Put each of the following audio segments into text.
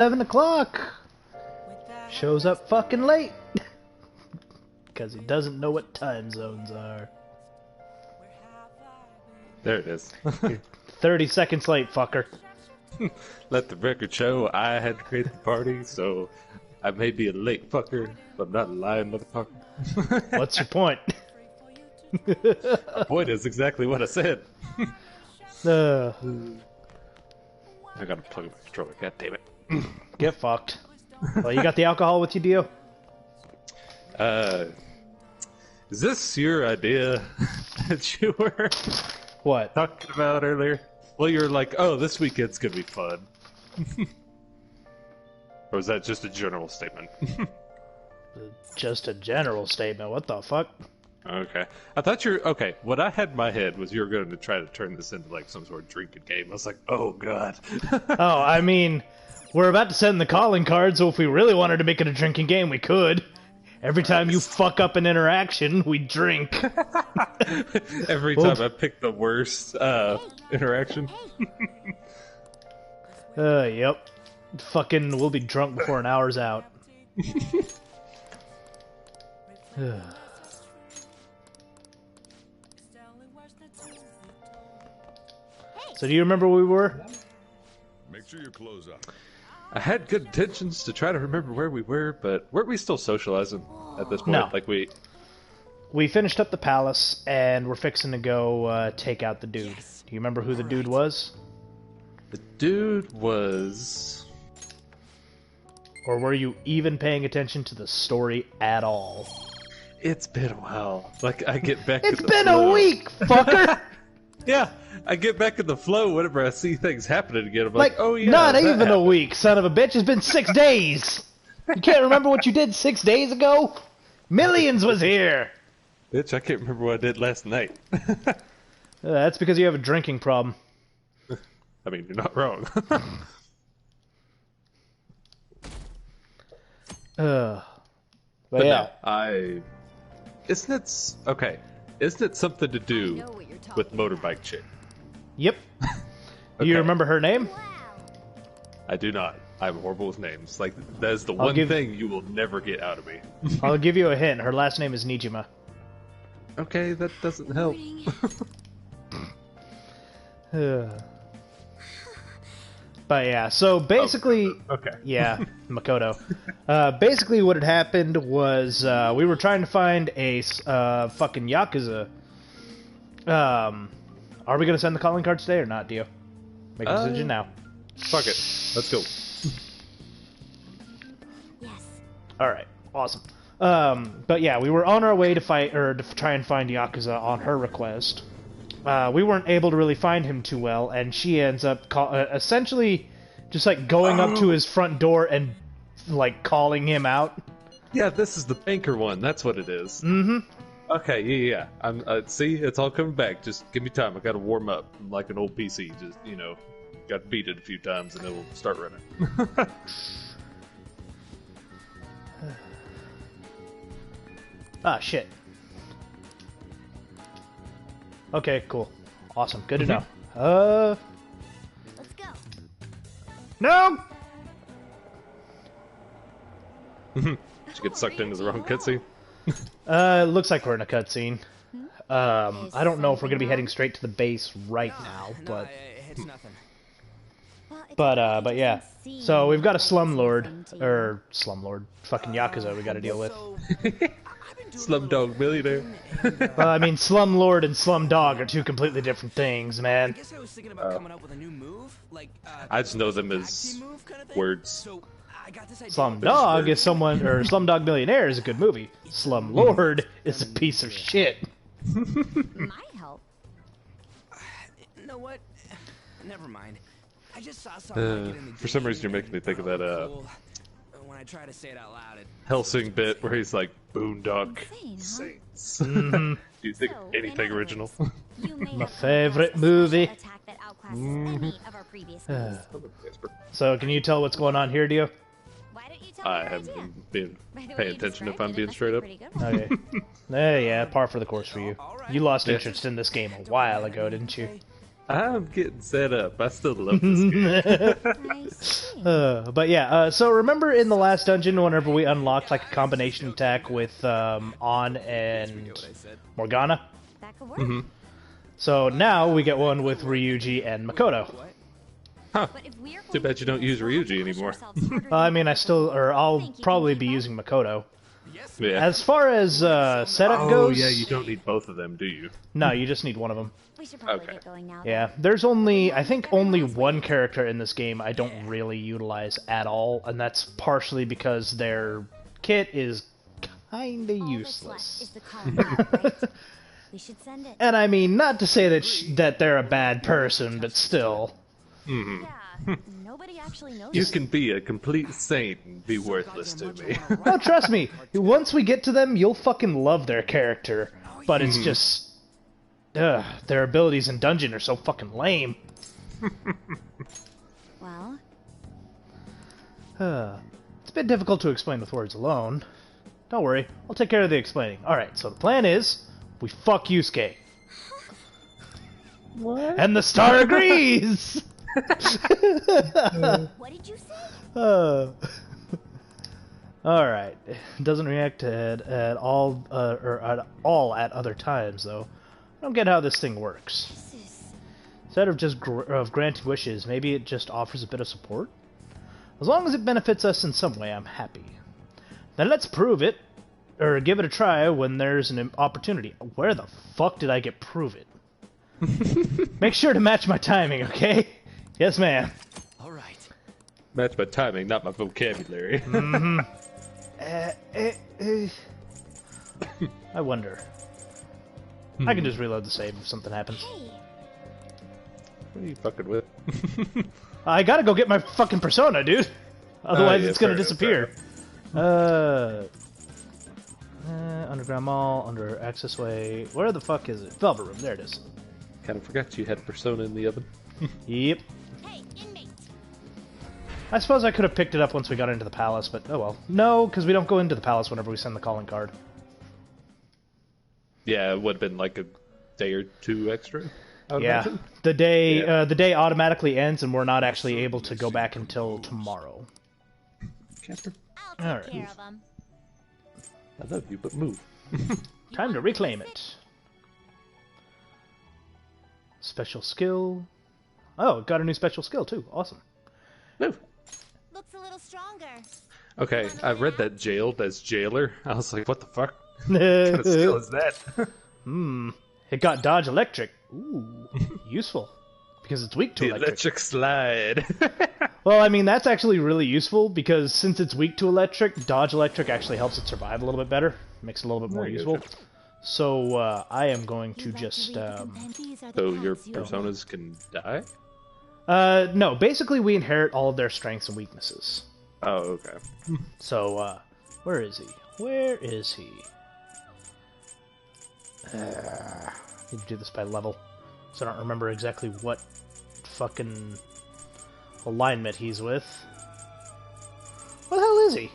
7 o'clock. Shows up fucking late. Because he doesn't know what time zones are. There it is. You're 30 seconds late, fucker. Let the record show I had to create the party, so I may be a late fucker, but I'm not a lying motherfucker. What's your point? My point is exactly what I said. uh, I gotta plug in my controller, god damn it. Get fucked. Well, you got the alcohol with you, Dio? Is this your idea that you were What? talking about earlier? Well, you're like, oh, this weekend's gonna be fun. Or was that just a general statement? Just a general statement. What the fuck? Okay. I thought you're... Okay, what I had in my head was you were going to try to turn this into, like, some sort of drinking game. I was like, oh, God. Oh, I mean, we're about to send the calling card, so if we really wanted to make it a drinking game, we could. Every time you fuck up an interaction, we drink. Every time I pick the worst interaction. Yep. Fucking, we'll be drunk before an hour's out. So do you remember where we were? Make sure your clothes up. I had good intentions to try to remember where we were, but weren't we still socializing at this point? No. Like We finished up the palace, and we're fixing to go take out the dude. Yes. Do you remember who the dude was? The dude was... Or were you even paying attention to the story at all? It's been a while. Like, I get back It's in the been flow. a week, fucker! Yeah, I get back in the flow whenever I see things happening again. I'm like, oh yeah, not that even a happened. week, son of a bitch. It's been 6 days. You can't remember what you did 6 days ago? Millions was here. Bitch, I can't remember what I did last night. That's because you have a drinking problem. I mean, you're not wrong. But But yeah, no, isn't it okay? Isn't it something to do know what you're talking with motorbike chick? yep. Okay. You remember her name? I do not. I'm horrible with names. Like that is the I'll one give- thing you will never get out of me. I'll give you a hint. Her last name is Nijima. Okay, that doesn't help. But yeah, so basically, Okay. yeah, Makoto. Basically, what had happened was we were trying to find a fucking Yakuza. Are we gonna send the calling cards today or not, Dio? Make a decision now. Fuck it. Let's go. Yes. All right, awesome. But yeah, we were on our way to fight or to try and find Yakuza on her request. We weren't able to really find him too well, and she ends up essentially just like going up to his front door and like calling him out. Yeah, this is the banker one. That's what it is. Mm-hmm. Okay, yeah. I'm see, it's all coming back. Just give me time. I got to warm up. I'm like an old PC. Just got to beat it a few times and it'll start running. Ah, shit. Okay, cool. Awesome. Good to know. Let's go. No! Did you get sucked into the wrong cutscene? Looks like we're in a cutscene. I don't know if we're gonna be heading straight to the base right now, but... It's nothing. But yeah. So we've got a slumlord, or slumlord, fucking Yakuza we gotta deal with. Slumdog Millionaire. Well, I mean, slumlord and slumdog are two completely different things, man. I guess I was thinking about coming up with a new move, like I just know them tag as team move kind of thing. words. So I got this idea. Slumdog is someone, or Slumdog Millionaire is a good movie. Slumlord is a piece of shit. Might help. You know what? Never mind. I just saw something like it in the For some reason, you're making me think of that cool. When I try to say it out loud, it Helsing bit where he's like, Boondock Insane, huh? Saints. Mhm. Do you think So, anything in other original? words, you may My have favorite a movie. special attack that outclasses any of our previous moves. So, can you tell what's going on here, Dio? Why don't you tell I me your haven't idea? been By the way paying you attention if described I'm it, being must straight be up. pretty good. Okay. Yeah, par for the course for you. You lost interest in this game a while ago, didn't you? I'm getting set up. I still love this game. I see. But yeah, so remember in the last dungeon, whenever we unlocked like a combination attack with On and Morgana? That could work. So now we get one with Ryuji and Makoto. But if we're Too bad you don't use Ryuji anymore. I mean, I'll probably be using Makoto. Yeah. As far as setup Oh, goes, yeah, you don't need both of them, do you? no, you just need one of them. We should probably Okay. get going now. Yeah, there's I think only one character in this game I don't really utilize at all, and that's partially because their kit is kinda All that's left is useless. the colony, right? We should send it. And I mean, not to say that they're a bad person, but still. Yeah, nobody actually knows. You it. can be a complete saint and be worthless to me. Oh, trust me, once we get to them, you'll fucking love their character. But it's just... their abilities in dungeon are so fucking lame. Well, It's a bit difficult to explain with words alone. Don't worry, I'll take care of the explaining. Alright, so the plan is, we fuck Yusuke. What? And the star agrees! what did you say? Alright. Doesn't react at all, or at all at other times, though. I don't get how this thing works. This is... Instead of just of granting wishes, maybe it just offers a bit of support? As long as it benefits us in some way, I'm happy. Then let's prove it, or give it a try when there's an opportunity. Where the fuck did I get prove it? Make sure to match my timing, okay? Yes, ma'am. All right. Match my timing, not my vocabulary. I wonder. I can just reload the save if something happens. Hey, What are you fucking with? I gotta go get my fucking persona, dude. Otherwise, yeah, it's gonna fair enough, disappear. Underground Mall, under Access Way. Where the fuck is it? Velvet Room. There it is. Kind of forgot you had Persona in the oven. Yep. hey, inmate. I suppose I could have picked it up once we got into the palace, but oh well. No, because we don't go into the palace whenever we send the calling card. Yeah, it would have been like a day or two extra. I would Yeah, imagine. the day Yeah. the day automatically ends, and we're not actually able to go back until tomorrow. Casper, I'll take Alright. care of him. I love you, but move. Time to reclaim it. Special skill. Oh, got a new special skill too. Awesome. Move. Looks a little stronger. Okay, I read that jailed as jailer. I was like, what the fuck? What kind of skill is that? It got dodge electric. Ooh, useful. Because it's weak to The electric. electric slide. Well, I mean, that's actually really useful because since it's weak to electric, dodge electric actually helps it survive a little bit better. Makes it a little bit more There you useful. go. So, I am going to You'd like just, read the companion? These are the So your paths you will personas can die? no, basically we inherit all of their strengths and weaknesses. Oh, okay. So, where is he? Where is he? Need to do this by level. So I don't remember exactly what fucking alignment he's with. What the hell is he?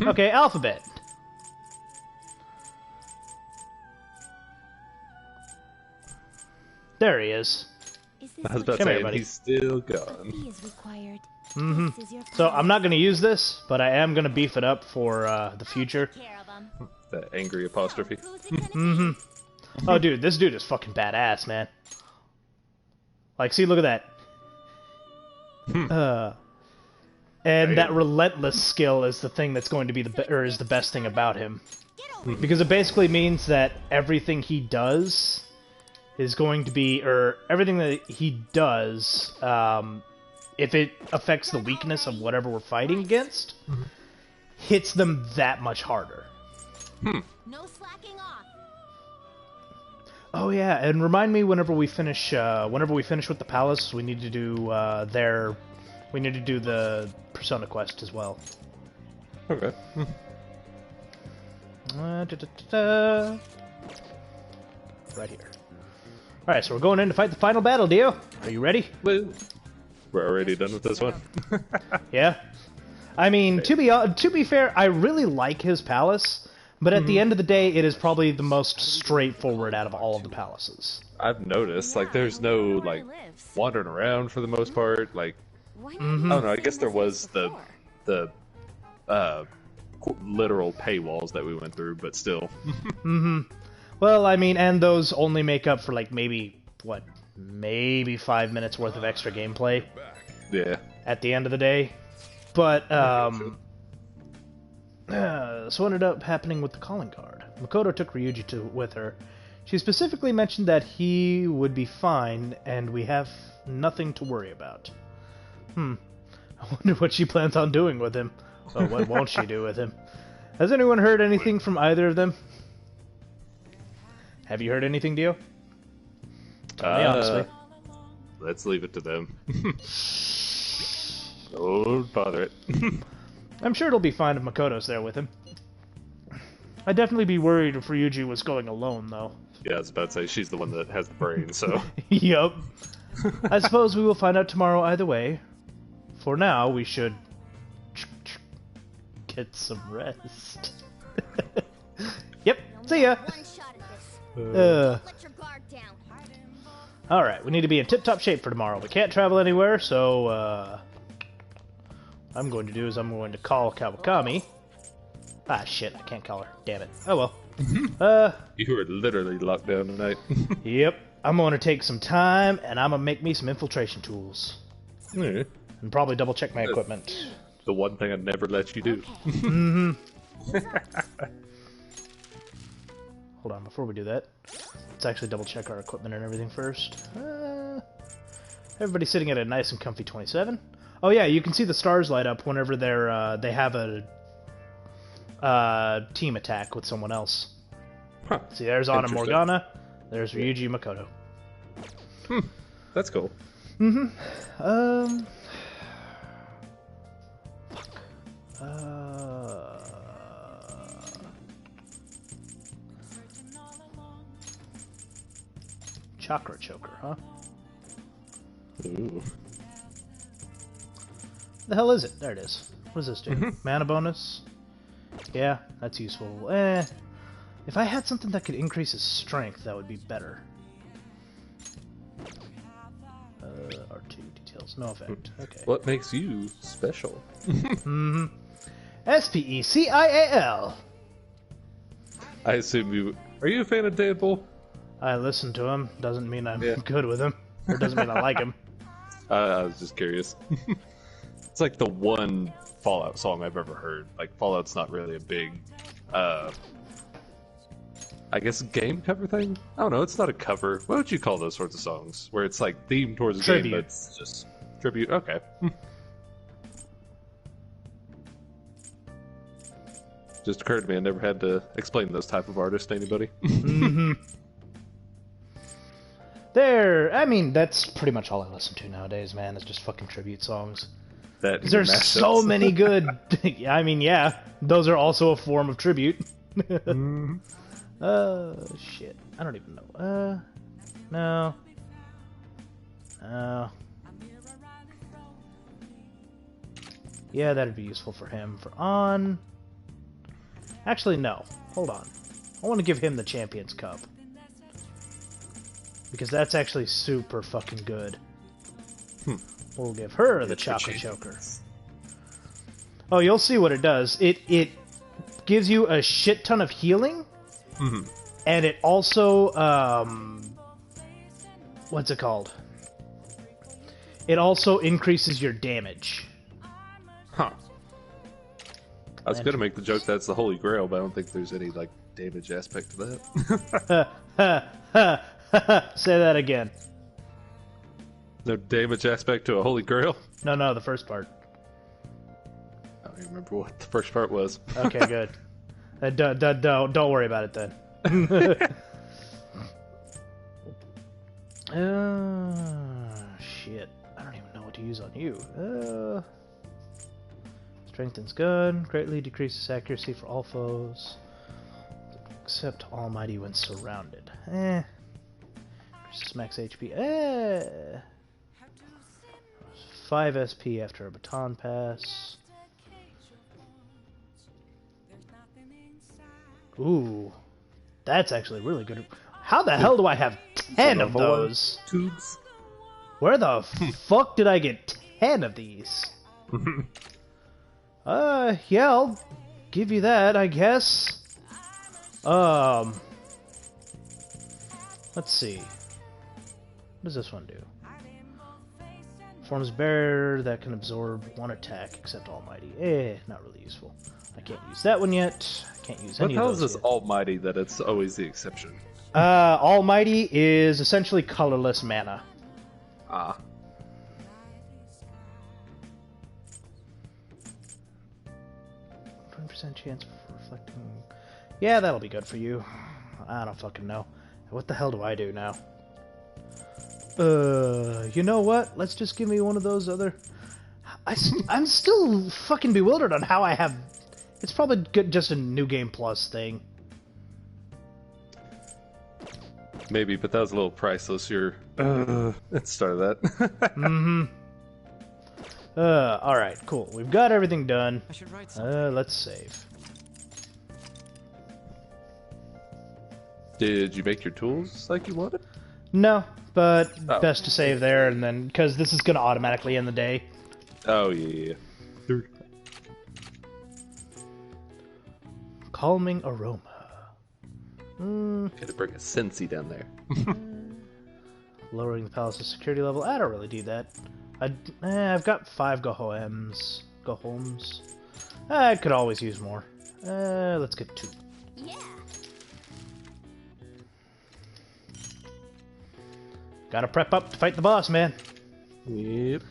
Okay, alphabet. There he is. Is this I was about Come to here, say, buddy. he's still gone. fee is required? Mhm. This is your So fee. I'm not going to use this, but I am going to beef it up for the future. Take care of him. That angry apostrophe. Who's it gonna be? Oh, dude, this dude is fucking badass, man. Like, see, look at that. And that relentless skill is the thing that's going to be is the best thing about him, Get over because it basically means that everything he does is going to be, or everything that he does, if it affects the weakness of whatever we're fighting against, hits them that much harder. No slacking off. Oh yeah, and remind me whenever we finish with the palace, we need to do we need to do the Persona quest as well. Okay. Right here. All right, so we're going in to fight the final battle, Dio. Are you ready? Well, we're already done with this one. Yeah. I mean, to be fair, I really like his palace, But at the end of the day, it is probably the most straightforward out of all of the palaces. I've noticed, like, there's no, like, wandering around for the most part. Like, I don't know, I guess there was the literal paywalls that we went through, but still. Well, I mean, and those only make up for, like, maybe 5 minutes worth of extra gameplay Yeah. at the end of the day. But, so what ended up happening with the calling card? Makoto took Ryuji with her. She specifically mentioned that he would be fine, and we have nothing to worry about. I wonder what she plans on doing with him. Or what won't she do with him? Has anyone heard anything from either of them? Have you heard anything, Dio? Tell me honestly. Let's leave it to them. Don't bother it. I'm sure it'll be fine if Makoto's there with him. I'd definitely be worried if Ryuji was going alone, though. Yeah, I was about to say, she's the one that has the brain, so... Yup. I suppose we will find out tomorrow either way. For now, we should... get some rest. Yep, see ya! One shot at this. Don't let your guard down. Alright, we need to be in tip-top shape for tomorrow. We can't travel anywhere, so, what I'm going to do is I'm going to call Kawakami. Ah, shit, I can't call her. Damn it. Oh, well. You were literally locked down tonight. Yep. I'm going to take some time, and I'm going to make me some infiltration tools. Yeah. And probably double-check my equipment. The one thing I'd never let you do. Hold on, before we do that, let's actually double-check our equipment and everything first. Everybody's sitting at a nice and comfy 27. Oh yeah, you can see the stars light up whenever they have a team attack with someone else. Huh. See, there's Ana Interesting. Morgana, there's Ryuji Makoto. That's cool. Chakra Choker, huh? Ooh. The hell is it? There it is. What does this do? Mana bonus? Yeah, that's useful. If I had something that could increase his strength, that would be better. R2 details, no effect. Okay. What makes you special? S-P-E-C-I-A-L. I assume you... Are you a fan of Deadpool? I listen to him. Doesn't mean I'm Yeah. good with him. Or doesn't mean I like him. I was just curious. It's like the one Fallout song I've ever heard. Like, Fallout's not really a big, I guess, game cover thing? I don't know, it's not a cover. What would you call those sorts of songs? Where it's like themed towards a game, Tribute. but it's just tribute? Okay. Just occurred to me I never had to explain those type of artists to anybody. I mean, that's pretty much all I listen to nowadays, man, is just fucking tribute songs. That There's so many good... I mean, yeah, those are also a form of tribute. Shit. I don't even know. No. Yeah, that'd be useful for him. For On... Actually, no. Hold on. I want to give him the Champions Cup. Because that's actually super fucking good. We'll give her the Chakra Choker. Oh, you'll see what it does. It gives you a shit ton of healing. And it also, what's it called? It also increases your damage. Huh. I was gonna make the joke that's the Holy Grail, but I don't think there's any, like, damage aspect to that. Say that again. No damage aspect to a Holy Grail? No, the first part. I don't even remember what the first part was. Okay, good. Don't worry about it then. Shit. I don't even know what to use on you. Strengthens gun. Greatly decreases accuracy for all foes. Except Almighty when surrounded. Increases max HP. 5 SP after a baton pass. Ooh, that's actually really good. How the hell do I have 10 of those? Tubes. Where the fuck did I get 10 of these? Yeah, I'll give you that, I guess. Let's see. What does this one do? Forms bearer that can absorb one attack except Almighty. Not really useful. I can't use that one yet. I can't use What any the hell of is those this yet. almighty that it's always the exception? Almighty is essentially colorless mana. Ah. 20% chance for reflecting. Yeah, that'll be good for you. I don't fucking know. What the hell do I do now? You know what? Let's just give me one of those other... I'm still fucking bewildered on how I have... It's probably good, just a New Game Plus thing. Maybe, but that was a little priceless. You're... Let's start that. Mm-hmm. Alright, cool. We've got everything done. I should write something. Let's save. Did you make your tools like you wanted? No, but Oh. best to save there, and then... Because this is going to automatically end the day. Oh, yeah. Calming aroma. Gotta bring a Sensi down there. Lowering the palace's security level. I don't really do that. I've got 5 Gohoms. I could always use more. Let's get 2. Yeah. Gotta prep up to fight the boss, man. Yep.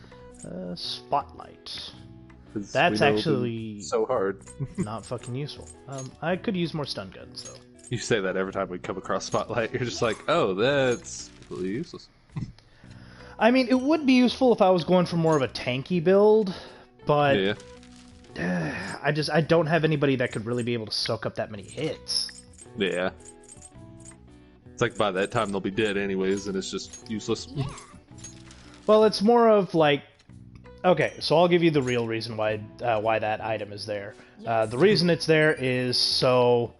Spotlight. 'Cause That's we know actually- so hard. Not fucking useful. I could use more stun guns, though. You say that every time we come across Spotlight. You're just like, oh, that's completely useless. I mean, it would be useful if I was going for more of a tanky build, but Yeah. I don't have anybody that could really be able to soak up that many hits. Yeah. It's like by that time they'll be dead anyways, and it's just useless. Well, it's more of like, okay, so I'll give you the real reason why that item is there. The reason it's there is so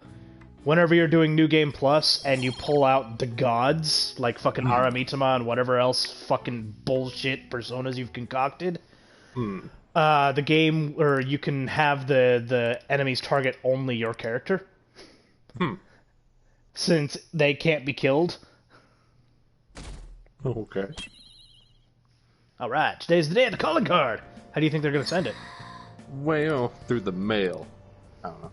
whenever you're doing New Game Plus and you pull out the gods, like fucking Aramitama and whatever else fucking bullshit personas you've concocted, the game, or you can have the enemies target only your character. Since they can't be killed. Okay. Alright, today's the day of the calling card! How do you think they're gonna send it? Well, through the mail. I don't know.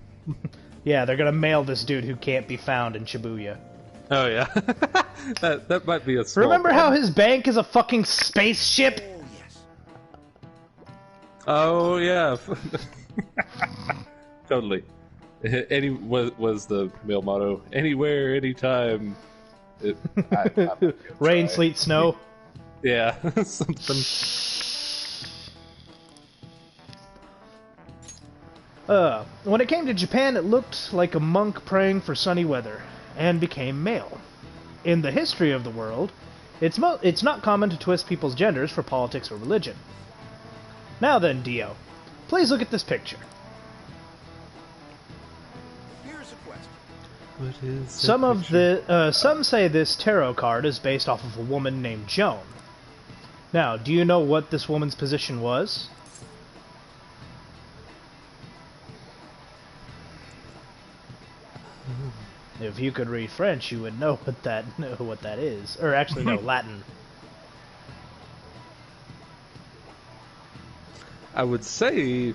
Yeah, they're gonna mail this dude who can't be found in Shibuya. Oh yeah, that might be a small Remember how problem. his bank is a fucking spaceship? Oh, yes. Oh yeah, totally. Was the mail motto anywhere, anytime? I'm Rain, try. sleet, snow. Yeah, something. When it came to Japan, it looked like a monk praying for sunny weather, and became male. In the history of the world, it's not common to twist people's genders for politics or religion. Now then, Dio, please look at this picture. Here's a question. What is Some say this tarot card is based off of a woman named Joan. Now, do you know what this woman's position was? If you could read French, you would know what that is. Or actually, no, Latin. I would say,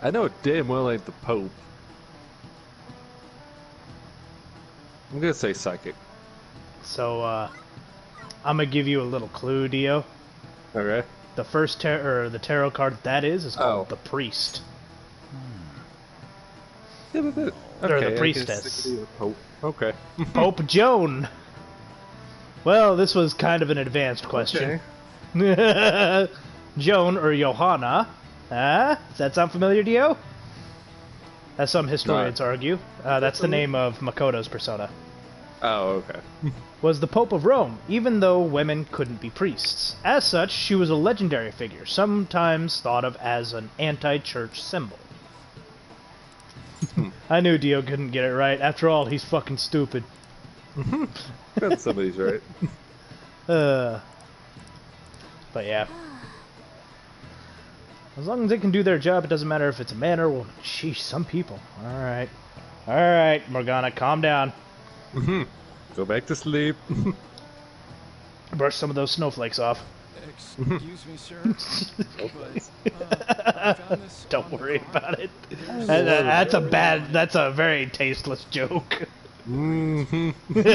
I know it damn well ain't the Pope. I'm gonna say psychic. So, I'm gonna give you a little clue, Dio. Okay. The first the tarot card that is called Oh. the Priest. Yeah, but that, Or the okay, I guess priestess. it could be the Pope. Okay. Pope Joan. Well, this was kind of an advanced question. Joan or Johanna. Does that sound familiar, Dio? As some historians argue, that's the name of Makoto's persona. Oh, okay. Was the Pope of Rome, even though women couldn't be priests. As such, she was a legendary figure, sometimes thought of as an anti-church symbol. I knew Dio couldn't get it right. After all, he's fucking stupid. Got somebody's right. But yeah. As long as they can do their job, it doesn't matter if it's a man or a woman. Sheesh, some people. Alright. Alright, Morgana, calm down. Go back to sleep. Brush some of those snowflakes off. Excuse me, sir. But, I found this Don't on the worry car. about it. That's a very tasteless joke. Mm-hmm. But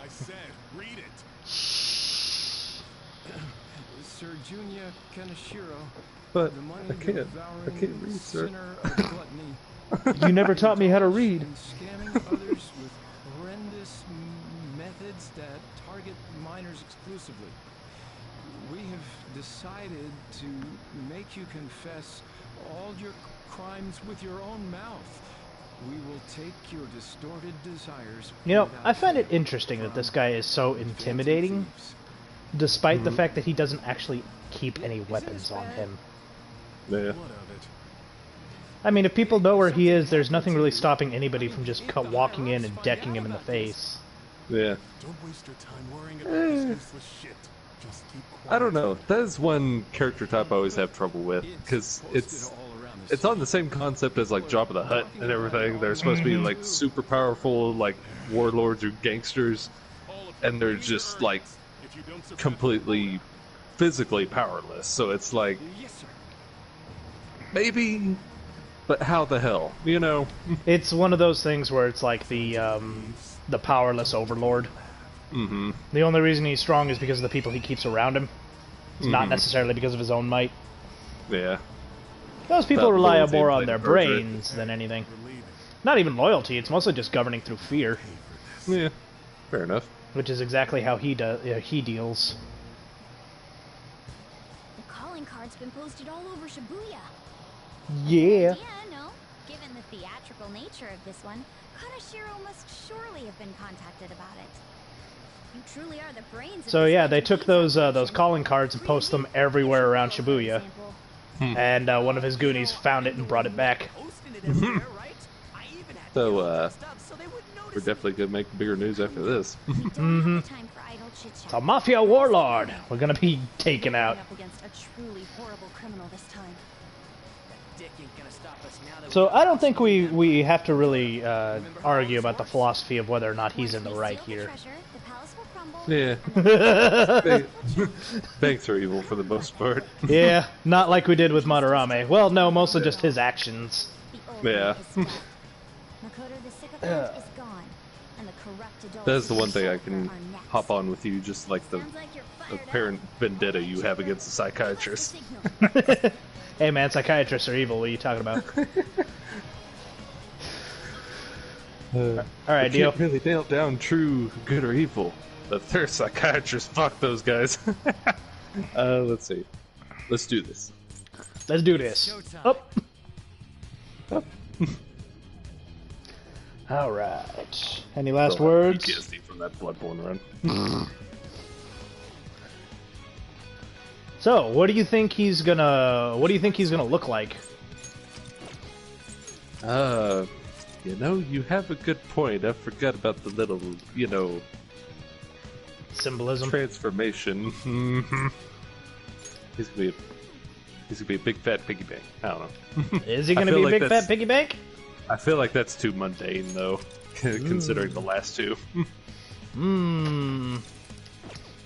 I said, read it. Sir Junya Kaneshiro, But the money I can't read, sir. sinner of gluttony, You never taught me how to read. and scamming others with horrendous methods that target minors exclusively. We have decided to make you confess all your crimes with your own mouth. We will take your distorted desires. You know, without I find it fail interesting that this from guy is so guilty intimidating, thieves. despite the fact that he doesn't actually keep any weapons on him. Yeah. What of it? I mean, if people know where he is, there's nothing really stopping anybody from just walking in and decking him in the face. Yeah. Don't waste your time worrying about this useless shit. Just keep quiet. I don't know. That is one character type I always have trouble with because it's on the same concept as like Jabba the Hutt and everything. They're supposed to be like super powerful, like warlords or gangsters, and they're just like If you don't survive, completely physically powerless. So it's like Yes, sir. maybe, but how the hell, you know? It's one of those things where it's like the powerless overlord. Mm-hmm. The only reason he's strong is because of the people he keeps around him. It's not necessarily because of his own might. Yeah. Those people That rely loyalty more on played their a part of it. brains than anything. we're leaving. Not even loyalty, it's mostly just governing through fear, Yeah. Fair enough. which is exactly how he deals. The calling card's been posted all over Shibuya. Yeah. Yeah, no. Given the theatrical nature of this one, Kaneshiro must surely have been contacted about it. You truly are the brains of So this yeah, they took those operation. calling cards and posted them everywhere around Shibuya, and one of his Goonies found it and brought it back. Posting it everywhere, right? I even had So, to get stuff so they wouldn't We're notice. definitely gonna make bigger news after this. We don't have time for idle chit-chat. A mafia warlord. We're gonna be taken out. Up against a truly horrible criminal this time. Dick ain't gonna stop us now that So I don't think we have to really argue about the philosophy of whether or not he's in the Once we right steal the here. treasure, the palace will crumble. Yeah. Banks are evil for the most part. Yeah, not like we did with Madarame. Well, no, mostly just his actions. The old Yeah. life is dead. Makoto the sycophant is gone, and the corrupt adults That's the one thing I are can next. hop on with you, just like the Sounds like you're fired up. apparent vendetta you have against the psychiatrist. Signal. Hey man, psychiatrists are evil. What are you talking about? All right, You Dio. can't really nail down true good or evil, but they're psychiatrists. Fuck those guys. Let's see. Let's do this. Let's do this. Up. All right. Any last Still have words? PTSD from that Bloodborne run. So, what do you think he's gonna? What do you think he's gonna look like? You know, you have a good point. I forgot about the little, Symbolism. transformation. Mhm. He's gonna be a big fat piggy bank. I don't know. Is he I gonna feel be a like big that's- fat piggy bank? I feel like that's too mundane, though, considering the last two. Hmm.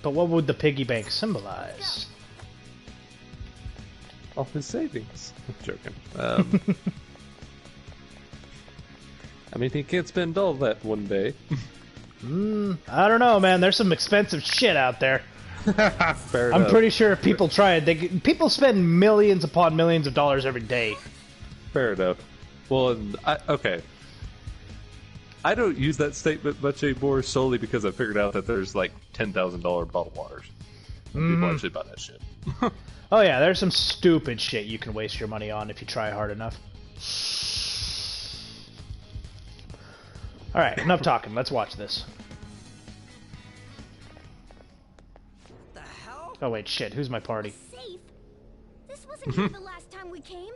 But what would the piggy bank symbolize? All his savings. I'm joking. I mean, he can't spend all that one day. I don't know, man. There's some expensive shit out there. Fair I'm enough. pretty sure if people try it, people spend millions upon millions of dollars every day. Fair enough. Well, okay. I don't use that statement much anymore solely because I figured out that there's like $10,000 bottled waters. And people actually buy that shit. Oh yeah, there's some stupid shit you can waste your money on if you try hard enough. Alright, enough talking. Let's watch this. the hell? Oh wait, shit. Who's my party? Safe? This wasn't here the last time we came.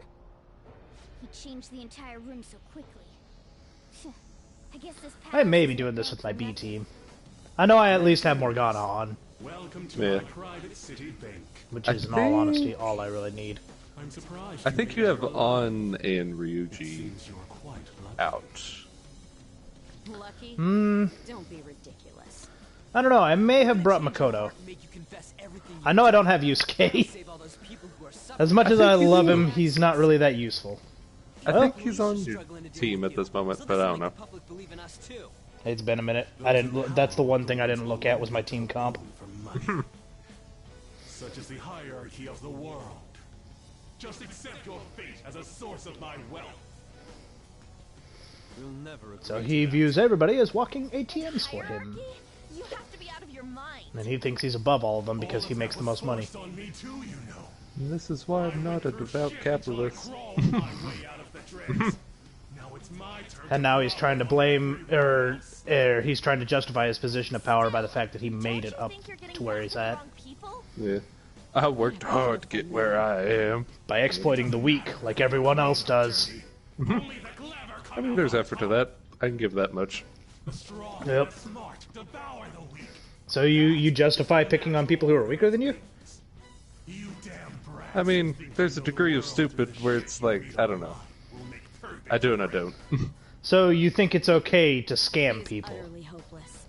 He changed the entire room so quickly. I guess this I may be doing this with my B team. I know I at least have Morgana on, Welcome to Yeah. my private city bank. which is, in all honesty, all I really need. I'm surprised. I think you have On and Ryuji Seems you're quite lucky. out. Lucky? Hmm. Don't be ridiculous. I don't know, I may have brought Makoto. I know I don't have Yusuke. As much as I love him, he's not really that useful. I think he's on your team at this moment, but I don't know. It's been a minute. I didn't. That's the one thing I didn't look at was my team comp. For money. Such is the hierarchy of the world. Just accept your fate as a source of my wealth. So he views everybody as walking ATMs for him. You have to be out of your mind. And he thinks he's above all of them because he All of makes that the most was money. forced on me too, you know. This is why I'm not a devout capitalist. And now he's trying to blame, or he's trying to justify his position of power by the fact that he made it up to where he's at. Yeah. I worked hard to get where I am. By exploiting the weak, like everyone else does. I mean, there's effort to that. I can give that much. Yep. So you justify picking on people who are weaker than you? I mean, there's a degree of stupid where it's like, I don't know. I do and I don't. So you think it's okay to scam people? Utterly hopeless.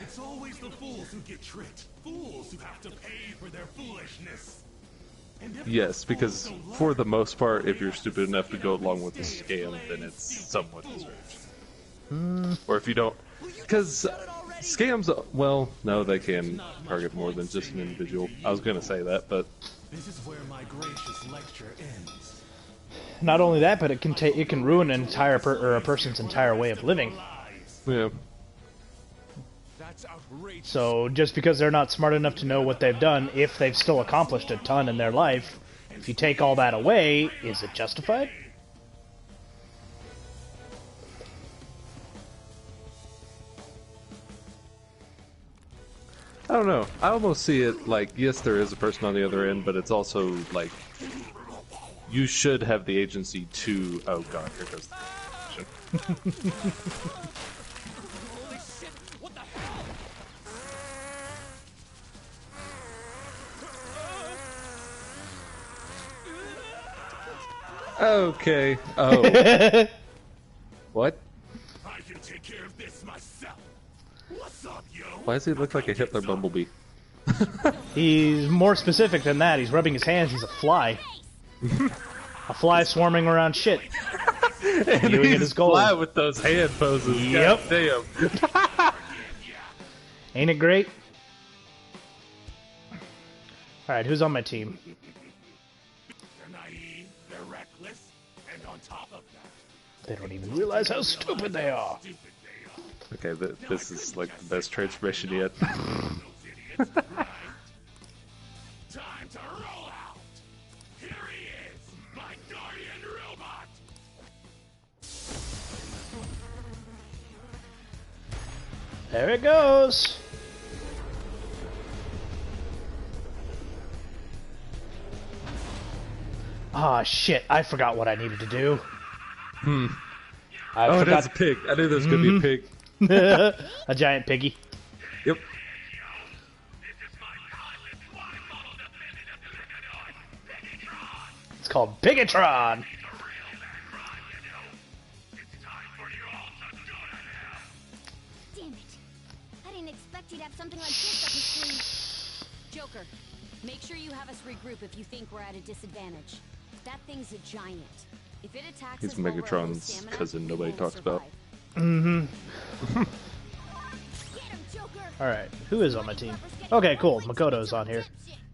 It's always the fools who get tricked. Fools who have to pay for their foolishness. And if Yes, those because fools don't for learn the most part, if you're stupid enough to go along with the scam, then it's somewhat deserved. Or if you don't... Because scams, well, no, they can target more than just an individual. I was going to say that, but... This is where my gracious lecture ends. Not only that, but it can ruin an entire a person's entire way of living. Yeah. That's outrageous. So just because they're not smart enough to know what they've done, if they've still accomplished a ton in their life, if you take all that away, is it justified? I don't know. I almost see it like, yes, there is a person on the other end, but it's also like, you should have the agency to... Oh god, here goes the Holy shit! What the hell? Okay. Oh. What? I can take care of this myself. What's up, yo? Why does he look like a Hitler bumblebee? He's more specific than that. He's rubbing his hands. He's a fly. A fly swarming around shit. And Viewing it as gold. fly with those hand poses. Yep. God damn. Ain't it great? Alright, who's on my team? They're naive, they're reckless, and on top of that, They don't even realize how stupid they are. stupid they are. Okay, this is like the best transmission yet. Those idiots, right? Time to roll out. Here he is, my guardian robot. There it goes. Ah, shit. I forgot what I needed to do. I Oh, forgot that's a pig. I knew there was gonna be a pig. a giant piggy. Yep. It's called Bigatron. Damn it. I didn't expect you'd have something like this up your sleeve. Joker, make sure you have us regroup if you think we're at a disadvantage. That thing's a giant. If it attacks He's us while we're at low Megatron's stamina, cousin we nobody won't talks about. survive. Get him, Joker! Alright, who is on my team? Okay, cool. Makoto's on here.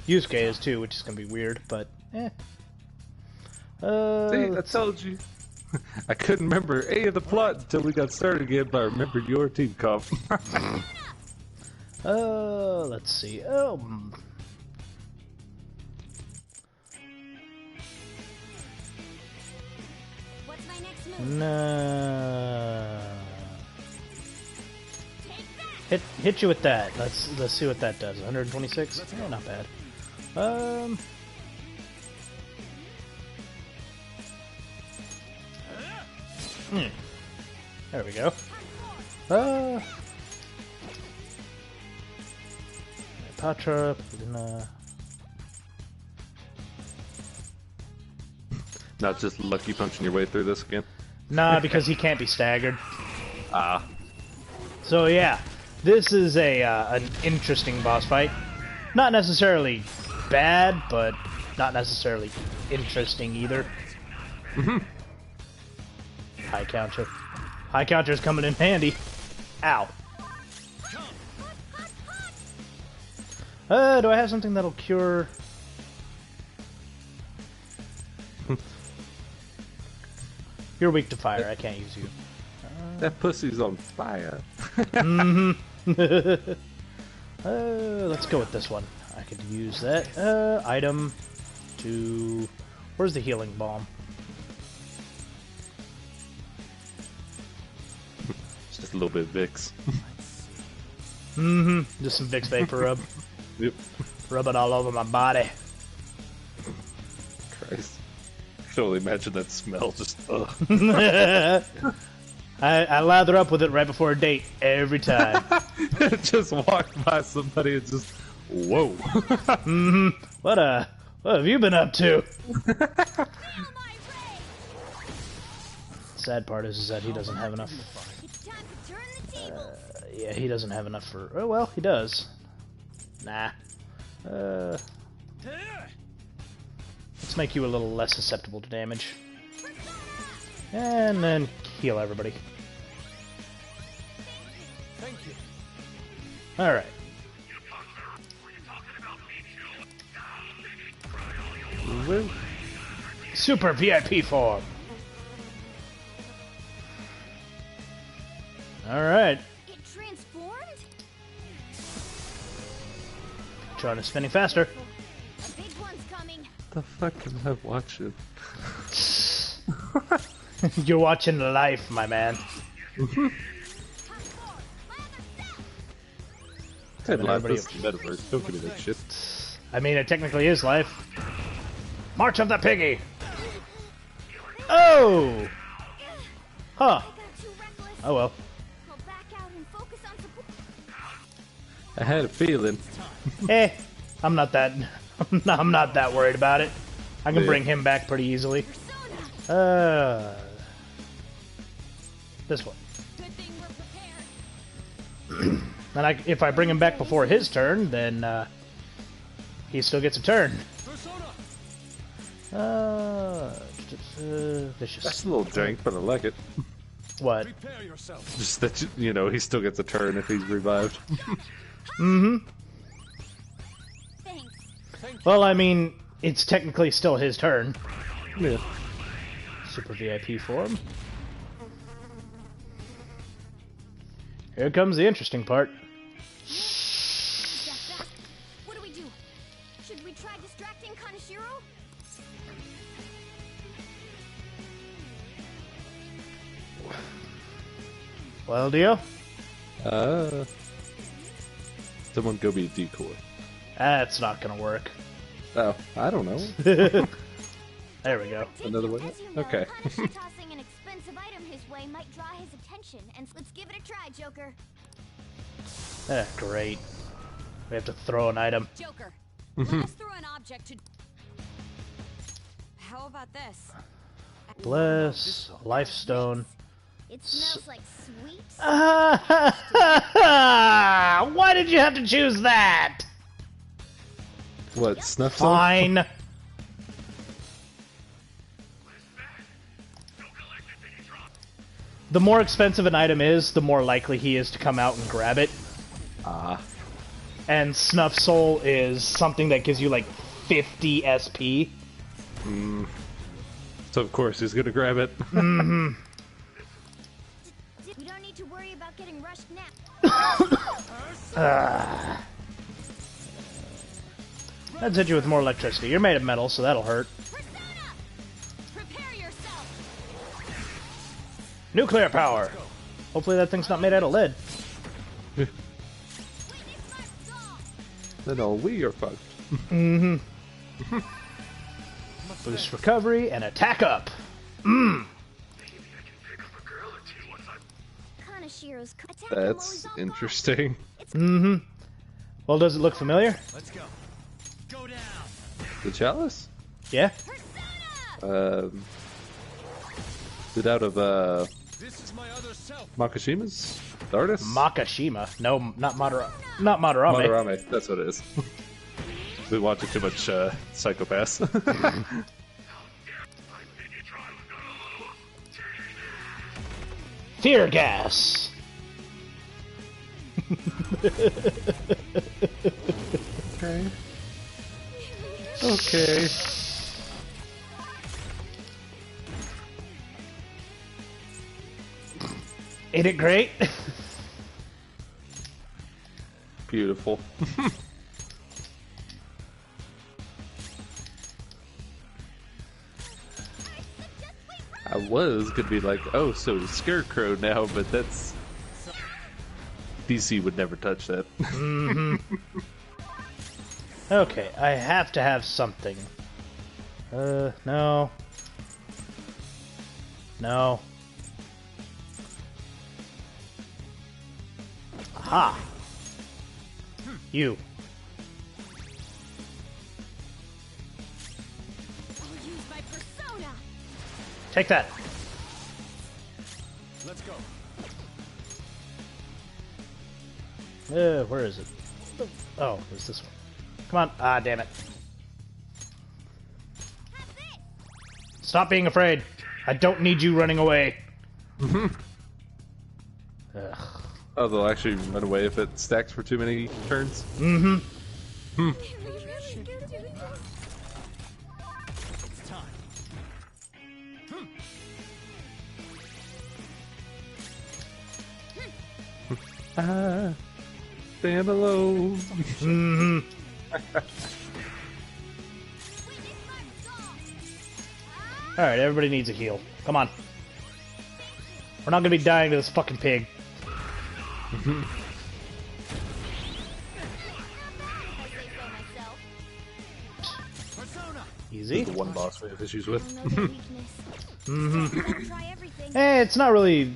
Yusuke is too, which is gonna be weird, but eh. See, I Let's told you. I couldn't remember any of the plot until we got started again, but I remembered your team comp. let's see. What's my next move? No. Take that! Hit you with that. Let's see what that does. 126. Oh, not bad. There we go. Patra, Palina. Not just lucky punching your way through this again. Nah, because he can't be staggered. Ah. So yeah, this is an interesting boss fight. Not necessarily bad, but not necessarily interesting either. High counter. High counter's coming in handy. Ow. Do I have something that'll cure... You're weak to fire, I can't use you. That pussy's on fire. Let's go with this one. I could use that. Item to... Where's the healing balm? Just a little bit of Vicks. Just some Vicks Vapor Rub. Yep. Rub it all over my body. Christ. I can only imagine that smell. Just, ugh. I lather up with it right before a date every time. Just walk by somebody and just, whoa. What have you been up to? Sad part is that he doesn't have enough. It's time to turn the tables. Yeah, he doesn't have enough for. Oh well, he does. Nah. Let's make you a little less susceptible to damage. And then heal everybody. Thank you. Alright. Super VIP form. Alright. It transformed? Trying to spinning faster. A big one's coming. The fuck am I watching? You're watching life, my man. Hey, life everybody- is the metaverse. Don't give me that shit. I mean, it technically is life. March of the Piggy! Oh! Huh. I got too reckless. Oh well. I'll back out and focus on support. I had a feeling. I'm not that. I'm not that worried about it. I can Yeah. bring him back pretty easily. Persona. This one. Good thing we're prepared. And if I bring him back before his turn, then he still gets a turn. Vicious. That's a little jank, but I like it. What? Prepare yourself. Just that, you know, he still gets a turn if he's revived. Thanks. Well, I mean, it's technically still his turn. Yeah. Super VIP form. Here comes the interesting part. Step back. What do we do? Should we try distracting Kaneshiro? Well, Dio? Someone go be a decoy. That's not gonna work. Oh, I don't know. There we go. Another way? As you know, Okay. Kaneshi tossing an expensive item his way might draw his attention, and let's give it a try, Joker. Great. We have to throw an item. Joker, let us throw an object to... How about this? Bless, life stone. It smells like sweets. Why did you have to choose that? What, snuff song? Fine. The more expensive an item is, the more likely he is to come out and grab it. Ah. And Snuff Soul is something that gives you like 50 SP. So of course he's gonna grab it. We don't need to worry about getting rushed now. Let's hit you with more electricity. You're made of metal, so that'll hurt. Persona! Prepare yourself! Nuclear power! Hopefully that thing's not made out of lead. Witness my skull! Then all we are fucked. Boost recovery and attack up. Yashiro's attack him while That's he's all interesting. Mm-hmm. Well, does it look familiar? Let's go. Go down. The chalice? Yeah. Persona! Is it out of This is my other self. Makashima's? The artist? Makashima. No, not Not Madarame. Madarame, that's what it is. We watching too much Psychopaths. Fear gas. Okay. Okay. Ain't it great? Beautiful. I was gonna be like, oh, so it's Scarecrow now, but that's... DC would never touch that. Okay, I have to have something. No. No. Aha! You. I'll use my persona! Take that. Let's go. Where is it? Oh, it's this one. Come on. Ah, damn it. Stop being afraid. I don't need you running away. Ugh. Oh, they'll actually run away if it stacks for too many turns? Mm-hmm. It's time. Stand alone. Mm-hmm. Alright, everybody needs a heal. Come on. We're not gonna be dying to this fucking pig. Persona. Easy. The one boss we have issues with. Mm-hmm. Try everything. It's not really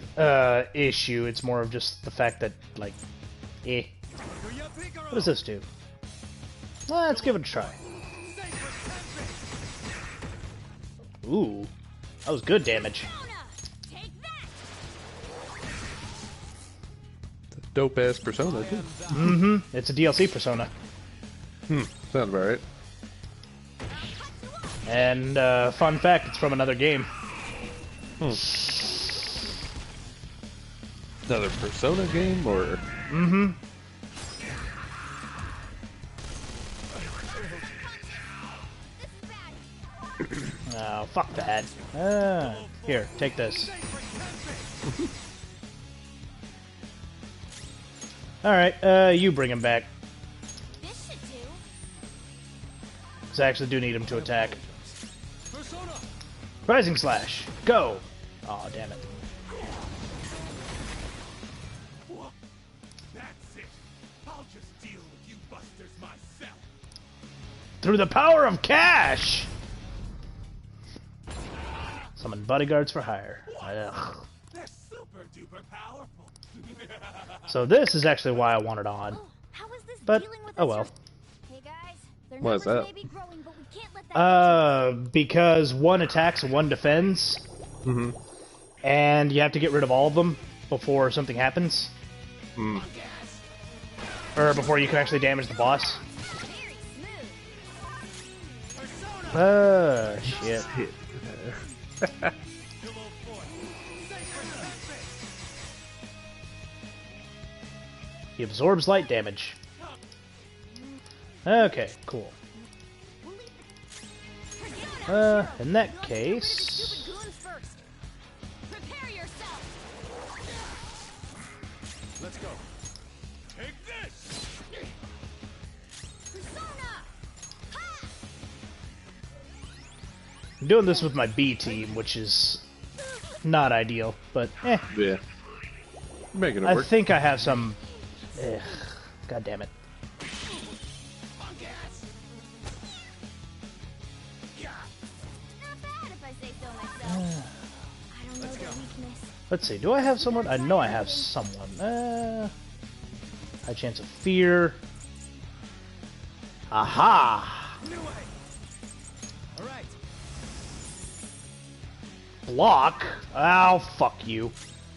issue, it's more of just the fact that, like, eh. What does this do? Let's give it a try. Ooh. That was good damage. Take that! Dope ass persona, too. Mm-hmm. It's a DLC persona. Sounds about right. And, fun fact, it's from another game. Another Persona game, or... Mm-hmm. Oh, fuck that. Here, take this. Alright, you bring him back. This should do. Because I actually do need him to attack. Persona. Rising Slash, go! Aw, damn it. That's it. I'll just deal with you busters myself. Through the power of cash! Summon bodyguards for hire. Ugh. They're super duper powerful. So this is actually why I want it on. Oh, how is this But, dealing with oh us? well. Hey guys, their Why is numbers that? may be growing, but we can't let that Because one attacks and one defends, Mm-hmm. and you have to get rid of all of them before something happens. Mm. Or before you can actually damage the boss. very smooth. Shit. He absorbs light damage. Okay, cool. In that case... Goons first. Prepare yourself. Let's go. Take this! Persona. Ha! I'm doing this with my B team, which is not ideal, but eh. Yeah. Making it I work. think I have some... Ugh, God damn it. Not bad if I say so myself. I don't know their weakness. Let's see, do I have someone? I know I have someone. High chance of fear. Aha! New way. All right. Block? Oh, fuck you.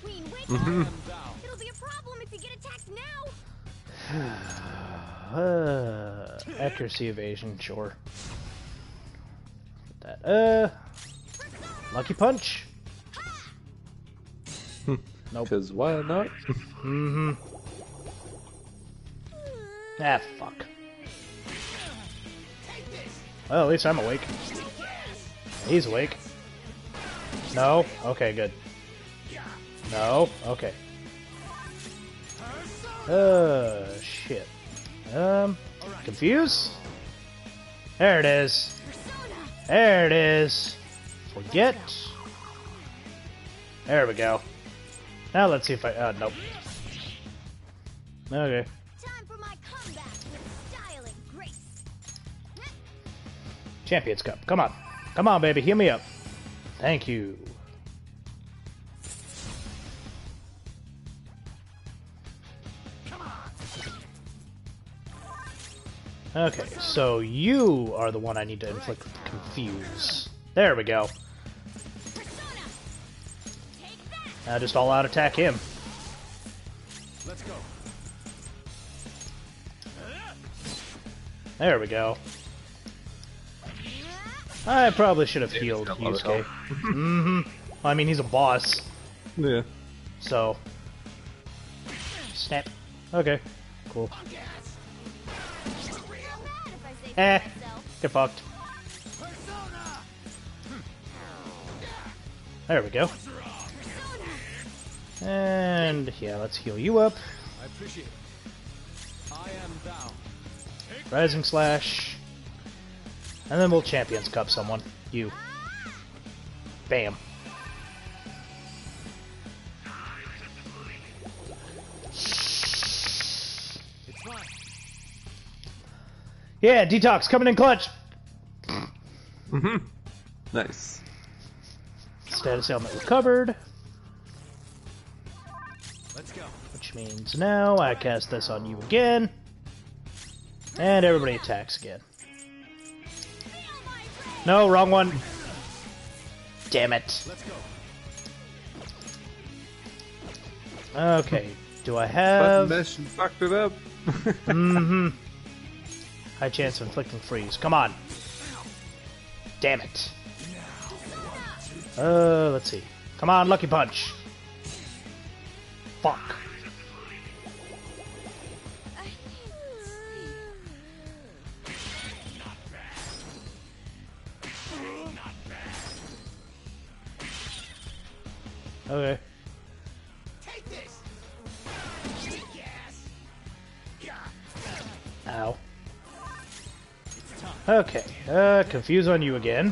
Queen, wake I up! am thou. It'll be a problem if you get attacked now. Accuracy evasion, sure. That, lucky punch. Nope. Because why not? Mm-hmm. Ah, fuck. Well, at least I'm awake. He's awake. No? Okay, good. No? Okay. Shit. Confuse? There it is. There it is. Forget. There we go. Now let's see if I... nope. Okay. Time for my comeback with style and grace. Champions Cup. Come on. Come on, baby. Heal me up. Thank you. Okay, so you are the one I need to inflict with Confuse. There we go. Persona! Take that! Now just all out attack him. Let's go. There we go. I probably should have healed got a lot of Yusuke. health. Mm-hmm. I mean, he's a boss, Yeah. so... Snap. Okay, cool. Real mad if I say so Eh, myself. get fucked. There we go. And, yeah, let's heal you up. I appreciate it. I am thou. Rising Slash. And then we'll Champions Cup someone. You. Bam. It's fine. Yeah, Detox coming in clutch. Nice. Status ailment recovered. Let's go. Which means now I cast this on you again. And everybody attacks again. No, wrong one. Damn it. Let's go. Okay, do I Button have... mesh and fucked it up. Mm-hmm. High chance of inflicting freeze. Come on. Damn it. Let's see. Come on, Lucky Punch. Fuck. Okay. Ow. Okay, confuse on you again.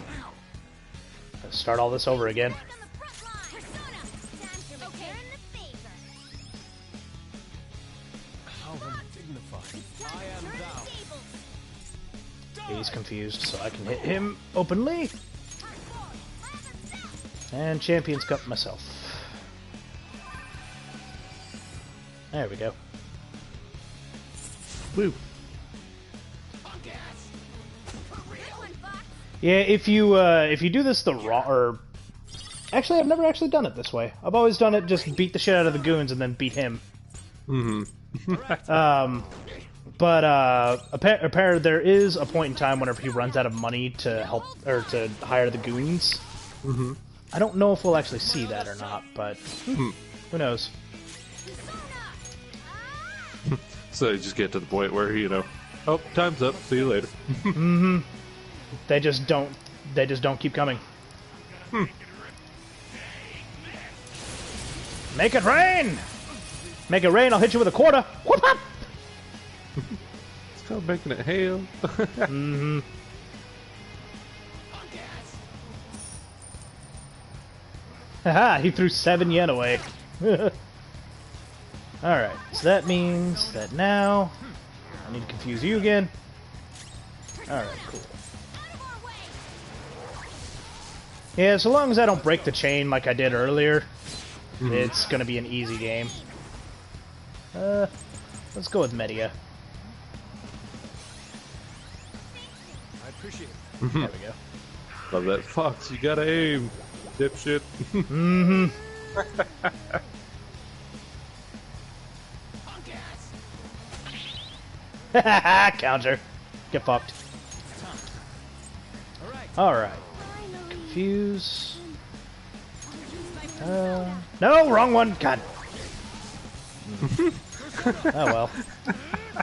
Let's start all this over again. On the front line. Persona! Time to return the favor. How undignified. I am thou. He's confused, so I can hit him openly. And Champions Cup myself. There we go. Woo. Yeah, if you do this the raw, or actually, I've never actually done it this way. I've always done it just beat the shit out of the goons and then beat him. But apparently there is a point in time whenever he runs out of money to help or to hire the goons. I don't know if we'll actually see that or not, but who knows? So you just get to the point where, you know, oh, time's up, see you later. They just don't keep coming. Make it rain! Make it rain, I'll hit you with a quarter. Whoop up! It's called making it hail. Haha, he threw 7 yen away. Alright, so that means that now I need to confuse you again. Alright, cool. Yeah, so long as I don't break the chain like I did earlier, It's gonna be an easy game. Let's go with Media. I appreciate it. There we go. Love that. Fox, you gotta aim, dipshit. Counter. Get fucked. Alright. Confuse. No, wrong one. God. Oh well.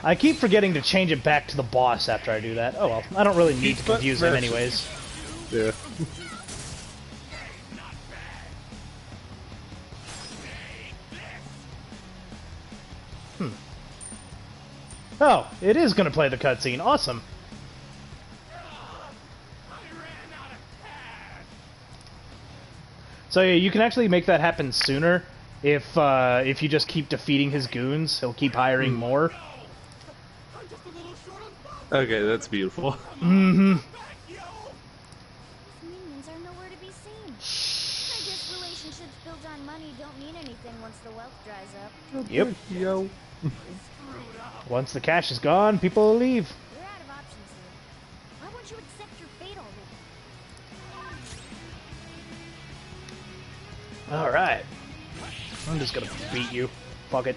I keep forgetting to change it back to the boss after I do that. Oh well. I don't really need to confuse him anyways. Yeah. Oh, it is going to play the cutscene. Awesome. So yeah, you can actually make that happen sooner if you just keep defeating his goons. He'll keep hiring more. Okay, that's beautiful. Minions are nowhere to be seen. I guess relationships built on money don't mean anything once the wealth dries up. Yep. Yo. Once the cash is gone, people will leave. You're out of options here. Why won't you accept your fate already? Alright. I'm just gonna beat you. Fuck it.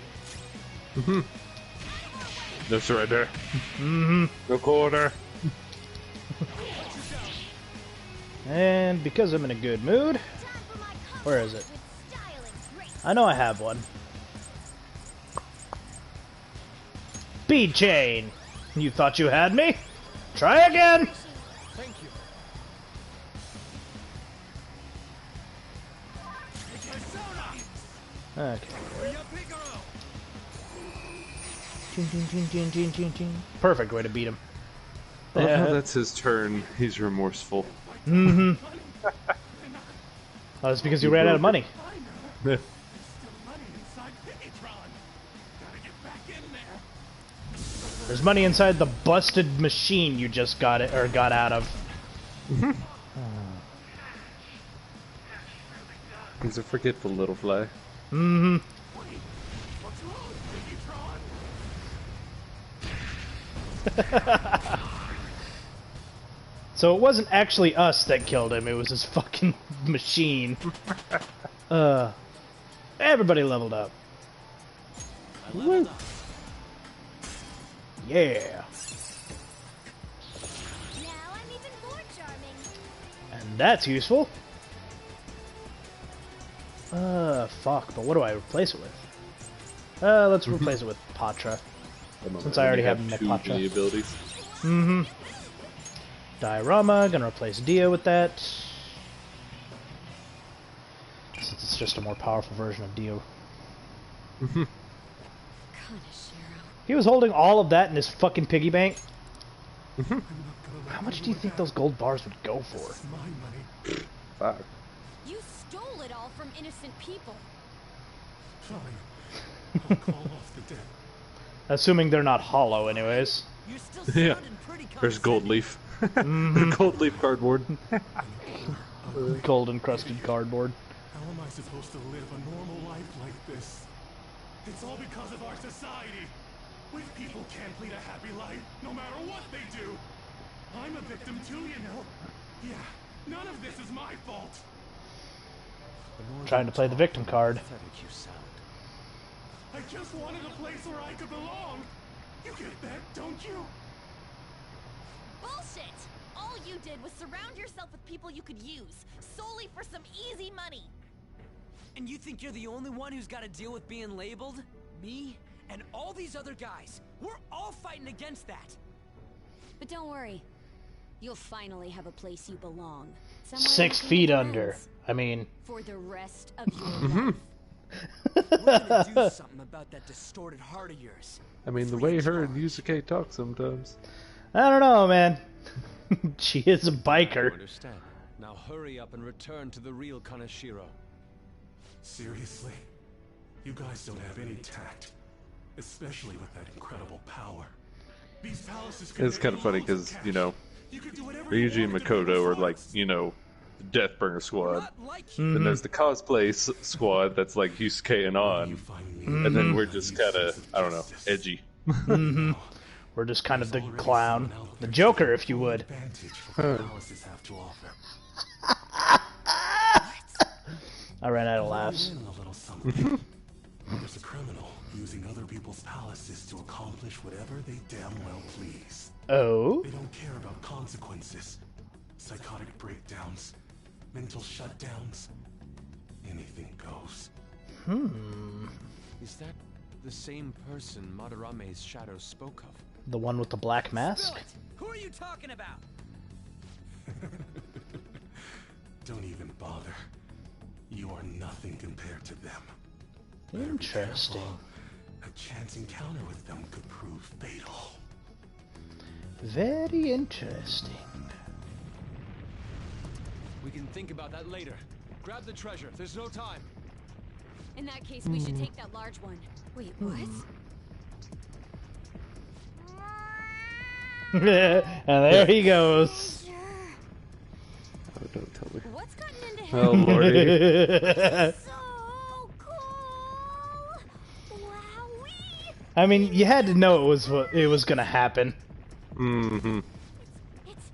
No surrender. No corner. And because I'm in a good mood, Time for my where is it? with style and grace. I know I have one. Speed chain! You thought you had me? Try again! Thank you. Okay. Perfect way to beat him. I love how that's his turn. He's remorseful. Oh, it's because you ran out of money. Yeah. Money inside Piggytron. Gotta get back in there. There's money inside the busted machine you just got it or got out of. He's a forgetful little fly. What's wrong, Piggytron? So it wasn't actually us that killed him, it was his fucking machine. Everybody leveled up. Woo. Yeah. Now I'm even more charming. And that's useful. Fuck, but what do I replace it with? Let's replace it with Patra. Since I already have two Patra. mini abilities. Diorama, gonna replace Dio with that. Since it's just a more powerful version of Dio. Kanashiro. He was holding all of that in his fucking piggy bank. How much do you think those gold bars would go for? My money. Fuck. You stole it all from innocent people. Fine. I'll call off the debt. Assuming they're not hollow anyways. You're still Yeah. sounding pretty There's gold leaf. Mm-hmm. Gold leaf cardboard. Gold encrusted cardboard. How am I supposed to live a normal life like this? It's all because of our society. We people can't lead a happy life, no matter what they do. I'm a victim too, you know. Yeah, none of this is my fault. Trying to play the victim card. Pathetic you sound. I just wanted a place where I could belong. You get that, don't you? Bullshit! All you did was surround yourself with people you could use, solely for some easy money. And you think you're the only one who's got to deal with being labeled? Me and all these other guys. We're all fighting against that. But don't worry. You'll finally have a place you belong. Somewhere 6 you can feet make under. friends I mean, For the rest of your life. We're gonna do something about that distorted heart of yours. I mean, the way her and Yusuke talk sometimes. I don't know, man. She is a I biker. understand. Now hurry up and return to the real Kanashiro. Seriously? You guys don't have any tact. Especially with that incredible power. These palaces It's kind of funny because, you know, Ryuji and Makoto are like, you know, the Deathbringer squad. Not like Then there's the cosplay squad that's like Yusuke and On. And then we're just kind of, I don't know, edgy. We're just kind of the clown. The Joker, if you would. Advantage for what palaces have to offer. I ran out of laughs. In a little something. There's a criminal using other people's palaces to accomplish whatever they damn well please. Oh? They don't care about consequences. Psychotic breakdowns, mental shutdowns. Anything goes. Is that the same person Madarame's shadow spoke of? The one with the black mask? Spill it. Who are you talking about? Don't even bother. You are nothing compared to them. Interesting. A chance encounter with them could prove fatal. Very interesting. We can think about that later. Grab the treasure. There's no time. In that case, we should take that large one. Wait, what? And there he goes. Sure. Oh, don't tell me. What's gotten into him? Oh, lordy. So cool! Wowee! I mean, you had to know it was gonna happen. Mm-hmm. It's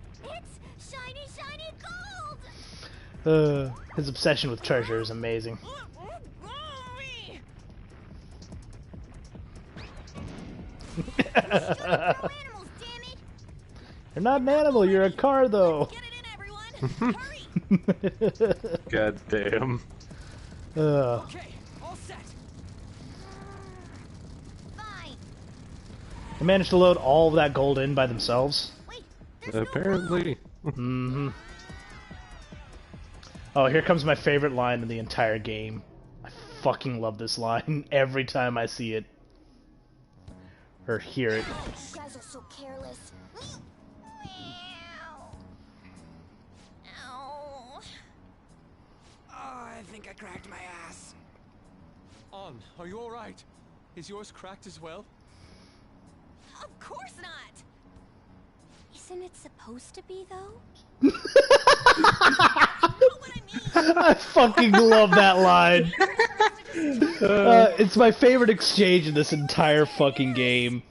shiny, shiny gold! His obsession with treasure is amazing. Animals, damn it! You're not an animal, you're a car, though. Get it in, everyone! Hurry! God damn. Okay, all set. Fine. They managed to load all of that gold in by themselves. Wait, there's no Apparently. Mm-hmm. Oh, here comes my favorite line in the entire game. I fucking love this line every time I see it. Or hear it. You guys are so careless. Ow. Oh, I think I cracked my ass. On, are you alright? Is yours cracked as well? Of course not! Isn't it supposed to be, though? I fucking love that line. It's my favorite exchange in this entire fucking game.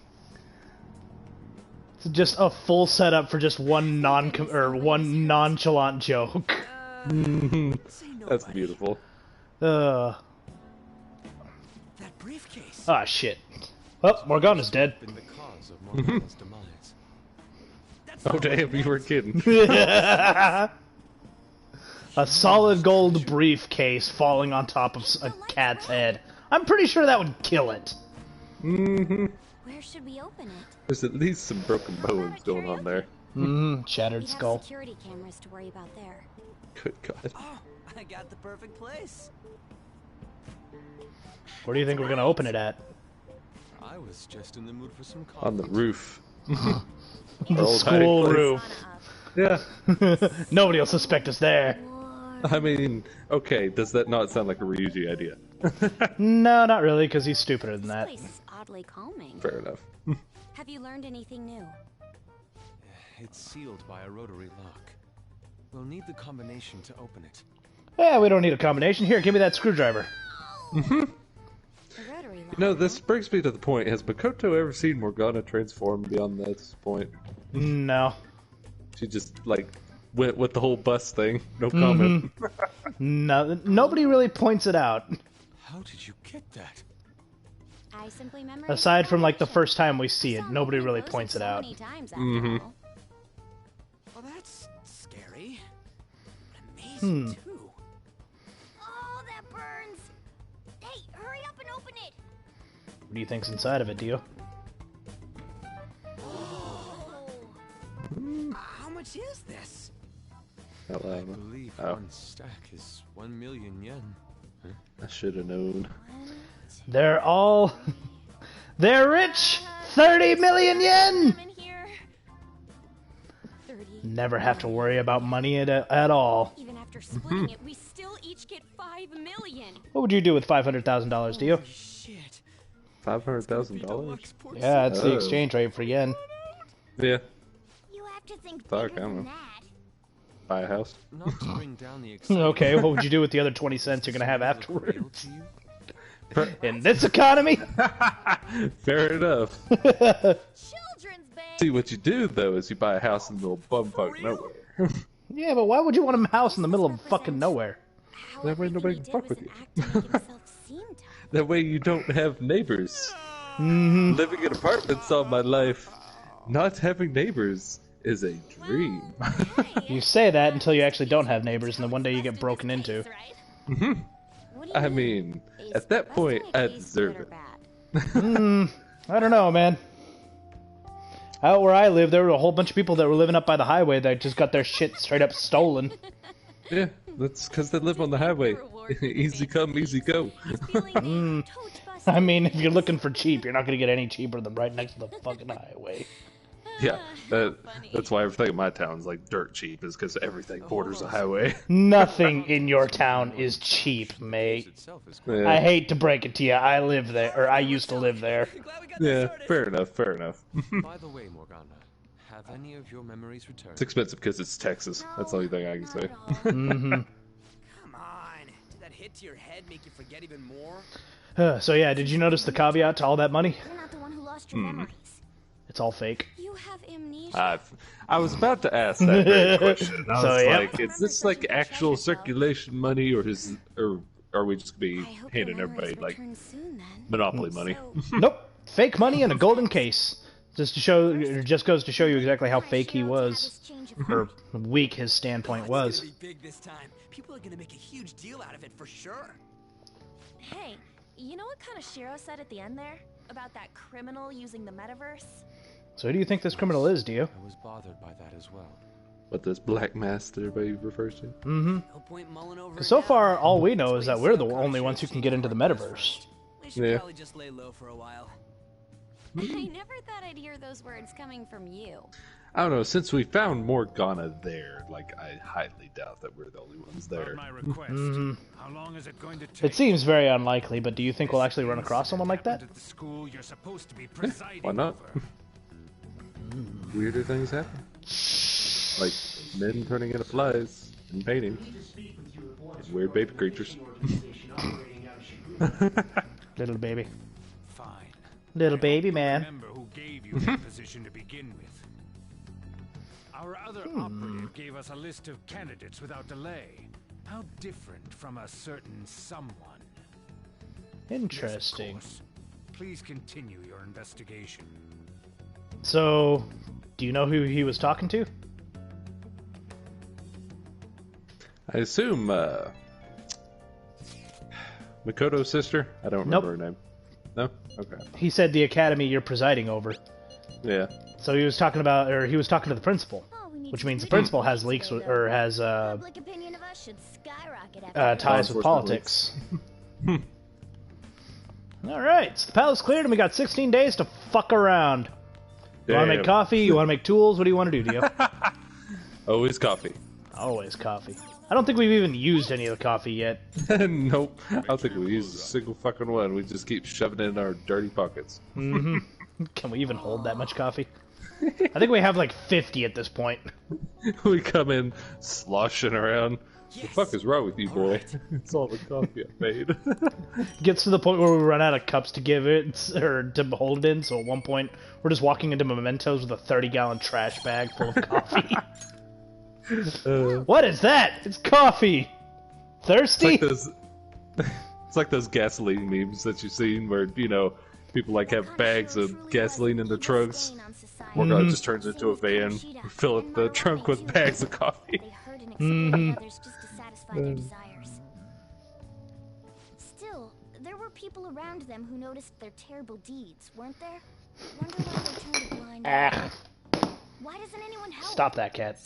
It's just a full setup for just one one nonchalant joke. Say That's nobody. beautiful. That briefcase. Ah, shit. Oh, Morgana's dead. Been the cause of Morgana's demise. That's Oh, not damn, what you were kidding. A solid gold briefcase falling on top of a cat's head. I'm pretty sure that would kill it. Mm-hmm. Where should we open it? There's at least some broken bones going on there. Shattered We'd have skull. security cameras to worry about there. Good God. Oh, I got the perfect place. Where do you think we're gonna open it at? I was just in the mood for some coffee. On the roof. The old school hiding place. roof. Yeah. Nobody will suspect us there. I mean, okay, does that not sound like a Ryuji idea? No, not really, because he's stupider than This that. place is oddly calming. Fair enough. Have you learned anything new? It's sealed by a rotary lock. We'll need the combination to open it. Yeah, we don't need a combination. Here, give me that screwdriver. The rotary lock. You know, this brings me to the point. Has Makoto ever seen Morgana transform beyond this point? No. She just, like, went with the whole bus thing. No comment. No, nobody really points it out. How did you get that? I simply memorized Aside from, like, the information. first time we see it, Saw nobody me really post it points it so out. many times after all. Well, that's scary. But amazing, too. Oh, that burns! Hey, hurry up and open it! What do you think's inside of it, Dio? How much is this? Hell, I I don't know. believe Oh. one stack is 1 million yen. I should have known. They're all... They're rich! 30 million yen! I'm in here. 30. Never have to worry about money at all. Even after splitting it, we still each get 5 million. What would you do with $500,000, Dio? Shit. $500,000? Yeah, it's the Oh. exchange rate for yen. Yeah. You have to think Fuck, bigger I don't than know. that. Buy a house. Not to bring down the excitement. Okay, what would you do with the other 20 cents you're gonna have Does it look real afterwards? to you? In this economy? Fair enough. Children's Bay! See, what you do, though, is you buy a house in the middle of bumfuck nowhere. Yeah, but why would you want a house in the middle of fucking nowhere? How That way everything nobody he can did fuck was with an you. act to make himself seem tough. That way you don't have neighbors. Mm-hmm. Living in apartments all my life, not having neighbors is a dream. You say that until you actually don't have neighbors, and then one day you get broken into. I mean, at that point, I deserve it. I don't know, man. Out where I live, there were a whole bunch of people that were living up by the highway that just got their shit straight up stolen. Yeah, that's because they live on the highway. Easy come, easy go. I mean, if you're looking for cheap, you're not gonna get any cheaper than right next to the fucking highway. Yeah, that's why everything in my town's like dirt cheap, is because everything borders a highway. Nothing in your town is cheap, mate. Itself is Yeah, I hate to break it to you, I live there, or I used to live there. Glad we got yeah, this sorted. fair enough, fair enough. By the way, Morgana, have any of your memories returned? It's expensive because it's Texas. That's the only thing I can say. Come on. Did that hit to your head make you forget even more? So yeah, did you notice the caveat to all that money? You're not the one who lost your memories. It's all fake. You have amnesia. I was about to ask that very question. I was So, yep. like, is this like actual circulation money, or are we just gonna I be hope your handing everybody memories like return soon, then. Monopoly money? So, Nope. Fake money in a golden case. Just to show, it just goes to show you exactly how fake he was, or weak his standpoint It's was. gonna be big this time. People are gonna make a huge deal out of it for sure. Hey, you know what kind of Shiro said at the end there? About that criminal using the metaverse? So who do you think this criminal is, Dio? I was bothered by that as well. What this black mass that everybody refers to? Mm-hmm. No point mulling over. So it now. far, all we know is Let's that wait we're till the Connor only ones who shows can get into the Shiro metaverse. first. We should Yeah. probably just lay low for a while. I never thought I'd hear those words coming from you. I don't know. Since we found Morgana there, like I highly doubt that we're the only ones there. My request. Mhm. How long is it going to take? It seems very unlikely, but do you think we'll actually run across someone like that? At the school you're supposed to be presiding Why not? over. Weirder things happen, like men turning into flies and painting, and weird baby creatures. Little baby. Fine. Little baby man. Remember who gave you that position to begin with. Our other operative gave us a list of candidates without delay. How different from a certain someone. Yes, of Interesting. course. Please continue your investigation. So, do you know who he was talking to? I assume Makoto's sister. I don't remember her name. No. Okay. He said the academy you're presiding over. Yeah. So he was talking about, or he was talking to the principal, Oh, we need which to means the do principal this has leaks today, with, though. or has Public opinion of us should skyrocket after this. ties with Unfortunately. politics. All right, so the palace cleared, and we got 16 days to fuck around. You want to make Damn. coffee? You want to make tools? What do you want to do, Dio? Always coffee. Always coffee. I don't think we've even used any of the coffee yet. Nope. I don't think we use a single fucking one. We just keep shoving it in our dirty pockets. Can we even hold that much coffee? I think we have like 50 at this point. We come in sloshing around. The fuck is wrong with you, boy? It's all the coffee I made. Gets to the point where we run out of cups to give it, or to hold it in, so at one point we're just walking into Mementos with a 30-gallon trash bag full of coffee. What is that? It's coffee! Thirsty? It's like those gasoline memes that you've seen where, you know, people like have bags of gasoline in their trunks. Morgana just turns into a van, fill up the trunk with bags of coffee. They hurt and exploit others just to satisfy their desires. Still, there were people around them who noticed their terrible deeds, weren't there? Wonder why they turned a blind eye. Ah, Why doesn't anyone help? stop that, cat.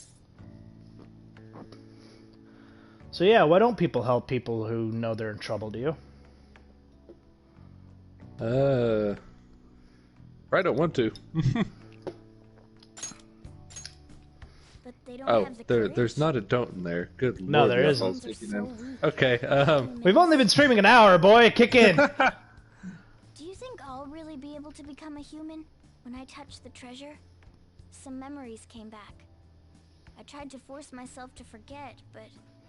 So yeah, why don't people help people who know they're in trouble, do you? I don't want to. But they don't Oh, have the there's courage. not a don't in there. Good No, lord. there that's isn't. all They're taken so in. weak. Okay, We've only been streaming an hour, boy. Kick in. Do you think I'll really be able to become a human when I touch the treasure? Some memories came back. I tried to force myself to forget, but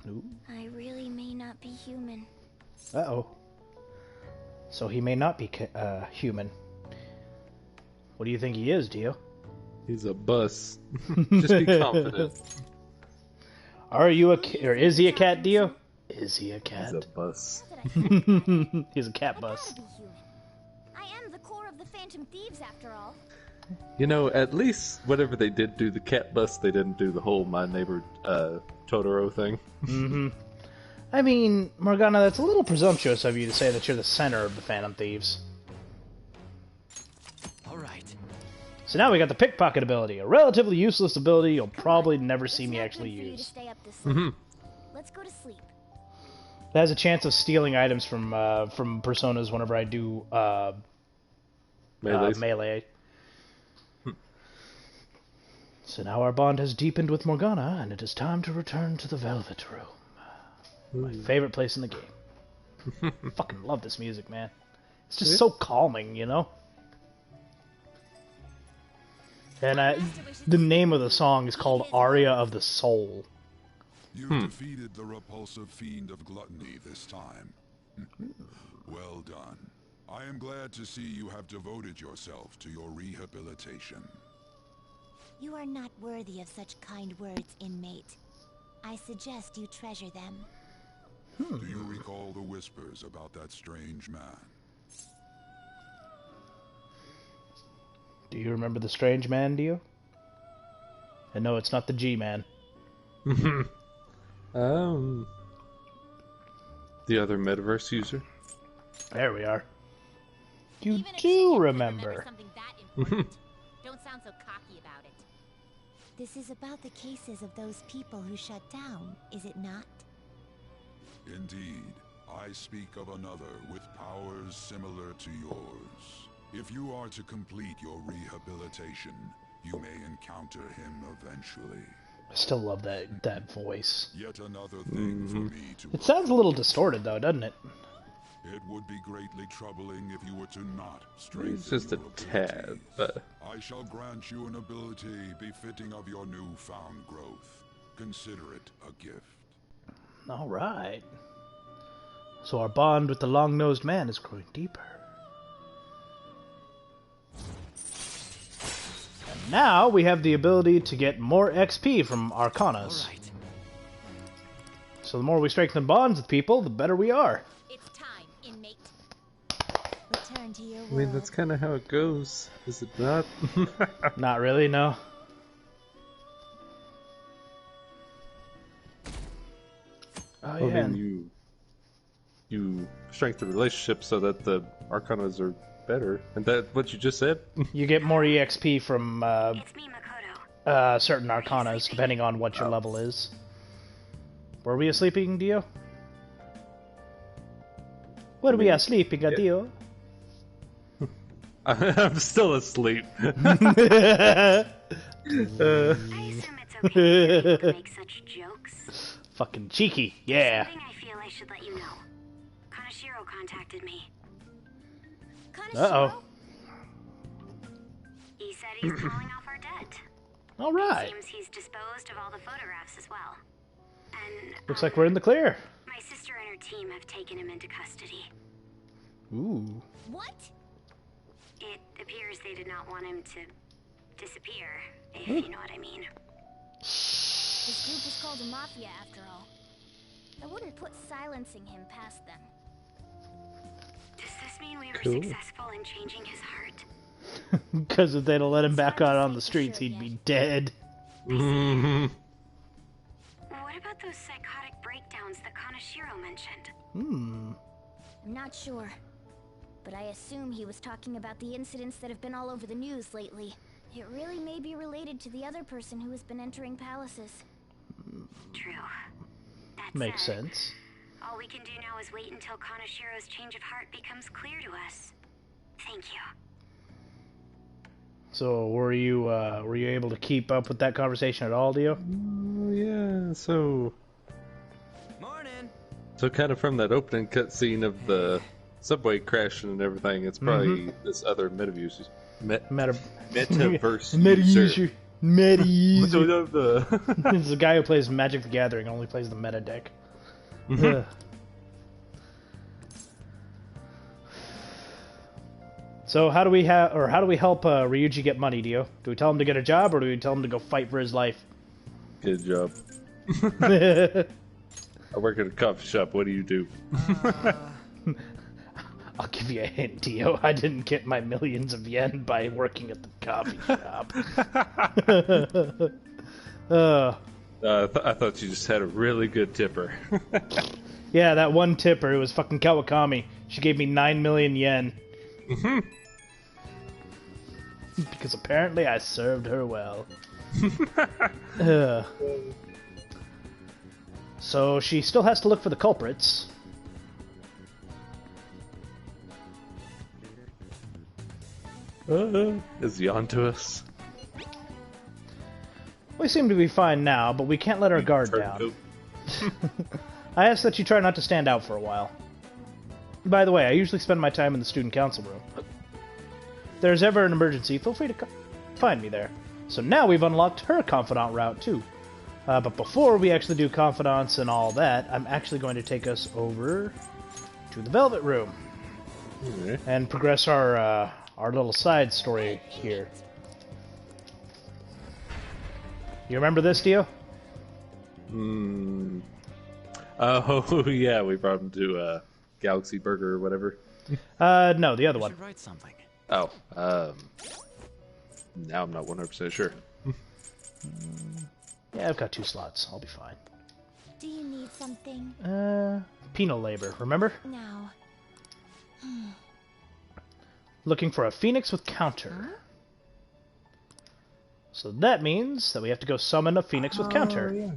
Ooh. I really may not be human. Uh-oh. So he may not be human. What do you think he is, Dio? He's a bus. Just be confident. Are you or is he a cat, Dio? Is he a cat? He's a bus. He's a cat I bus. gotta be human. I am the core of the Phantom Thieves, after all. You know, at least whatever they did do the cat bus, they didn't do the whole My Neighbor Totoro thing. Mm-hmm. I mean, Morgana, that's a little presumptuous of you to say that you're the center of the Phantom Thieves. Alright. So now we got the pickpocket ability, a relatively useless ability you'll probably never see me actually You to use. stay up this late. Let's go to sleep. It has a chance of stealing items from personas whenever I do melee. So now our bond has deepened with Morgana, and it is time to return to the Velvet Room. My favorite place in the game. Fucking love this music, man. It's just so calming, you know? And the name of the song is called Aria of the Soul. You've defeated the repulsive fiend of gluttony this time. Well done. I am glad to see you have devoted yourself to your rehabilitation. You are not worthy of such kind words, inmate. I suggest you treasure them. Do you recall the whispers about that strange man? Do you remember the strange man, Dio? And no, it's not the G-Man. The other metaverse user. There we are. You Even a do chicken remember. could something that important. Don't sound so cocky about it. This is about the cases of those people who shut down, is it not? Indeed. I speak of another with powers similar to yours. If you are to complete your rehabilitation, you may encounter him eventually. I still love that voice. Yet another thing for me to... It sounds a little distorted, though, doesn't it? It would be greatly troubling if you were to not strengthen It's just a your tad, abilities. but... I shall grant you an ability befitting of your newfound growth. Consider it a gift. All right. So our bond with the long-nosed man is growing deeper. And now we have the ability to get more XP from Arcanas. Alright. So the more we strengthen bonds with people, the better we are. It's time, inmate. Return to your I mean, that's kind of how it goes, is it not? Not really, no. Oh, I yeah. mean, you strengthen the relationship so that the Arcanas are better. And that what you just said? You get more EXP from It's me, Makoto. certain Arcanas, depending on what your level is. Were we sleeping, Dio? Were we sleeping, Dio? I'm still asleep. I assume it's okay for you to make such jokes. Fucking cheeky, yeah. Something I feel I should let you know. Kanashiro contacted me. Uh-oh. He said he's calling off our debt. All right. Seems he's disposed of all the photographs as well. And Looks like we're in the clear. my sister and her team have taken him into custody. Ooh. What? It appears they did not want him to disappear, if you know what I mean. His group is called a mafia, after all. I wouldn't put silencing him past them. Does this mean we were Cool. successful in changing his heart? Because if they'd have let him back out on the streets, he'd be dead. Mhm. What about those psychotic breakdowns that Kanashiro mentioned? Hmm. I'm not sure. But I assume he was talking about the incidents that have been all over the news lately. It really may be related to the other person who has been entering palaces. True. That Makes said, sense. all we can do now is wait until Kanashiro's change of heart becomes clear to us. Thank you. So were you able to keep up with that conversation at all, Dio? Oh, yeah, so Morning. kind of from that opening cutscene of the subway crashing and everything, it's probably this other metaverse Meta metaverse Meta user. user. Meta. So we have the This is a guy who plays Magic the Gathering, only plays the meta deck. Ugh. So how do we help Ryuji get money, Dio? Do we tell him to get a job, or do we tell him to go fight for his life? good job. I work at a coffee shop. What do you do? I'll give you a hint, Dio. I didn't get my millions of yen by working at the coffee shop. I thought you just had a really good tipper. Yeah, that one tipper, it was fucking Kawakami. She gave me 9 million yen. Because apparently I served her well. So she still has to look for the culprits. Is he on to us? We seem to be fine now, but we can't let our guard down. I ask that you try not to stand out for a while. By the way, I usually spend my time in the student council room. If there's ever an emergency, feel free to find me there. So now we've unlocked her confidant route too. But before we actually do confidants and all that, I'm actually going to take us over to the Velvet Room and progress our little side story here. You remember this, Dio? Oh yeah, we brought him to Galaxy Burger or whatever. No, the other one. Write something. Oh, now I'm not 100% sure. Yeah, I've got 2 slots. I'll be fine. Do you need something? Penal labor, remember? Now. Looking for a phoenix with counter. So that means that we have to go summon a phoenix with counter.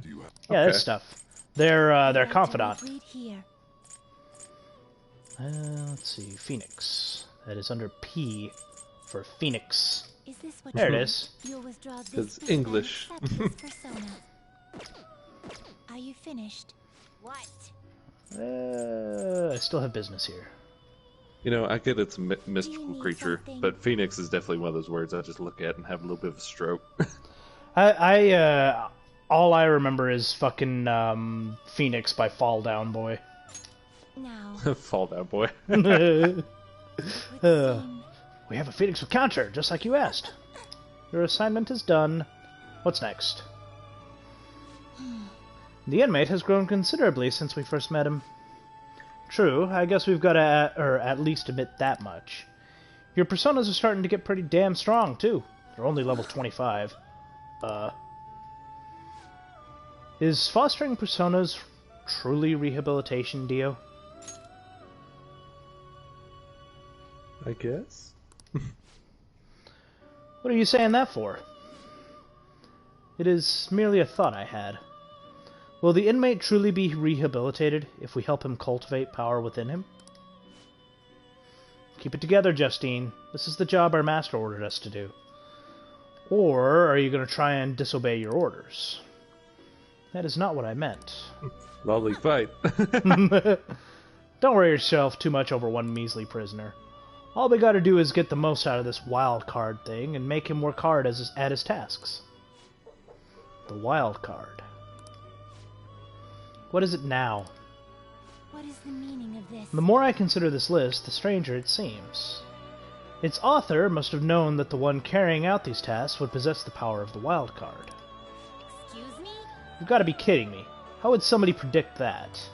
Yeah, this stuff. They're confidant. Read here. Let's see, phoenix. That is under P for phoenix. Is this what There it is. You'll withdraw this It's English. persona. Are you finished? What? I still have business here. You know, I get it's a mystical need creature, something? but Phoenix is definitely one of those words I just look at and have a little bit of a stroke. All I remember is fucking Phoenix by Fall Down Boy. Now. Fall Down Boy. With the same. We have a phoenix with counter, just like you asked. Your assignment is done. What's next? The inmate has grown considerably since we first met him. True, I guess we've got to at least admit that much. Your personas are starting to get pretty damn strong, too. They're only level 25. Is fostering personas truly rehabilitation, Dio? I guess. What are you saying that for? It is merely a thought I had. Will the inmate truly be rehabilitated if we help him cultivate power within him? Keep it together, Justine. This is the job our master ordered us to do. Or are you going to try and disobey your orders? That is not what I meant. Lovely fight. Don't worry yourself too much over one measly prisoner. All we gotta do is get the most out of this wild card thing and make him work hard at his tasks. The wild card. What is it now? What is the meaning of this? The more I consider this list, the stranger it seems. Its author must have known that the one carrying out these tasks would possess the power of the wild card. Excuse me? You've got to be kidding me. How would somebody predict that?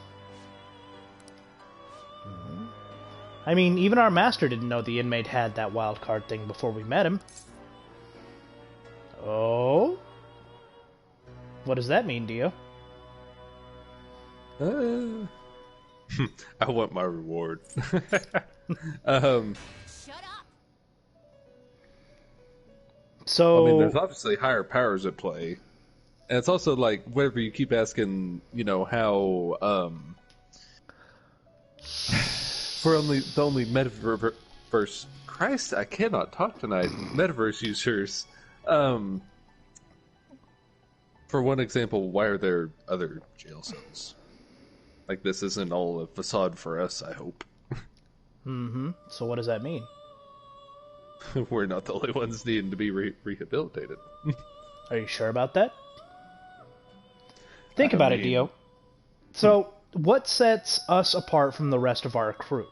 I mean, even our master didn't know the inmate had that wild card thing before we met him. Oh? What does that mean, Dio? I want my reward. Shut up! So... I mean, there's obviously higher powers at play. And it's also like, whenever you keep asking, you know, how, for the only metaverse... Christ, I cannot talk tonight. Metaverse users. For one example, why are there other jail cells? Like, this isn't all a facade for us, I hope. Mm-hmm. So what does that mean? We're not the only ones needing to be rehabilitated. Are you sure about that? Think about it, Dio. So, what sets us apart from the rest of our crew?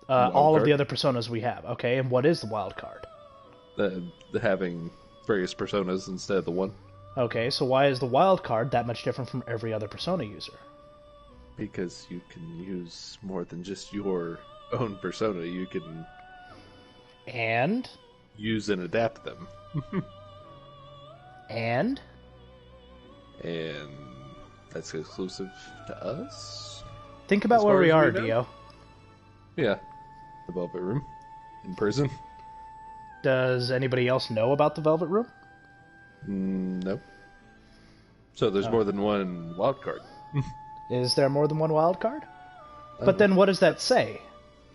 All of the other personas we have, okay? And what is the wild card? Having various personas instead of the one. Okay, so why is the wild card that much different from every other persona user? Because you can use more than just your own persona. You can... And? Use and adapt them. And? And that's exclusive to us? Think about where we are, Dio. Yeah. The Velvet Room. In prison. Does anybody else know about the Velvet Room? No. So there's more than one wild card. Is there more than one wild card? But then what does that say?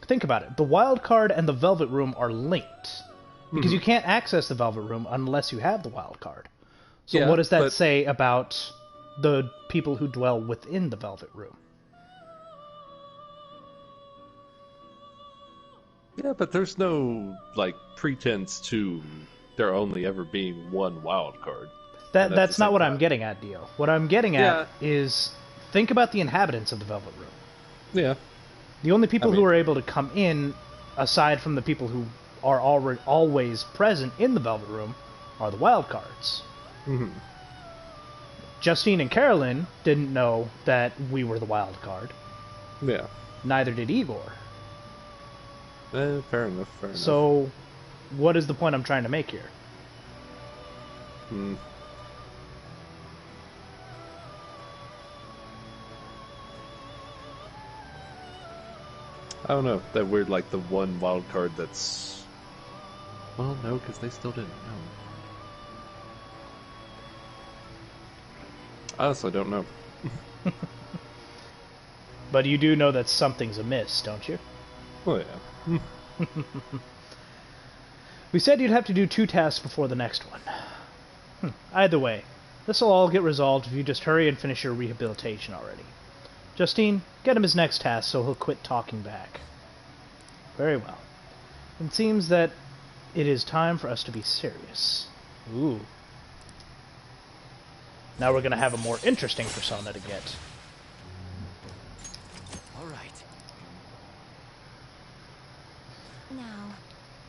Think about it. The wild card and the Velvet Room are linked. Because you can't access the Velvet Room unless you have the wild card. So what does that say about the people who dwell within the Velvet Room? Yeah, but there's no, like, pretense to there only ever being one wild card. That's not what I'm getting at, Dio. What I'm getting at is, think about the inhabitants of the Velvet Room. Yeah. The only people who are able to come in, aside from the people who are always present in the Velvet Room, are the wild cards. Mm-hmm. Justine and Carolyn didn't know that we were the wild card. Yeah. Neither did Igor. Fair enough, fair enough. So, what is the point I'm trying to make here? I don't know. That weird, like, the one wild card that's... Well, no, because they still didn't know. I honestly don't know. But you do know that something's amiss, don't you? Oh, yeah. We said you'd have to do 2 tasks before the next one. Either way, this will all get resolved if you just hurry and finish your rehabilitation already. Justine, get him his next task so he'll quit talking back. Very well. It seems that it is time for us to be serious. Ooh. Now we're going to have a more interesting persona to get. All right. Now,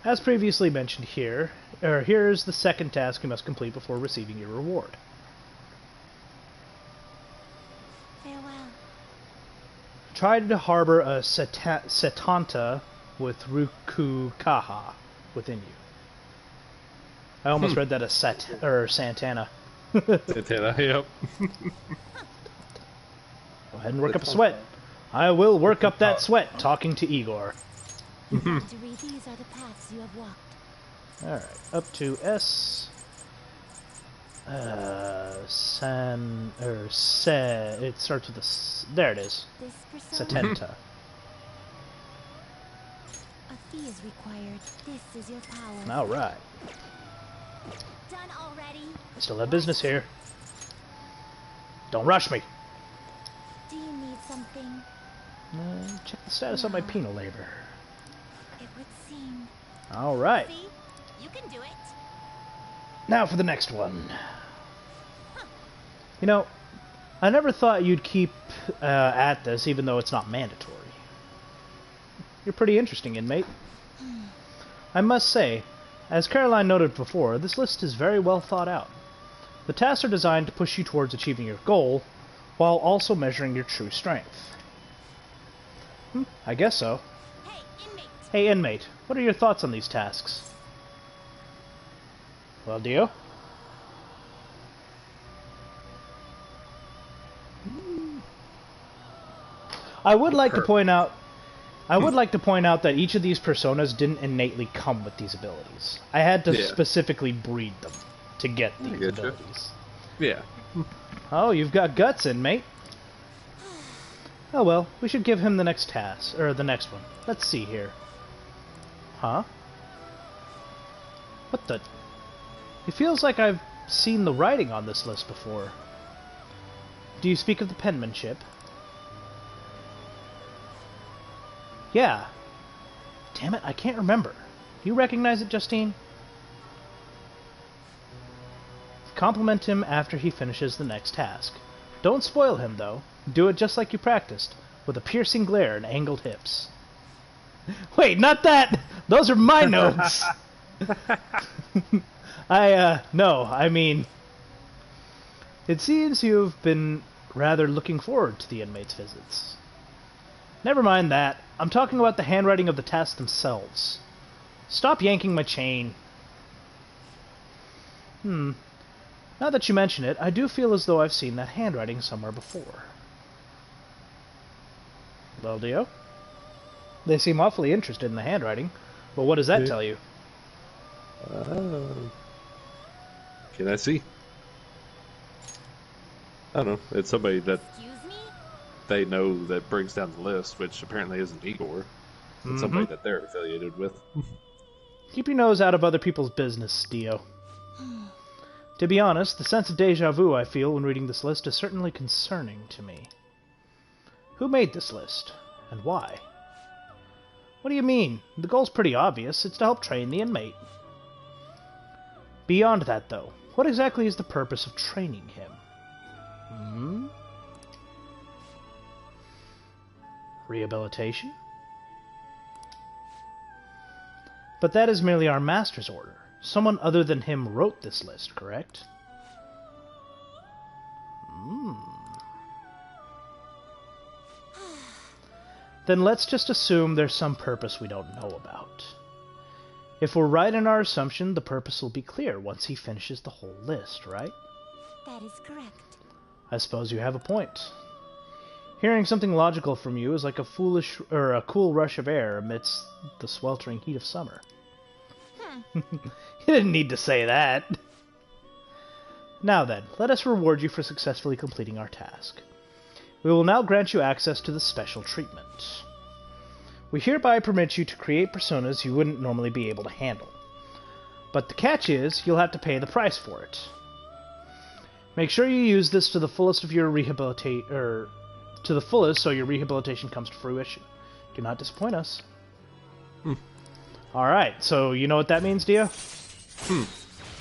As previously mentioned here's the second task you must complete before receiving your reward. farewell. Try to harbor a Setanta with Rukukaha within you. I almost read that as Santana. Santana, yep. Go ahead and work up a sweat. I will work up that sweat talking to Igor. Victory, these are the paths you have walked. Alright, up to S. It starts with a S. There it is. This persona, Setenta. a fee is required. This is your power. Alright. Done already? Still have business here. Don't rush me. Do you need something? Check the status of my penal labor. It would seem. Alright. See? You can do it. Now for the next one. You know, I never thought you'd keep at this, even though it's not mandatory. You're pretty interesting, inmate. I must say, as Caroline noted before, this list is very well thought out. The tasks are designed to push you towards achieving your goal, while also measuring your true strength. I guess so. Hey, inmate. Hey, inmate, what are your thoughts on these tasks? Well, Dio? I would like to point out that each of these personas didn't innately come with these abilities. I had to specifically breed them to get these abilities. Yeah. Oh, you've got guts, inmate. Oh well, we should give him the next task, or the next one. Let's see here. Huh? What the? It feels like I've seen the writing on this list before. Do you speak of the penmanship? Yeah. Damn it, I can't remember. Do you recognize it, Justine? Compliment him after he finishes the next task. Don't spoil him, though. Do it just like you practiced, with a piercing glare and angled hips. Wait, not that! Those are my notes! No, I mean... It seems you've been rather looking forward to the inmates' visits. Never mind that. I'm talking about the handwriting of the tasks themselves. Stop yanking my chain. Now that you mention it, I do feel as though I've seen that handwriting somewhere before. Well, Dio? They seem awfully interested in the handwriting, but what does that tell you? Can I see? I don't know. It's somebody that they know that brings down the list, which apparently isn't Igor. It's somebody that they're affiliated with. Keep your nose out of other people's business, Dio. To be honest, the sense of deja vu I feel when reading this list is certainly concerning to me. Who made this list? And why? What do you mean? The goal's pretty obvious. It's to help train the inmate. Beyond that, though, what exactly is the purpose of training him? Rehabilitation? But that is merely our master's order. Someone other than him wrote this list, correct? Then let's just assume there's some purpose we don't know about. If we're right in our assumption, the purpose will be clear once he finishes the whole list, right? That is correct. I suppose you have a point. Hearing something logical from you is like a cool rush of air amidst the sweltering heat of summer. You didn't need to say that. Now then, let us reward you for successfully completing our task. We will now grant you access to the special treatment. We hereby permit you to create personas you wouldn't normally be able to handle. But the catch is, you'll have to pay the price for it. Make sure you use this to the fullest of your to the fullest so your rehabilitation comes to fruition. Do not disappoint us. Alright, so you know what that means, Dio?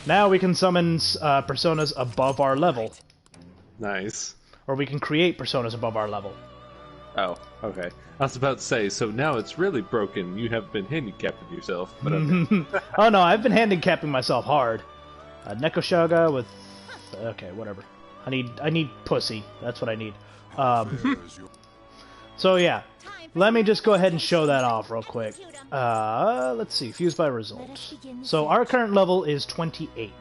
Now we can summon personas above our level. Nice. Or we can create personas above our level. Oh, okay. I was about to say, so now it's really broken. You have been handicapping yourself. But okay. Oh no, I've been handicapping myself hard. Nekoshaga with... Okay, whatever. I need pussy. That's what I need. So yeah, let me just go ahead and show that off real quick. Let's see, fused by result. So our current level is 28.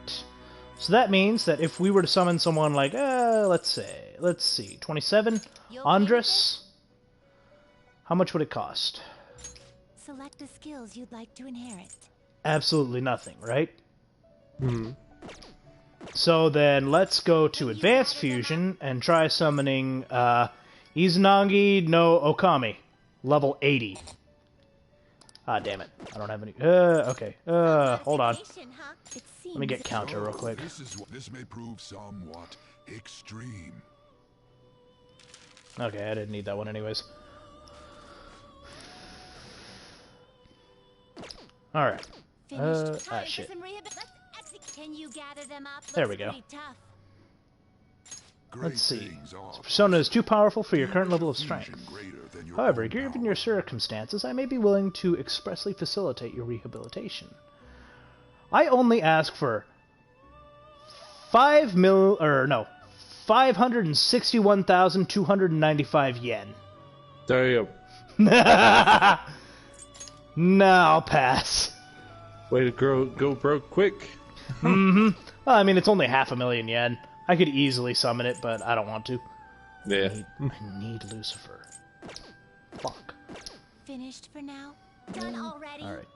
So that means that if we were to summon someone like, let's see, 27, Andres, how much would it cost? Select the skills you'd like to inherit. Absolutely nothing, right? So then let's go to Advanced Fusion and try summoning Izanagi no Okami, level 80. Ah, damn it. I don't have any... okay. Hold on. Let me get counter real quick. This may prove somewhat extreme. Okay, I didn't need that one anyways. Alright. Shit. Can you gather them up? There we go. Tough. Let's see. This persona is too powerful for your current level of strength. However, given your circumstances, I may be willing to expressly facilitate your rehabilitation. I only ask for 561,295 yen. Damn. No, I'll pass. Way to go broke quick. Well, I mean, it's only 500,000 yen. I could easily summon it, but I don't want to. Yeah. I need Lucifer. Fuck. Finished for now? Done already? Alright.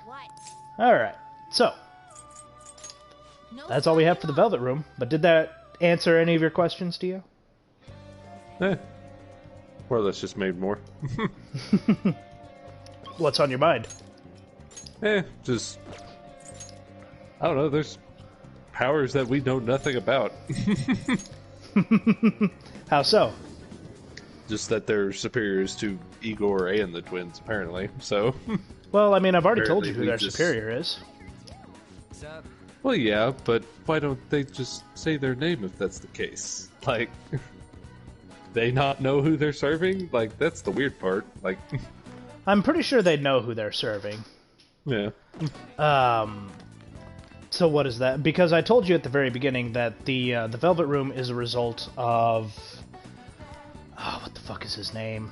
What? Alright. So, that's all we have for the Velvet Room. But did that answer any of your questions, Dio? More or less just made more. What's on your mind? Just... I don't know, there's powers that we know nothing about. How so? Just that they're superiors to Igor and the twins, apparently, so... Well, I mean, I've already told you who their superior is. Sup? Well, yeah, but why don't they just say their name if that's the case? Like, they not know who they're serving? Like, that's the weird part. Like, I'm pretty sure they know who they're serving. yeah. So what is that? Because I told you at the very beginning that the Velvet Room is a result of... Oh, what the fuck is his name?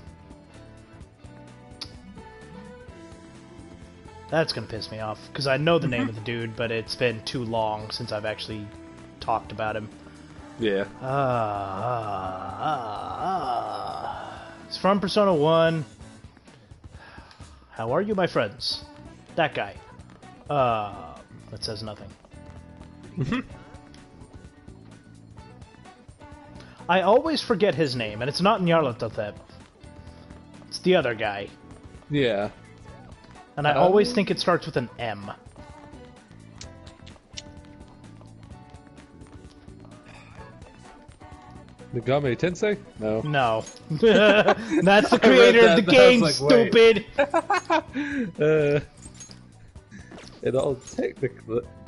That's gonna piss me off, because I know the name of the dude, but it's been too long since I've actually talked about him. Yeah. It's from Persona 1. How are you, my friends? That guy. That says nothing. I always forget his name, and it's not Nyarlathotep. It's the other guy. Yeah. And I always think it starts with an M. Megami Tensei? No. No. That's the creator of the game, like, stupid! In all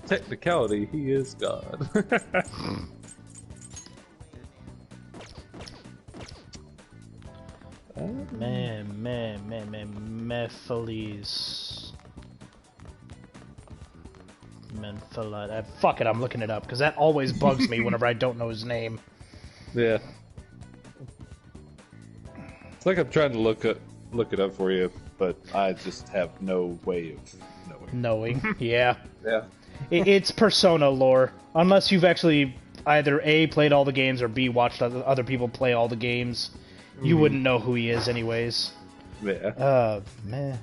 technicality, he is God. Mephiles. Menphalite. Fuck it, I'm looking it up, because that always bugs me whenever I don't know his name. Yeah. It's like I'm trying to look it up for you, but I just have no way of knowing. Yeah. Yeah. It's Persona lore. Unless you've actually either A, played all the games, or B, watched other people play all the games. You wouldn't know who he is anyways. Yeah. Man.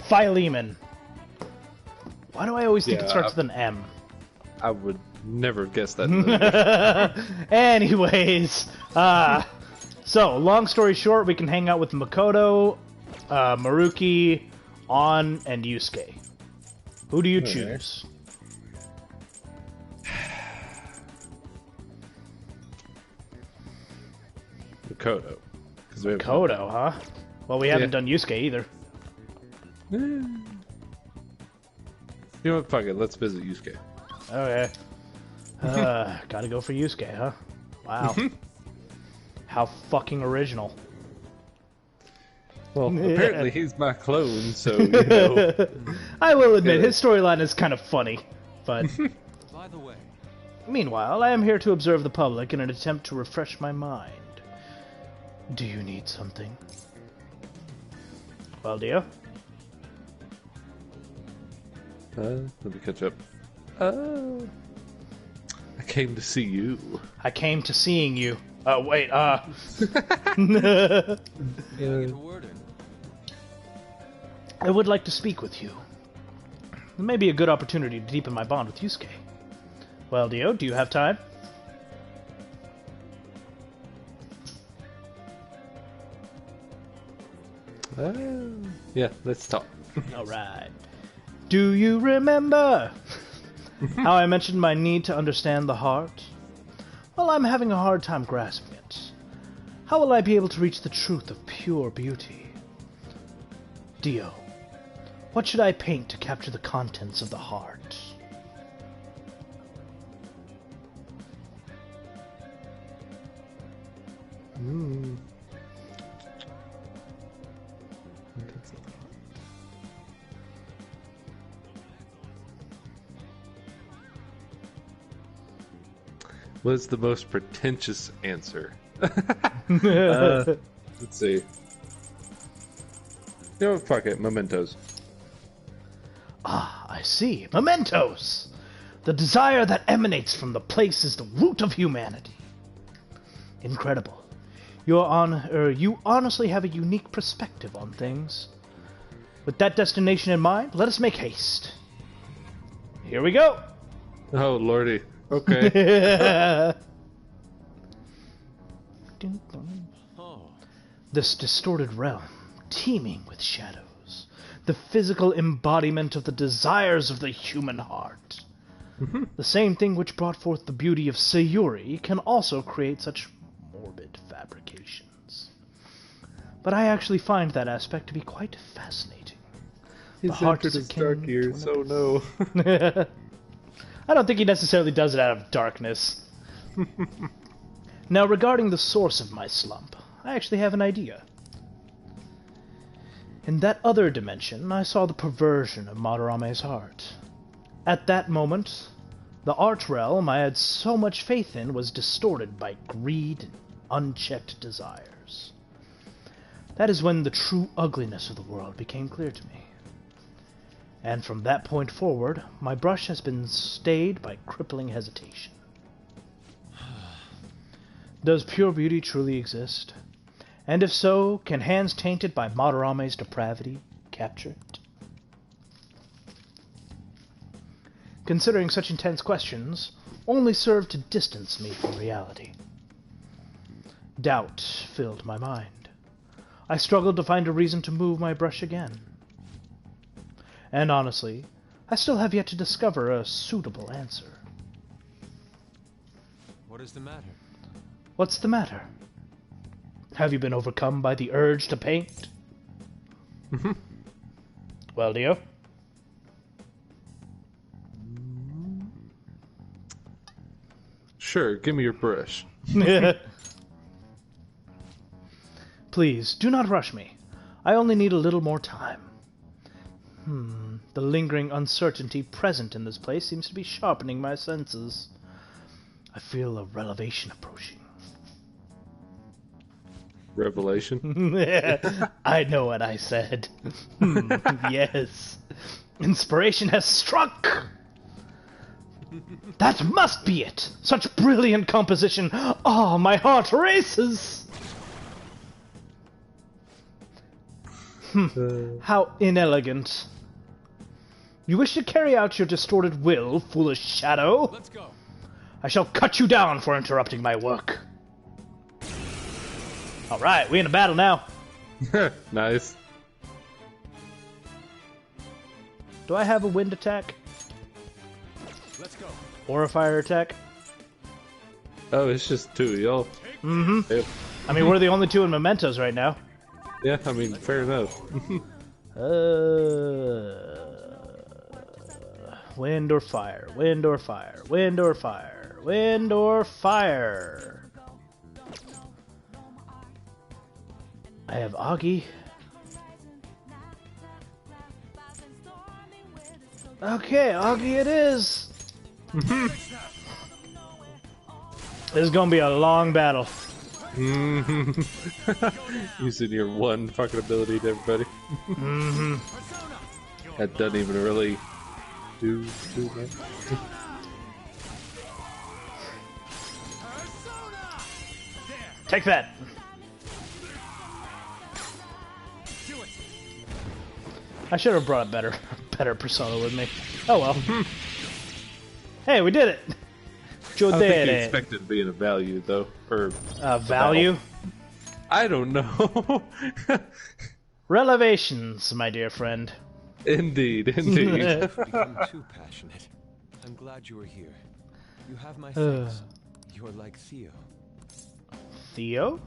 Philemon. Why do I always think it starts with an M? I would never guess that. Anyways, so long story short, we can hang out with Makoto, Maruki, On, and Yusuke. Who do you choose? Makoto. Makoto, huh? Well, we haven't done Yusuke either. You know what? Fuck it. Let's visit Yusuke. Okay. Gotta go for Yusuke, huh? Wow. How fucking original. Well, apparently he's my clone, so, you know. I will admit, his storyline is kind of funny, but... By the way... Meanwhile, I am here to observe the public in an attempt to refresh my mind. Do you need something? Well, dear? Let me catch up. I came to see you. I came to seeing you. Wait, Get a word in. I would like to speak with you. It may be a good opportunity to deepen my bond with Yusuke. Well, Dio, do you have time? Yeah, let's talk. Alright. Do you remember how I mentioned my need to understand the heart? Well, I'm having a hard time grasping it. How will I be able to reach the truth of pure beauty? Dio, what should I paint to capture the contents of the heart? What is the most pretentious answer? Let's see. You know what? Fuck it. Mementos. Ah, I see. Mementos! The desire that emanates from the place is the root of humanity. Incredible. You honestly have a unique perspective on things. With that destination in mind, let us make haste. Here we go! Oh, lordy. Okay. This distorted realm, teeming with shadows, the physical embodiment of the desires of the human heart. The same thing which brought forth the beauty of Sayuri can also create such morbid fabrications. But I actually find that aspect to be quite fascinating. He's entered his dark years, oh no. I don't think he necessarily does it out of darkness. Now, regarding the source of my slump, I actually have an idea. In that other dimension, I saw the perversion of Madarame's heart. At that moment, the art realm I had so much faith in was distorted by greed and unchecked desires. That is when the true ugliness of the world became clear to me. And from that point forward, my brush has been stayed by crippling hesitation. Does pure beauty truly exist? And if so, can hands tainted by Madarame's depravity capture it? Considering such intense questions only serve to distance me from reality. Doubt filled my mind. I struggled to find a reason to move my brush again. And honestly, I still have yet to discover a suitable answer. What is the matter? What's the matter? Have you been overcome by the urge to paint? Well, Dio? Sure, give me your brush. Please, do not rush me. I only need a little more time. The lingering uncertainty present in this place seems to be sharpening my senses. I feel a revelation approaching. Revelation? I know what I said. Yes. Inspiration has struck! That must be it! Such brilliant composition! Oh, my heart races! How inelegant. You wish to carry out your distorted will, foolish shadow? Let's go. I shall cut you down for interrupting my work. Alright, we in a battle now. Nice. Do I have a wind attack? Let's go. Or a fire attack? Oh, it's just two of y'all. Yep. I mean, we're the only two in Mementos right now. Yeah, I mean, fair enough. Wind or fire, wind or fire, wind or fire, wind or fire. I have Augie. Okay, Augie it is. This is gonna be a long battle. Using your one fucking ability to everybody. That doesn't even really do much. Take that. I should have brought a better persona with me. Oh well. Hey, we did it. I don't think you expected to be in a value though, or value. I don't know. Relevations, my dear friend. Indeed. You've become too passionate. I'm glad you are here. You have my thanks. You're like Theo. Theo?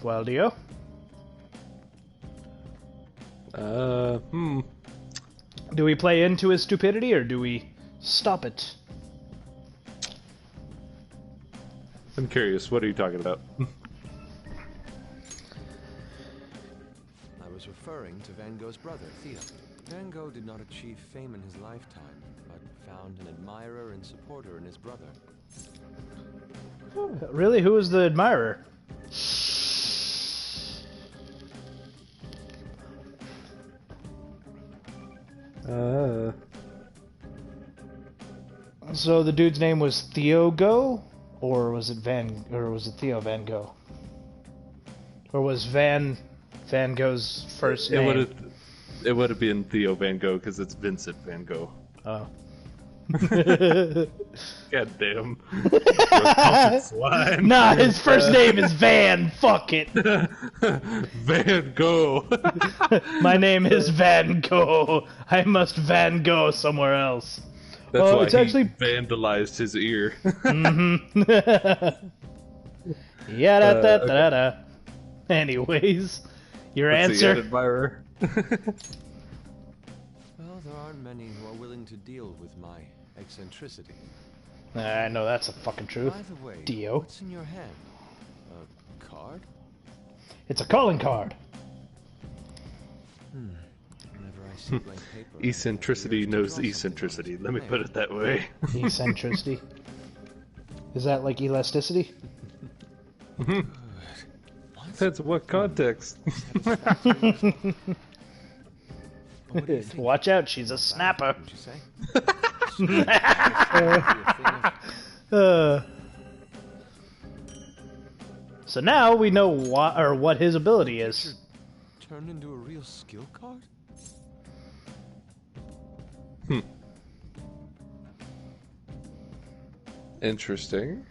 Well, Dio? Do we play into his stupidity, or do we stop it? I'm curious, what are you talking about? I was referring to Van Gogh's brother, Theo. Van Gogh did not achieve fame in his lifetime, but found an admirer and supporter in his brother. Really? Who was the admirer? So the dude's name was Theo Go, or was it Theo Van Gogh, or was Van Gogh's first name? It would have been Theo Van Gogh because it's Vincent Van Gogh. Oh. God damn. Nah, his first name is Van. Fuck it. Van Gogh. My name is Van Gogh. I must Van Gogh somewhere else. That's why it's he actually vandalized his ear. Yeah, da, da, da, da. Anyways, your answer. Admirer. Well, there aren't many who are willing to deal with my eccentricity. I know that's a fucking truth. By the way, Dio. what's in your hand? A card? It's a calling card. Whenever I see blank paper, Eccentricity knows eccentricity. Let me put it that way. Eccentricity. Is that like elasticity? Depends on what context. Watch out, she's a snapper. Would you say? So now we know what his ability is. Turn into a real skill card? Interesting.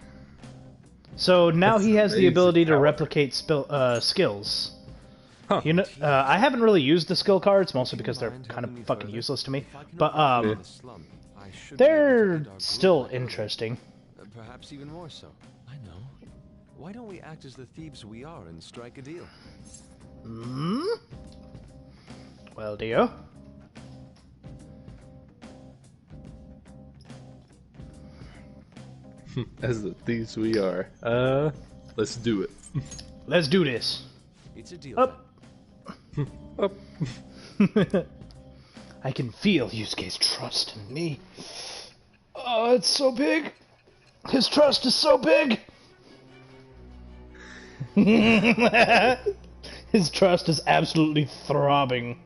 So now That's he has the amazing ability to power. replicate skills. Huh. You know, I haven't really used the skill cards, mostly because they're kind of fucking useless to me. But they're still interesting. Perhaps even more so. I know. Why don't we act as the thieves we are and strike a deal? Hmm? Well, Dio? As the thieves we are. Let's do it. Let's do this. It's a deal. Up. Up. I can feel Yusuke's trust in me. Oh, it's so big. His trust is so big. His trust is absolutely throbbing.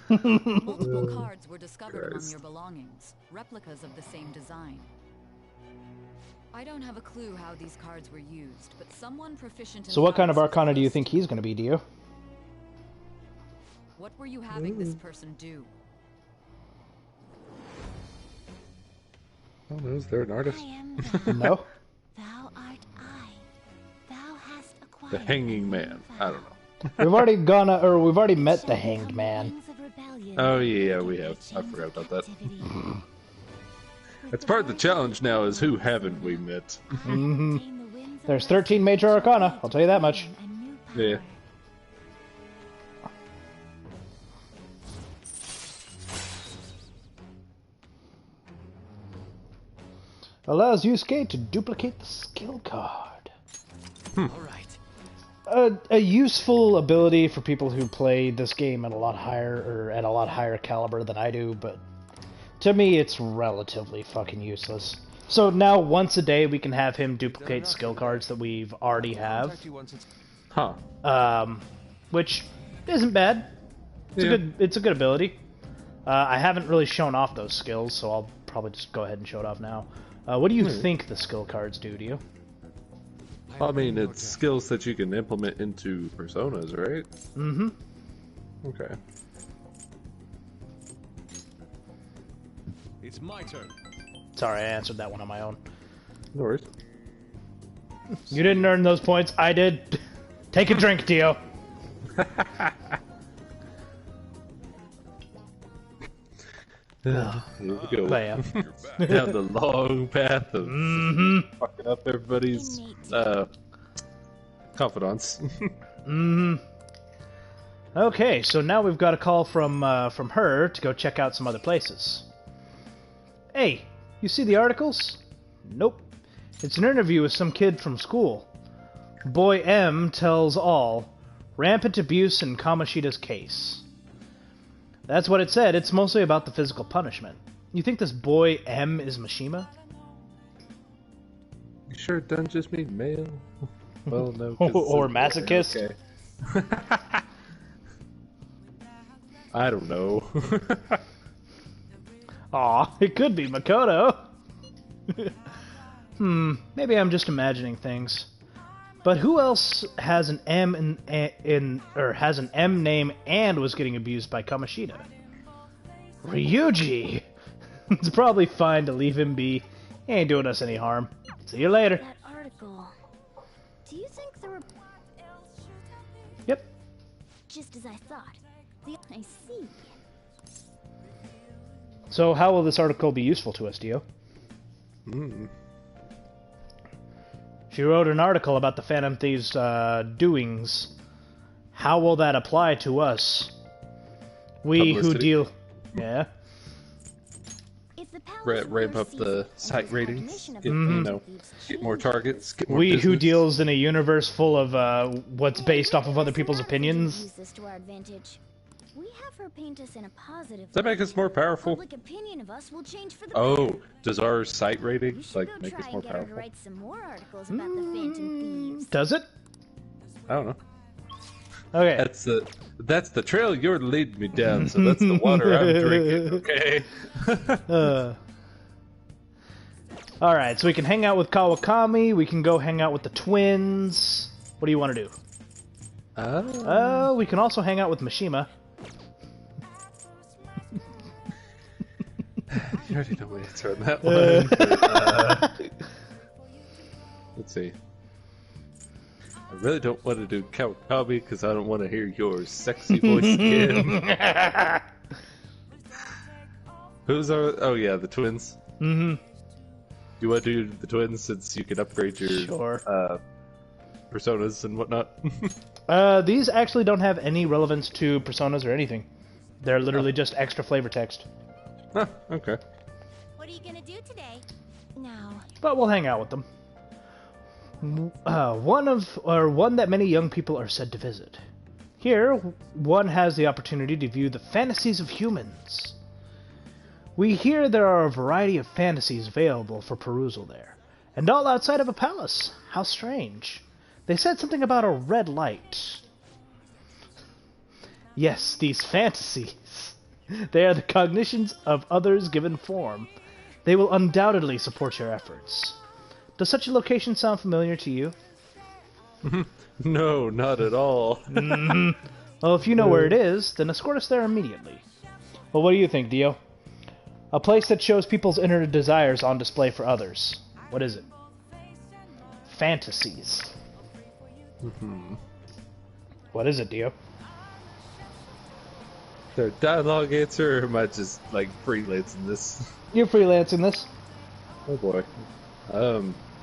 Multiple cards were discovered among your belongings, replicas of the same design. I don't have a clue how these cards were used, but someone proficient in So what kind of science arcana do you think he's going to be, Dio? What were you having this person do? Oh, no, is there an artist? I am thou. No? Thou art I. Thou hast acquired The Hanging Man. I don't know. We've already we've already met the Hanged Man. Oh yeah, we have. I forgot about that. That's part of the challenge now is who haven't we met? There's 13 major arcana, I'll tell you that much. Yeah. Allows Yusuke to duplicate the skill card. Alright. A useful ability for people who play this game at a lot higher caliber than I do, but to me it's relatively fucking useless. So now once a day we can have him duplicate skill cards that we've already have. Huh. Which isn't bad. It's a good ability. I haven't really shown off those skills, so I'll probably just go ahead and show it off now. What do you think the skill cards do to you? I mean, it's skills that you can implement into personas, right? Mm-hmm. Okay. It's my turn. Sorry, I answered that one on my own. No worries. You didn't earn those points. I did. Take a drink, Dio. Here we go. But yeah. Down the long path of fucking up everybody's confidants. Okay, so now we've got a call from her to go check out some other places. Hey, you see the articles? Nope. It's an interview with some kid from school. Boy M tells all. Rampant abuse in Kamoshida's case. That's what it said. It's mostly about the physical punishment. You think this boy M is Mishima? You sure it doesn't just mean male? Well, no. Or masochist? Okay. I don't know. Aw, it could be Makoto. Maybe I'm just imagining things. But who else has an M has an M name and was getting abused by Kamoshida? Ryuji! It's probably fine to leave him be. He ain't doing us any harm. See you later. That article. Do you think there were... Yep. Just as I thought. I see. So how will this article be useful to us, Dio? She wrote an article about the Phantom Thieves' doings. How will that apply to us? We who deal... Yeah? Ramp up the site ratings. Get, you know, get more targets. Get more we business. who deals in a universe full of what's based off of other people's opinions. Use this to our advantage. We have her paint us in a positive. Does that make us more powerful? Public opinion of us will change for the Oh, does our site rating better. like make us more Get her to powerful? write some more articles about the Phantom Thieves. Does it? I don't know. Okay. That's the trail you're leading me down, so that's the water I'm drinking, okay? Alright, so we can hang out with Kawakami, we can go hang out with the twins. What do you want to do? We can also hang out with Mishima. You already know my answer on that one. But, let's see. I really don't want to do Kawakami because I don't want to hear your sexy voice again. Who's our... Oh yeah, the twins. Mm-hmm. You want to do the twins since you can upgrade your personas and whatnot? These actually don't have any relevance to personas or anything. They're literally just extra flavor text. Huh, okay. What are you gonna do today? Now. But we'll hang out with them. One that many young people are said to visit. Here, one has the opportunity to view the fantasies of humans. We hear there are a variety of fantasies available for perusal there, and all outside of a palace. How strange. They said something about a red light. Yes, these fantasies. They are the cognitions of others given form. They will undoubtedly support your efforts. Does such a location sound familiar to you? No, not at all. Well, if you know where it is, then escort us there immediately. Well, what do you think, Dio? A place that shows people's inner desires on display for others. What is it? Fantasies. What is it, Dio? Their dialogue answer, or am I just like freelancing this? You're freelancing this. Oh boy.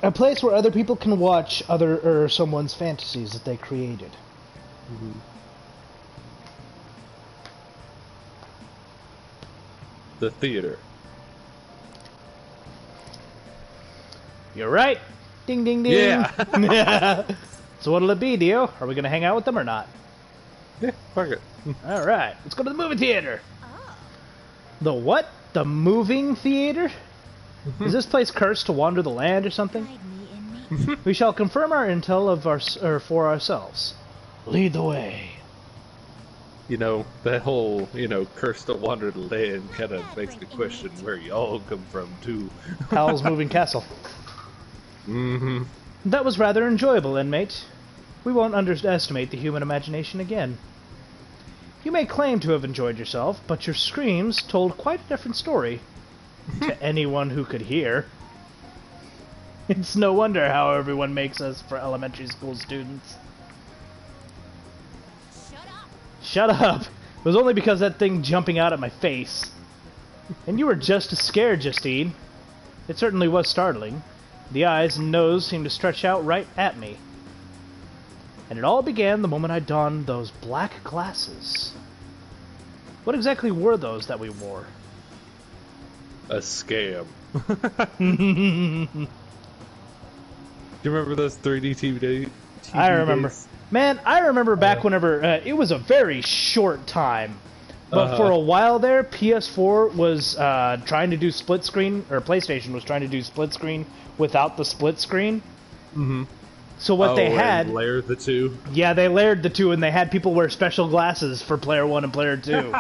A place where other people can watch someone's fantasies that they created. The theater. You're right. Ding, ding, ding. Yeah. So what'll it be, Dio? Are we going to hang out with them or not? Yeah, fuck it. All right, let's go to the movie theater. The what? The moving theater? Is this place cursed to wander the land or something? We shall confirm our intel for ourselves. Lead the way. You know, that whole, curse to wander the land kind of makes me question where y'all come from, too. Howl's Moving Castle. That was rather enjoyable, inmate. We won't underestimate the human imagination again. You may claim to have enjoyed yourself, but your screams told quite a different story to anyone who could hear. It's no wonder how everyone makes us for elementary school students. Shut up! It was only because that thing jumping out at my face. And you were just as scared, Justine. It certainly was startling. The eyes and nose seemed to stretch out right at me. And it all began the moment I donned those black glasses. What exactly were those that we wore? A scam. Do you remember those 3D TV I remember. days? Man, I remember back whenever... it was a very short time. But for a while there, PS4 was trying to do split screen, or PlayStation was trying to do split screen without the split screen. So what they had... And layer the two? Yeah, they layered the two, and they had people wear special glasses for player 1 and player 2.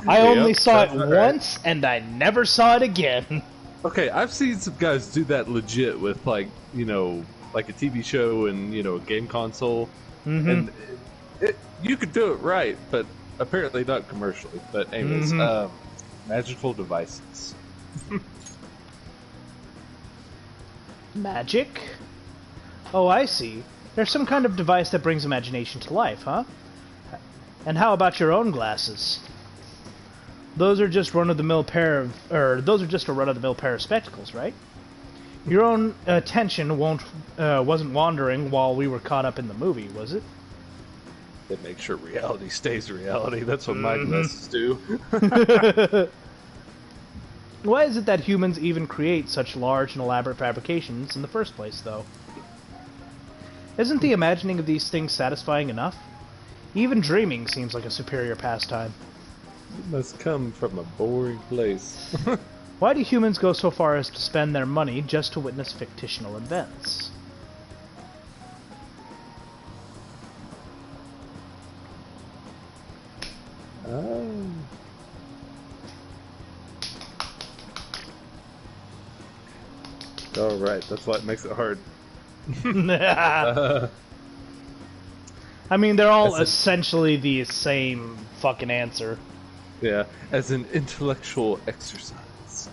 I only saw it once, and I never saw it again. Okay, I've seen some guys do that legit with, like, you know, like a TV show and, you know, a game console. Mm-hmm. And you could do it right, but apparently not commercially. But anyways, magical devices. Magic? Oh, I see. There's some kind of device that brings imagination to life, huh? And how about your own glasses? Those are just run-of-the-mill pair of, those are just a run-of-the-mill pair of spectacles, right? Your own attention wasn't wandering while we were caught up in the movie, was it? They make sure reality stays reality. That's what my glasses do. Why is it that humans even create such large and elaborate fabrications in the first place, though? Isn't the imagining of these things satisfying enough? Even dreaming seems like a superior pastime. It must come from a boring place. Why do humans go so far as to spend their money just to witness fictional events? Alright, that's why it makes it hard. I mean, they're all essentially the same fucking answer. Yeah, as an intellectual exercise.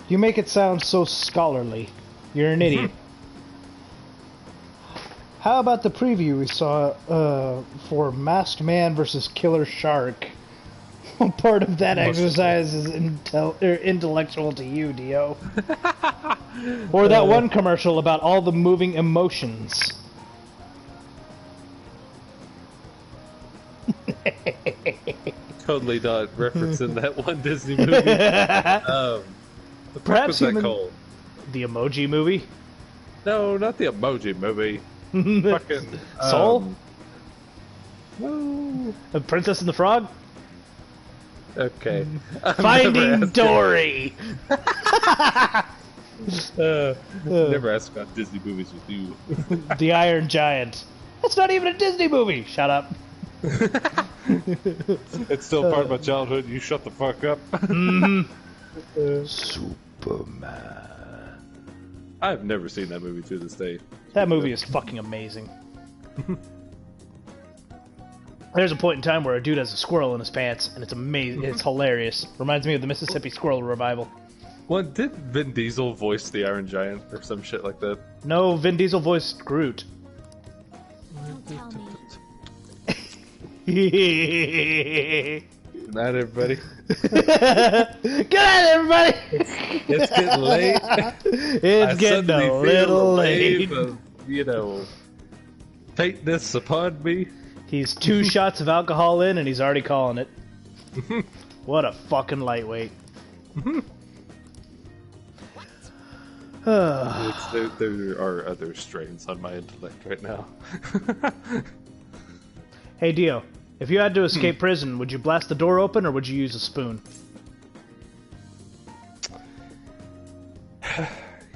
You make it sound so scholarly. You're an idiot. How about the preview we saw for Masked Man versus Killer Shark? Part of that exercise is intellectual to you, Dio. Or that one commercial about all the moving emotions. Totally not referencing that one Disney movie. The fuck was that called? The Emoji Movie? No, not the Emoji Movie. Fucking Soul? No. The Princess and the Frog? Okay. Finding Dory! Never ask about Disney movies with you. The Iron Giant. That's not even a Disney movie! Shut up. It's still part of my childhood. You shut the fuck up. Superman. I've never seen that movie to this day. That movie is fucking amazing. There's a point in time where a dude has a squirrel in his pants, and it's amazing. It's hilarious. Reminds me of the Mississippi Squirrel Revival. Well, did Vin Diesel voice the Iron Giant or some shit like that? No, Vin Diesel voiced Groot. Don't tell me. Good night, everybody. Good night, everybody. It's getting late. It's getting a little late. Of, you know, faintness upon me. He's 2 shots of alcohol in, and he's already calling it. What a fucking lightweight. There are other strains on my intellect right now. Hey, Dio. If you had to escape prison, would you blast the door open, or would you use a spoon? You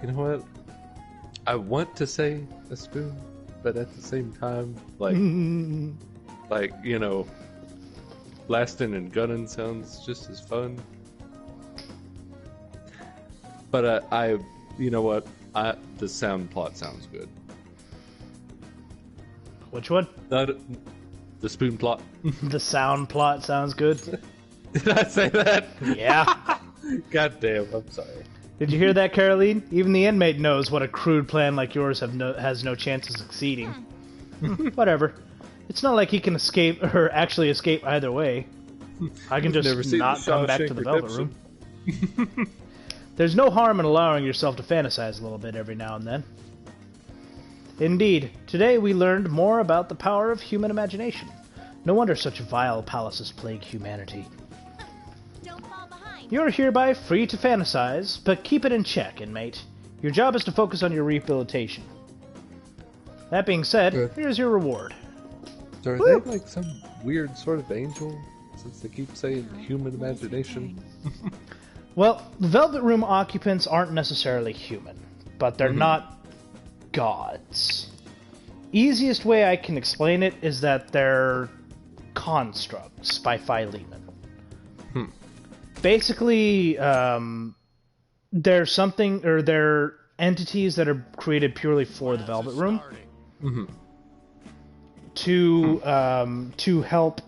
know what? I want to say a spoon, but at the same time, like, you know, blasting and gunning sounds just as fun. But you know what? The sound plot sounds good. Which one? The spoon plot. The sound plot sounds good. Did I say that? Yeah. God damn, I'm sorry. Did you hear that, Caroline? Even the inmate knows what a crude plan like yours has no chance of succeeding. Whatever. It's not like he can escape, or actually escape either way. I can just not come back to the Velvet Room. There's no harm in allowing yourself to fantasize a little bit every now and then. Indeed, today we learned more about the power of human imagination. No wonder such vile palaces plague humanity. Don't fall behind. You're hereby free to fantasize, but keep it in check, inmate. Your job is to focus on your rehabilitation. That being said, here's your reward. So are they like some weird sort of angel, since they keep saying human imagination? Well, the Velvet Room occupants aren't necessarily human, but they're not gods. Easiest way I can explain it is that they're constructs by Philemon. Basically, they're something, or they're entities that are created purely for the Velvet Room to help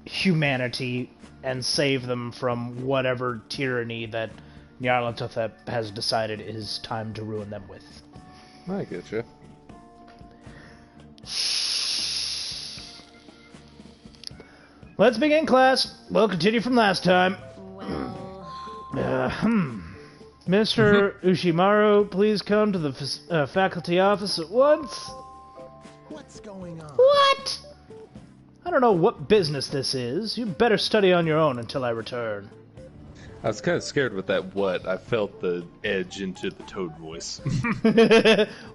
humanity and save them from whatever tyranny that Nyarlathotep has decided it is time to ruin them with. I get you. Let's begin, class. We'll continue from last time. Mr. Ushimaru, please come to the faculty office at once. What's going on? What? I don't know what business this is. You better study on your own until I return. I was kind of scared with that what. I felt the edge into the Toad voice.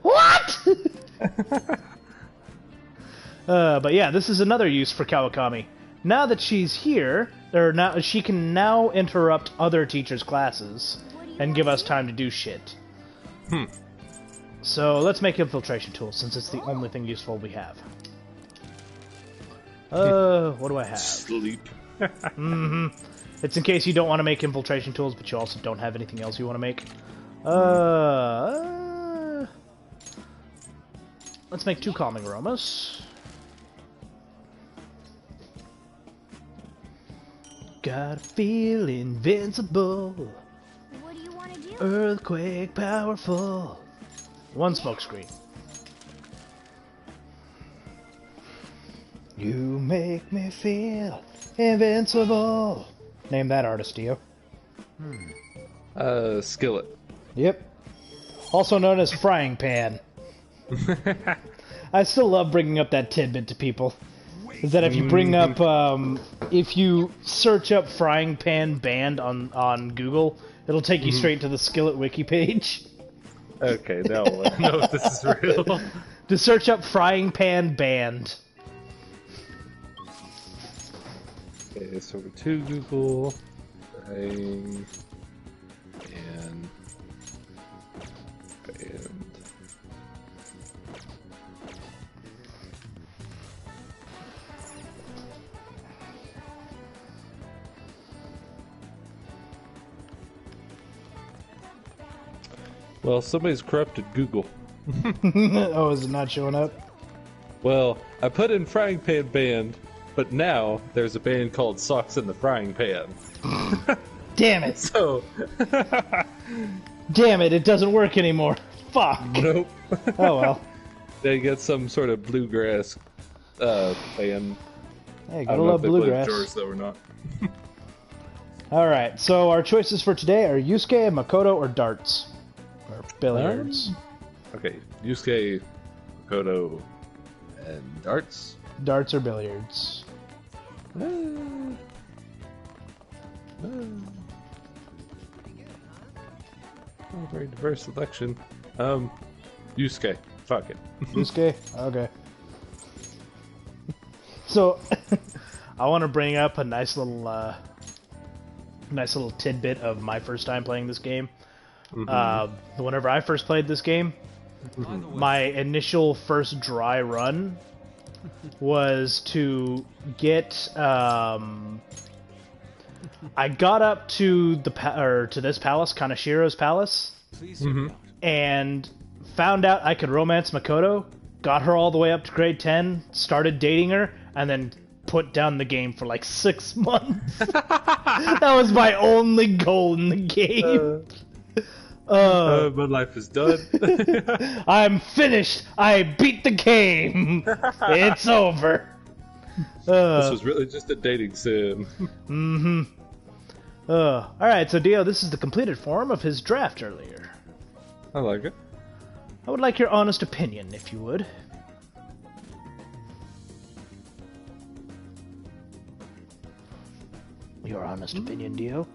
What? But yeah, this is another use for Kawakami. Now that she's here, she can now interrupt other teachers' classes and give us time to do shit. So let's make infiltration tools, since it's the only thing useful we have. What do I have? Sleep. It's in case you don't want to make infiltration tools, but you also don't have anything else you want to make. Let's make 2 calming aromas. Gotta feel invincible. What do you want to do? Earthquake powerful. 1 smoke screen. You make me feel invincible. Name that artist, Dio. Skillet. Yep. Also known as Frying Pan. I still love bringing up that tidbit to people. Is that if you bring up, if you search up Frying Pan Band on Google, it'll take you straight to the Skillet wiki page. Okay, now I know if this is real. To search up Frying Pan Band. Okay, so we're to Google, Frying Pan Band. Well, somebody's corrupted Google. Oh, is it not showing up? Well, I put in Frying Pan Band, but now there's a band called Socks in the Frying Pan. Damn it! So... Damn it, it doesn't work anymore. Fuck! Nope. Oh well. They get some sort of bluegrass band. Hey, I gotta don't know love if they play bluegrass. George though or not. Alright, so our choices for today are Yusuke, Makoto, or darts. Or billiards. Okay, Yusuke, Makoto, and darts. Darts or billiards. Oh, very diverse selection. Yusuke. Fuck it. Yusuke? Okay. So, I want to bring up a nice little tidbit of my first time playing this game. Whenever I first played this game, my initial first dry run was to get. I got up to to this palace, Kanashiro's palace, and found out I could romance Makoto. Got her all the way up to grade 10, started dating her, and then put down the game for like 6 months. That was my only goal in the game. My life is done. I'm finished. I beat the game. It's over. This was really just a dating sim. Alright, so Dio, this is the completed form of his draft earlier. I like it. I would like your honest opinion, if you would. Your honest opinion, Dio?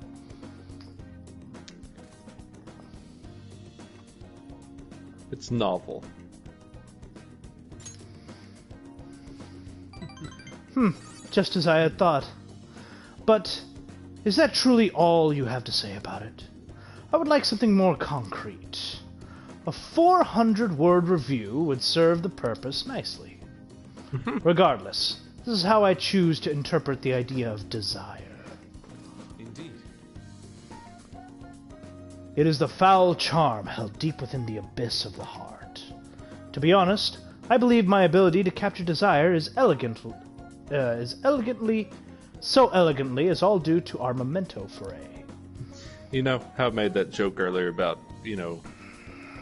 It's novel. Just as I had thought. But is that truly all you have to say about it? I would like something more concrete. A 400-word review would serve the purpose nicely. Regardless, this is how I choose to interpret the idea of desire. Indeed. It is the foul charm held deep within the abyss of the heart. To be honest, I believe my ability to capture desire is so elegantly as all due to our memento foray. You know how I made that joke earlier about,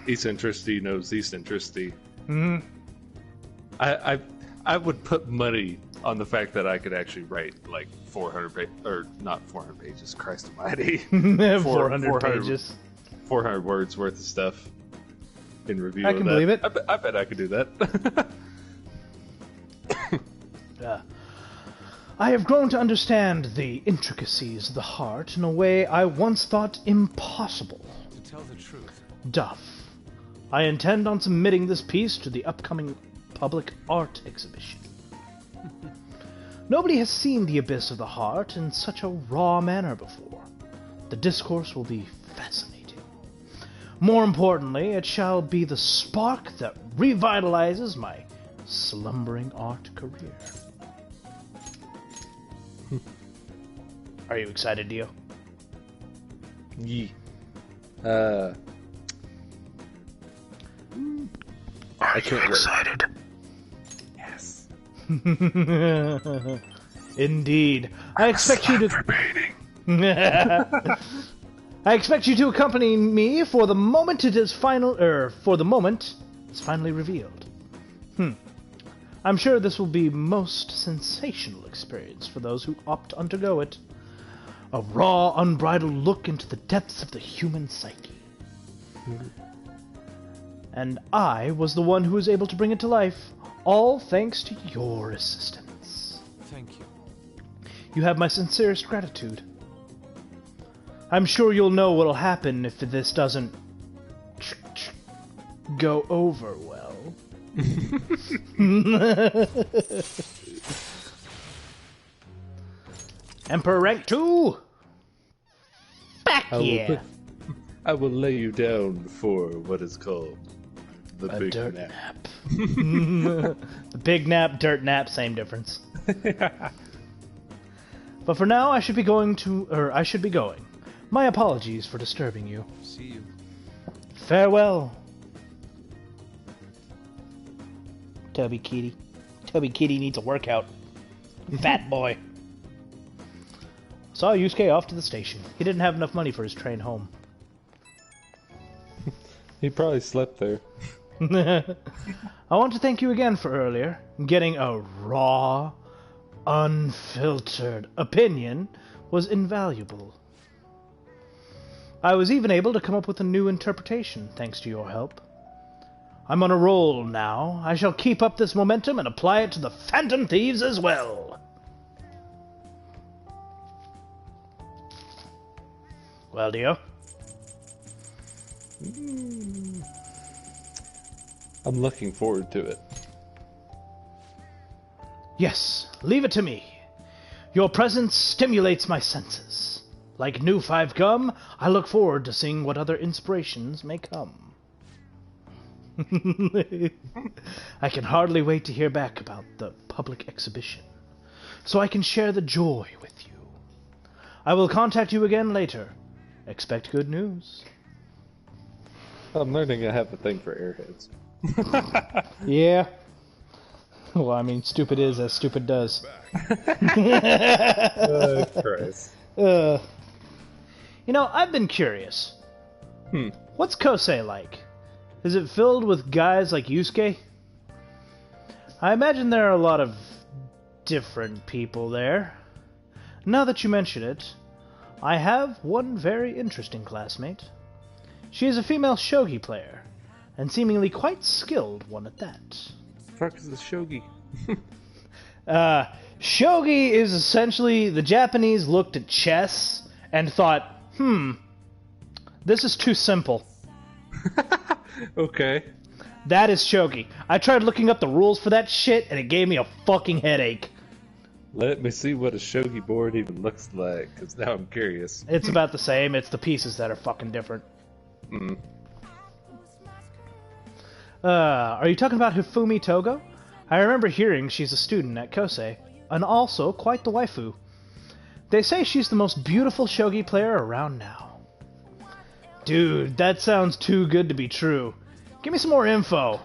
eccentricity knows eccentricity. Hmm. I would put money on the fact that I could actually write like 400 pages, or not 400 pages, Christ almighty. 400 pages. 400 words worth of stuff in review. I can believe it. I bet I could do that. I have grown to understand the intricacies of the heart in a way I once thought impossible. To tell the truth, Duff, I intend on submitting this piece to the upcoming public art exhibition. Nobody has seen the abyss of the heart in such a raw manner before. The discourse will be fascinating. More importantly, it shall be the spark that revitalizes my slumbering art career. Are you excited, Dio? Yeah. Are you excited? Yes. Indeed. I expect you to. I expect you to accompany me for the moment it is finally revealed. I'm sure this will be most sensational experience for those who opt to undergo it. A raw, unbridled look into the depths of the human psyche. And I was the one who was able to bring it to life, all thanks to your assistance. thank you. You have my sincerest gratitude. I'm sure you'll know what'll happen if this doesn't go over well. Emperor rank 2! Back here! I will lay you down for what is called the A big dirt nap. The big nap, dirt nap, same difference. But for now, I should be going. My apologies for disturbing you. See you. Farewell. Tubby Kitty. Tubby Kitty needs a workout. Fat boy. Saw Yusuke off to the station. He didn't have enough money for his train home. He probably slept there. I want to thank you again for earlier. Getting a raw, unfiltered opinion was invaluable. I was even able to come up with a new interpretation thanks to your help. I'm on a roll now. I shall keep up this momentum and apply it to the Phantom Thieves as well. Well, Dio? I'm looking forward to it. Yes, leave it to me. Your presence stimulates my senses. Like new 5 gum, I look forward to seeing what other inspirations may come. I can hardly wait to hear back about the public exhibition, so I can share the joy with you. I will contact you again later. Expect good news. I'm learning I have a thing for airheads. Yeah. Well, I mean, stupid is as stupid does. Christ. You know, I've been curious. What's Kosei like? Is it filled with guys like Yusuke? I imagine there are a lot of different people there. Now that you mention it, I have one very interesting classmate. She is a female shogi player, and seemingly quite skilled one at that. Fuck is the shogi? Shogi is essentially the Japanese looked at chess and thought, this is too simple. Okay. That is shogi. I tried looking up the rules for that shit, and it gave me a fucking headache. Let me see what a shogi board even looks like, because now I'm curious. It's about the same. It's the pieces that are fucking different. Are you talking about Hifumi Togo? I remember hearing she's a student at Kosei, and also quite the waifu. They say she's the most beautiful shogi player around now. Dude, that sounds too good to be true. Give me some more info.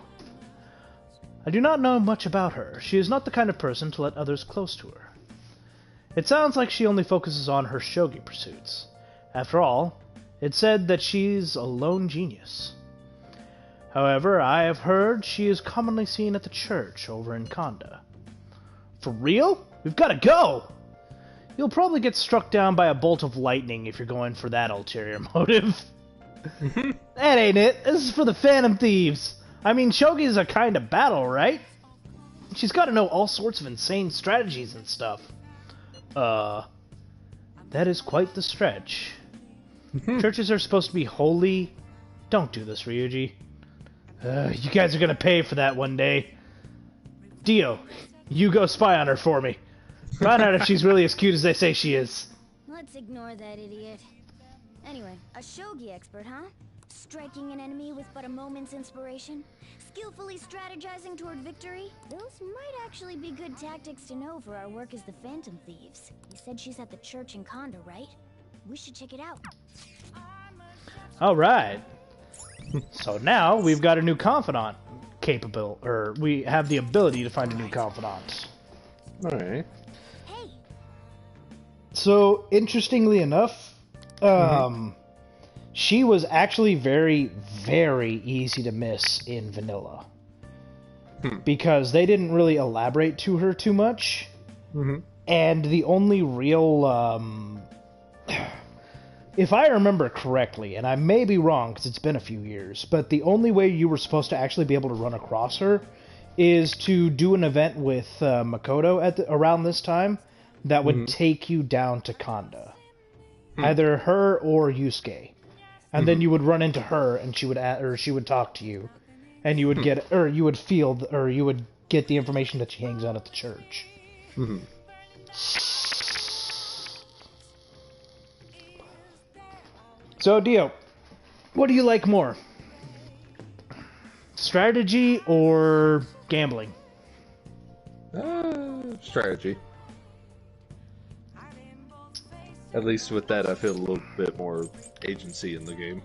I do not know much about her. She is not the kind of person to let others close to her. It sounds like she only focuses on her shogi pursuits. After all, it's said that she's a lone genius. However, I have heard she is commonly seen at the church over in Kanda. For real? We've got to go! You'll probably get struck down by a bolt of lightning if you're going for that ulterior motive. That ain't it. This is for the Phantom Thieves. I mean, shogi is a kind of battle, right? She's got to know all sorts of insane strategies and stuff. That is quite the stretch. Churches are supposed to be holy. Don't do this, Ryuji. You guys are gonna pay for that one day. Dio, you go spy on her for me. Find out if she's really as cute as they say she is. Let's ignore that idiot. Anyway, a shogi expert, huh? Striking an enemy with but a moment's inspiration? Skillfully strategizing toward victory? Those might actually be good tactics to know for our work as the Phantom Thieves. You said she's at the church in Kanda, right? We should check it out. Alright. So now we've got a new confidant capable, or we have the ability to find a new confidant. Alright. Hey. So, interestingly enough, she was actually very, very easy to miss in vanilla. Because they didn't really elaborate to her too much. And the only real, if I remember correctly, and I may be wrong because it's been a few years, but the only way you were supposed to actually be able to run across her is to do an event with Makoto around this time that would take you down to Kanda. Either her or Yusuke. And then you would run into her, and she would talk to you, and you would get, or you would feel, or you would get the information that she hangs out at the church. So, Dio, what do you like more? Strategy or gambling? Strategy. At least with that, I feel a little bit more agency in the game.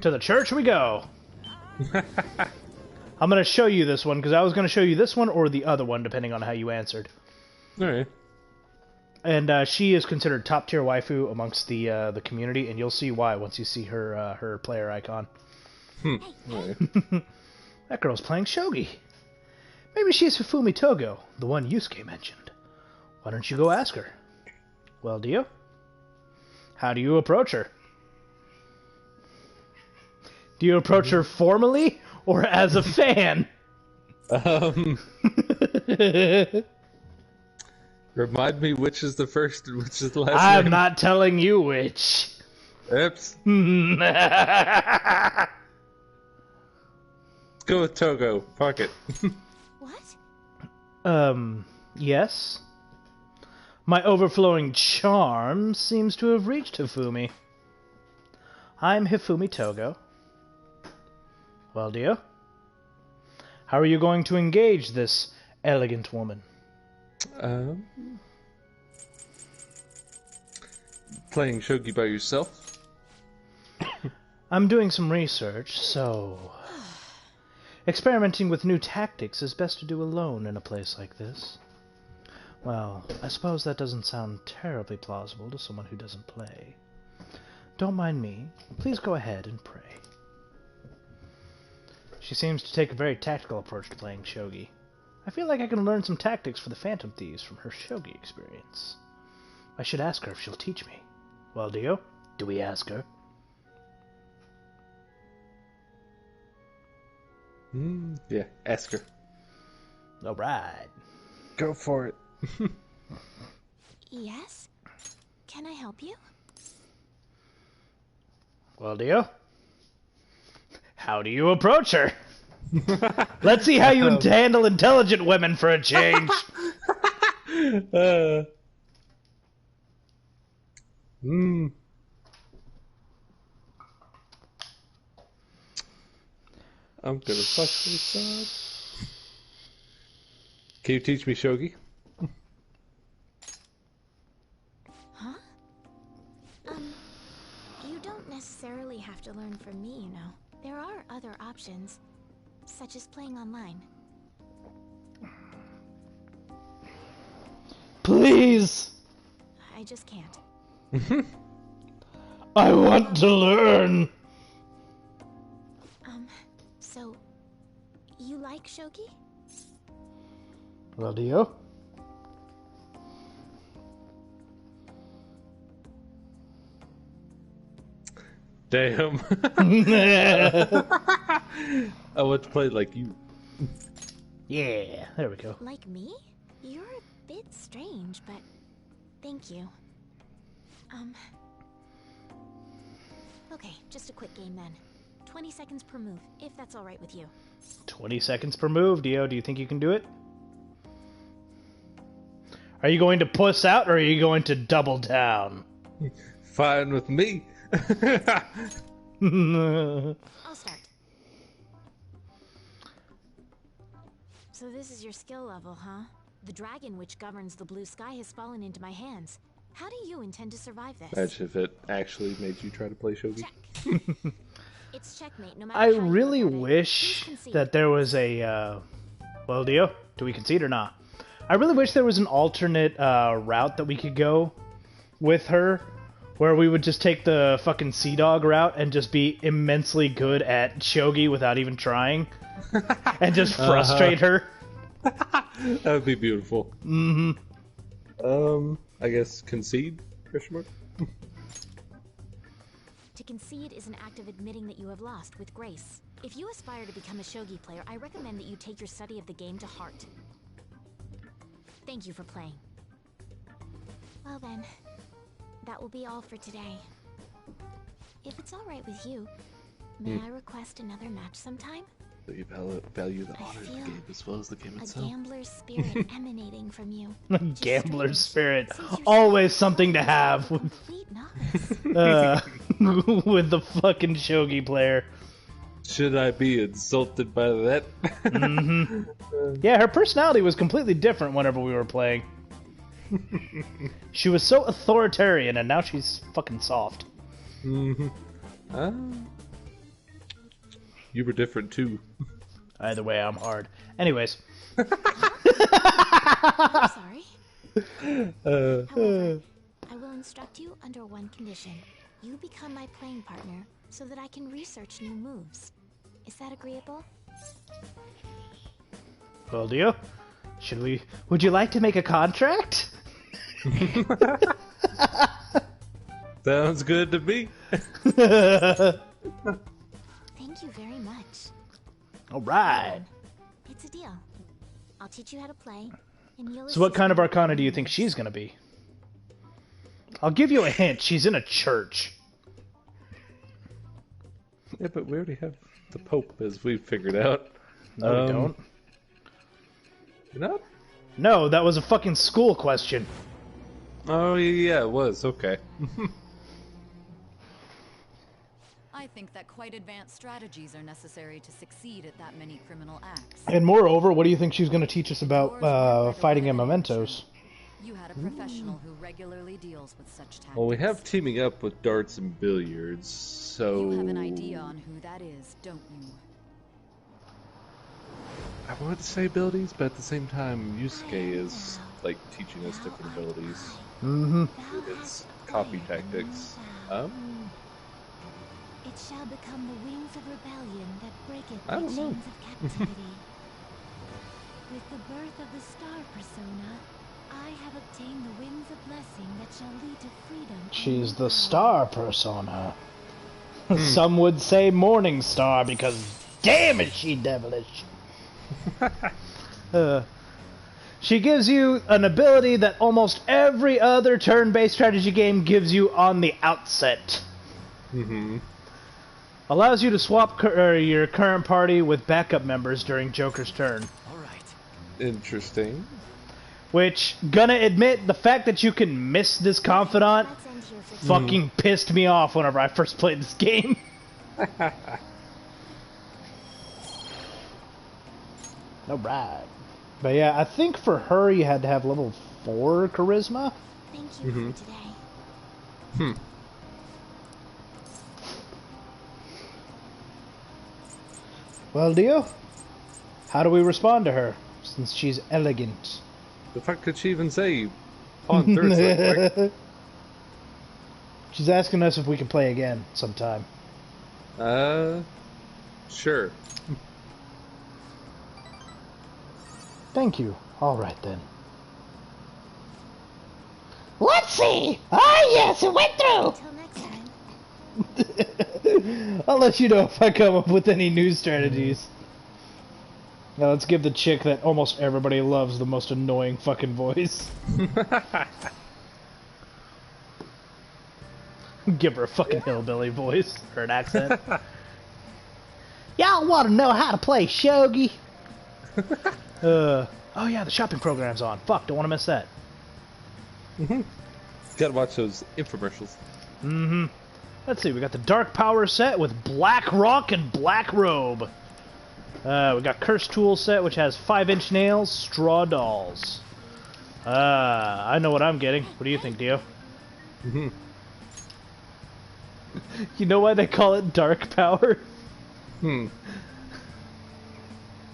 To the church we go! I'm going to show you this one, because I was going to show you this one or the other one, depending on how you answered. Alright. And she is considered top-tier waifu amongst the community, and you'll see why once you see her player icon. Right. That girl's playing shogi. Maybe she's Hifumi Togo, the one Yusuke mentioned. Why don't you go ask her? Well, Dio? How do you approach her? Do you approach her formally or as a fan? Remind me which is the first and which is the last I'm name. not telling you which. Oops. Let's go with Togo. Fuck it. What? Yes? My overflowing charm seems to have reached Hifumi. I'm Hifumi Togo. Well, Dio? How are you going to engage this elegant woman? Playing shogi by yourself? I'm doing some research, so... Experimenting with new tactics is best to do alone in a place like this. Well, I suppose that doesn't sound terribly plausible to someone who doesn't play. Don't mind me. Please go ahead and pray. She seems to take a very tactical approach to playing shogi. I feel like I can learn some tactics for the Phantom Thieves from her shogi experience. I should ask her if she'll teach me. Well, Dio, do we ask her? Yeah, ask her. Alright. Go for it. Yes? Can I help you? Well, Dio, how do you approach her? Let's see how you handle intelligent women for a change. I'm gonna suck this up. Can you teach me shogi? Huh? You don't necessarily have to learn from me, you know. There are other options, such as playing online. Please! I just can't. I want to learn! So, you like shogi? Well, do you? Damn. I want to play like you. Yeah, there we go. Like me? You're a bit strange, but thank you. Okay, just a quick game then. 20 seconds per move, if that's alright with you. 20 seconds per move, Dio. Do you think you can do it? Are you going to puss out, or are you going to double down? Fine with me. I'll start. So this is your skill level, huh? The dragon which governs the blue sky has fallen into my hands. How do you intend to survive this? Imagine if it actually made you try to play shogi. Check. It's checkmate, no matter I how you really look at it. wish Please concede. that there was a, well, Dio, do we concede or not? I really wish there was an alternate route that we could go with her, where we would just take the fucking Sea Dog route and just be immensely good at shogi without even trying, and just frustrate her. That would be beautiful. Mm-hmm. I guess concede? Question mark? To concede is an act of admitting that you have lost with grace. If you aspire to become a shogi player, I recommend that you take your study of the game to heart. Thank you for playing. Well then, that will be all for today. If it's alright with you, may I request another match sometime? So you value the I honor of the feel game as well as the game a itself. gambler's spirit emanating from you. Gambler's spirit. Since you're Always so something to have with, complete novice. with the fucking shogi player. Should I be insulted by that? Yeah, her personality was completely different whenever we were playing. She was so authoritarian, and now she's fucking soft. You were different too. Either way, I'm hard. Anyways. I'm sorry. However, I will instruct you under one condition. You become my playing partner so that I can research new moves. Is that agreeable? Well, Dio, would you like to make a contract? Sounds good to me. Thank you very much. Alright. It's a deal. I'll teach you how to play, and you'll So what kind of assist me Arcana do you with think moves. she's gonna be? I'll give you a hint. She's in a church. Yeah, but we already have the Pope, as we figured out. No, we don't. You know? No, that was a fucking school question. Oh, yeah, it was. Okay. I think that quite advanced strategies are necessary to succeed at that many criminal acts. And moreover, what do you think she's going to teach us Yours were about by the fighting in way of mementos? You had a professional who regularly deals with such tactics. Well, we have teaming up with darts and billiards, so... You have an idea on who that is, don't you? I would say abilities, but at the same time, Yusuke is, like, teaching us different abilities. Mm-hmm. It's copy tactics. It shall become the wings of rebellion that breaketh I the don't know. chains of captivity. With the birth of the star persona, I have obtained the winds of blessing that shall lead to freedom. and She's new the power. star persona. Some would say Morning Star because damn is she devilish. She gives you an ability that almost every other turn-based strategy game gives you on the outset. Mm-hmm. Allows you to swap your current party with backup members during Joker's turn. Interesting. Which, gonna admit, the fact that you can miss this confidant Let's end here for fucking pissed me off whenever I first played this game. Alright. But yeah, I think for her you had to have level 4 charisma. Thank you for today. Well, Dio, how do we respond to her, since she's elegant? The fuck did she even say on Thursday? Like, she's asking us if we can play again sometime. Sure. Thank you. Alright then. Let's see! Ah, yes, it went through! Until next time. I'll let you know if I come up with any new strategies. Now let's give the chick that almost everybody loves the most annoying fucking voice. Give her a fucking hillbilly voice or an accent. Y'all want to know how to play shogi? Oh yeah, the shopping program's on. Fuck, don't want to miss that. Gotta watch those infomercials. Let's see, we got the Dark Power set with Black Rock and Black Robe. We got Curse Tool set, which has 5-inch nails, straw dolls. I know what I'm getting. What do you think, Dio? You know why they call it Dark Power?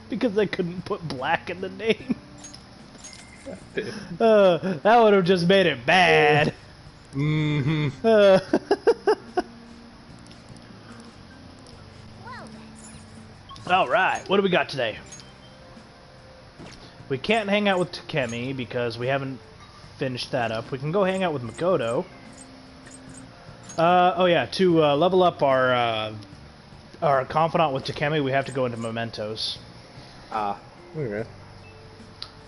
Because they couldn't put black in the name. That would have just made it bad. Alright, what do we got today? We can't hang out with Takemi because we haven't finished that up. We can go hang out with Makoto. Oh yeah, to level up our confidant with Takemi, we have to go into Mementos. Okay.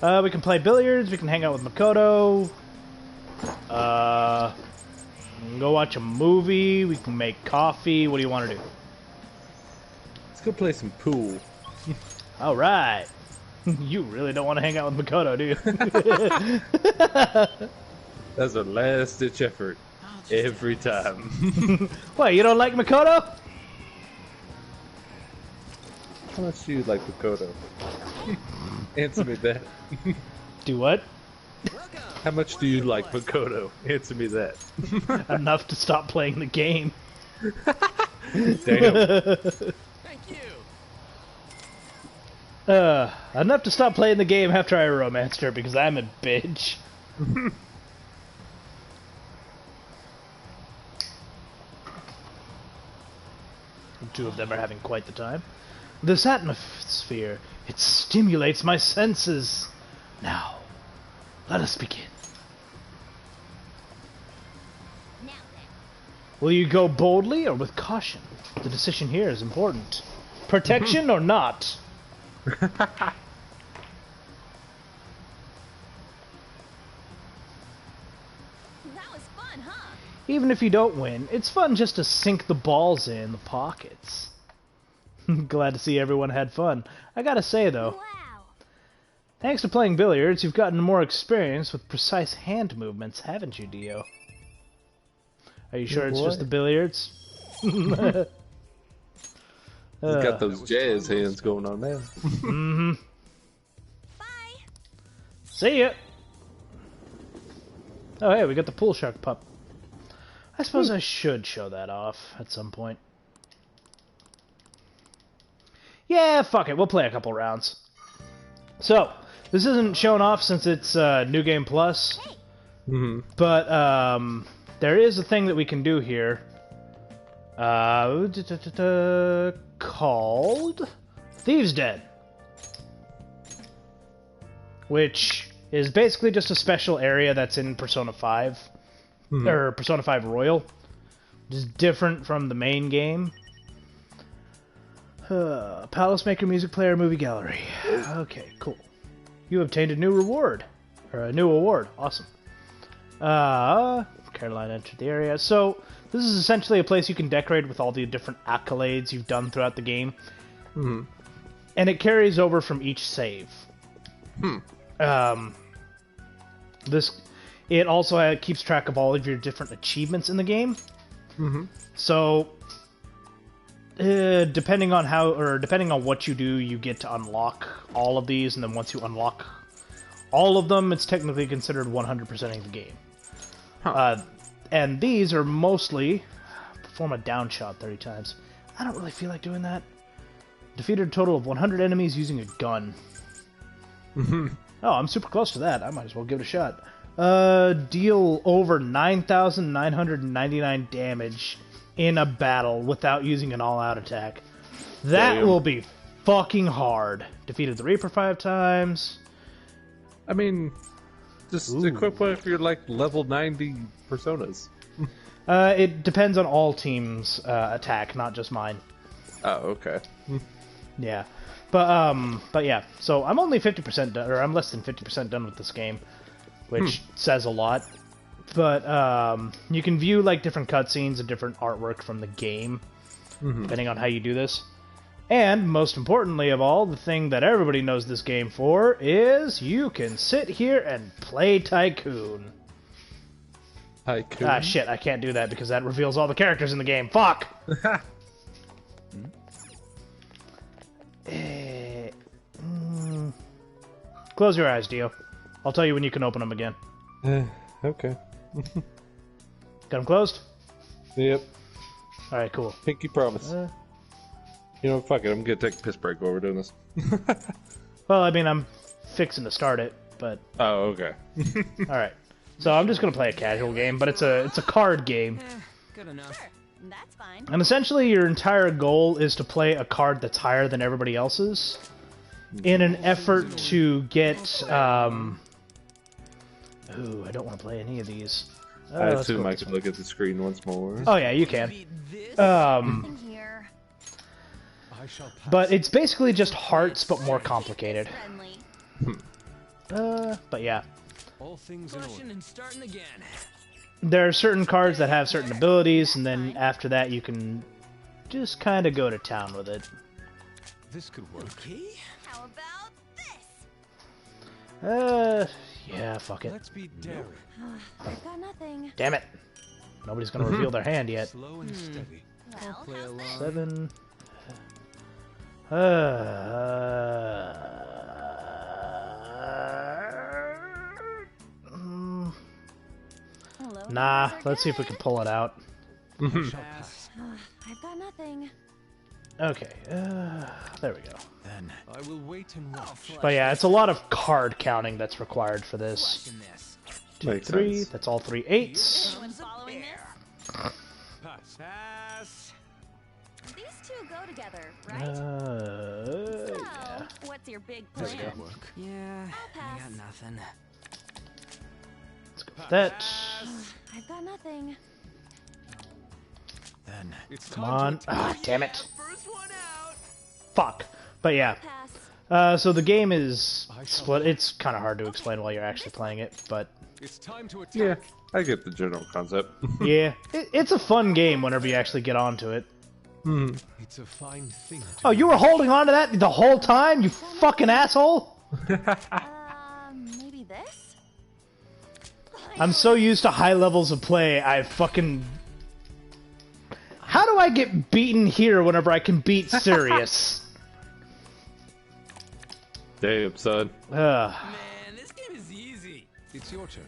We can play billiards, we can hang out with Makoto. We can go watch a movie, we can make coffee. What do you want to do? Let's go play some pool. Alright. You really don't want to hang out with Makoto, do you? That's a last-ditch effort. Every time. What, you don't like Makoto? How much do you like Makoto? Answer me that. Do what? How much do you like Makoto? Answer me that. Enough to stop playing the game. Damn. Thank you. Enough to stop playing the game after I romanced her because I'm a bitch. The two of them are having quite the time. This atmosphere, it stimulates my senses. Now, let us begin. Now then. Will you go boldly or with caution? The decision here is important. Protection or not? That was fun, huh? Even if you don't win, it's fun just to sink the balls in the pockets. Glad to see everyone had fun. I gotta say though, Wow. thanks to playing billiards, you've gotten more experience with precise hand movements, haven't you, Dio? Are you sure it's just the billiards? He's got those jazz hands going on now. Bye. See ya! Oh hey, we got the pool shark pup. I suppose I should show that off at some point. Yeah, fuck it, we'll play a couple rounds. So, this isn't shown off since it's New Game Plus. But, there is a thing that we can do here. Called Thieves' Den. Which is basically just a special area that's in Persona 5. Or Persona 5 Royal. Which is different from the main game. Palace Maker Music Player Movie Gallery. Okay, cool. You obtained a new reward. Or a new award. Awesome. Caroline entered the area. So, this is essentially a place you can decorate with all the different accolades you've done throughout the game. And it carries over from each save. It also keeps track of all of your different achievements in the game. So, depending on what you do, you get to unlock all of these, and then once you unlock all of them, it's technically considered 100%ing the game. And these are mostly perform a down shot 30 times. I don't really feel like doing that. Defeated a total of 100 enemies using a gun. Oh, I'm super close to that. I might as well give it a shot. Deal over 9,999 damage in a battle without using an all-out attack. That will be fucking hard. Defeated the Reaper 5 times. I mean, just equip one if you're like level 90 personas. It depends on all teams' attack, not just mine. Oh, okay. Yeah. But yeah, so I'm only 50% done, or I'm less than 50% done with this game, which says a lot. But you can view like different cutscenes and different artwork from the game, depending on how you do this. And most importantly of all, the thing that everybody knows this game for is you can sit here and play Tycoon. Tycoon? Ah, shit, I can't do that because that reveals all the characters in the game. Fuck! Close your eyes, Dio. I'll tell you when you can open them again. Okay. Got them closed? Yep. Alright, cool. Pinky promise. You know, fuck it, I'm gonna take a piss break while we're doing this. Well, I mean, I'm fixing to start it, but... Oh, okay. Alright. So I'm just gonna play a casual game, but it's a card game. Good enough. Sure, that's fine. And essentially your entire goal is to play a card that's higher than everybody else's in an effort to get, Ooh, I don't want to play any of these. I assume I could look at the screen once more. Oh yeah, you can. But it's basically just hearts, but more complicated. But yeah. All things in order. And starting again. There are certain cards that have certain abilities, and then after that you can just kind of go to town with it. This could work. Okay. How about this? Yeah, fuck it. Let's be daring. I've got nothing. Damn it. Nobody's gonna reveal their hand yet. Slow and steady. Well, Play along. 7. Nah, let's see if we can pull it out. I've got nothing. Okay, there we go. Then I will wait and watch. But yeah, it's a lot of card counting that's required for this. 2, Makes 3, sense. that's all 3 8s. Anyone following this? Pass. These two go together, right? Yeah. So, what's your big There we plan? go. Yeah, I'll I pass. got nothing. Let's go with that. I've got nothing. Then it's Come on. Ah, damn it. First one out. Fuck. But yeah. Pass. So the game is split. It's kind of hard to explain while you're actually playing it, but It's time to attack. Yeah, I get the general concept. yeah, it's a fun game whenever you actually get onto it. It's a fine thing. Oh, you were holding on to that the whole time, you fucking asshole! Maybe this? I'm so used to high levels of play, I fucking... How do I get beaten here whenever I can beat Sirius? Damn, son. Man, this game is easy. It's your turn.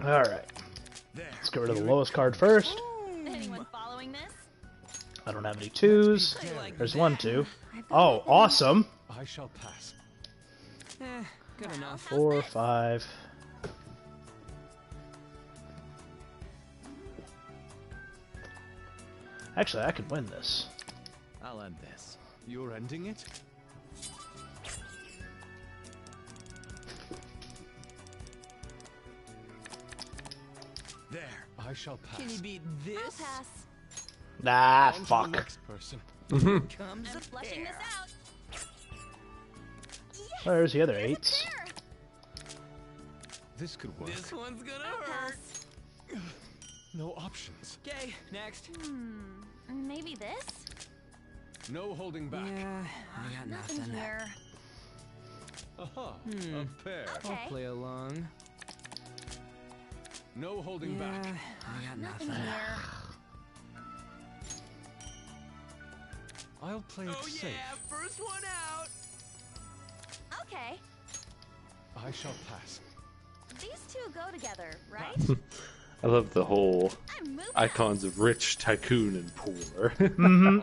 Alright. Let's get rid of the lowest card first. Anyone following this? I don't have any 2s. There's 1 2. Oh, awesome! I shall pass. Good enough. 4 5. Actually, I could win this. I'll end this. You're ending it? There. I shall pass. Can you beat I'll this? pass. Ah, On to the fuck. next person. Comes I'm a flushing pair. this out. There's the other 8s. There. This could work. This one's gonna I'll hurt. pass. No options. Okay, next. Maybe this? No holding back. Yeah, I got Nothing nothing. here. Aha. A pair. I'll Okay. play along. No holding Yeah, back. I got Nothing nothing. here. I'll play it safe. First one out. Okay, I shall pass. these two go together, right? I love the whole I'm moving. icons of rich, tycoon, and poor.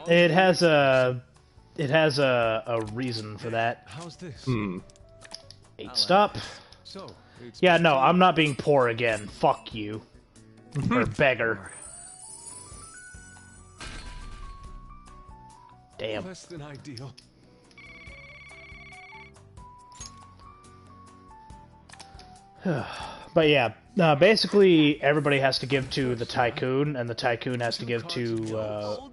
It has a reason for that. How's this? 8 stop. So, it's Yeah, no, I'm not being poor again. Fuck you. Or beggar. Damn. less than ideal. But yeah, basically everybody has to give to the tycoon, and the tycoon has to give to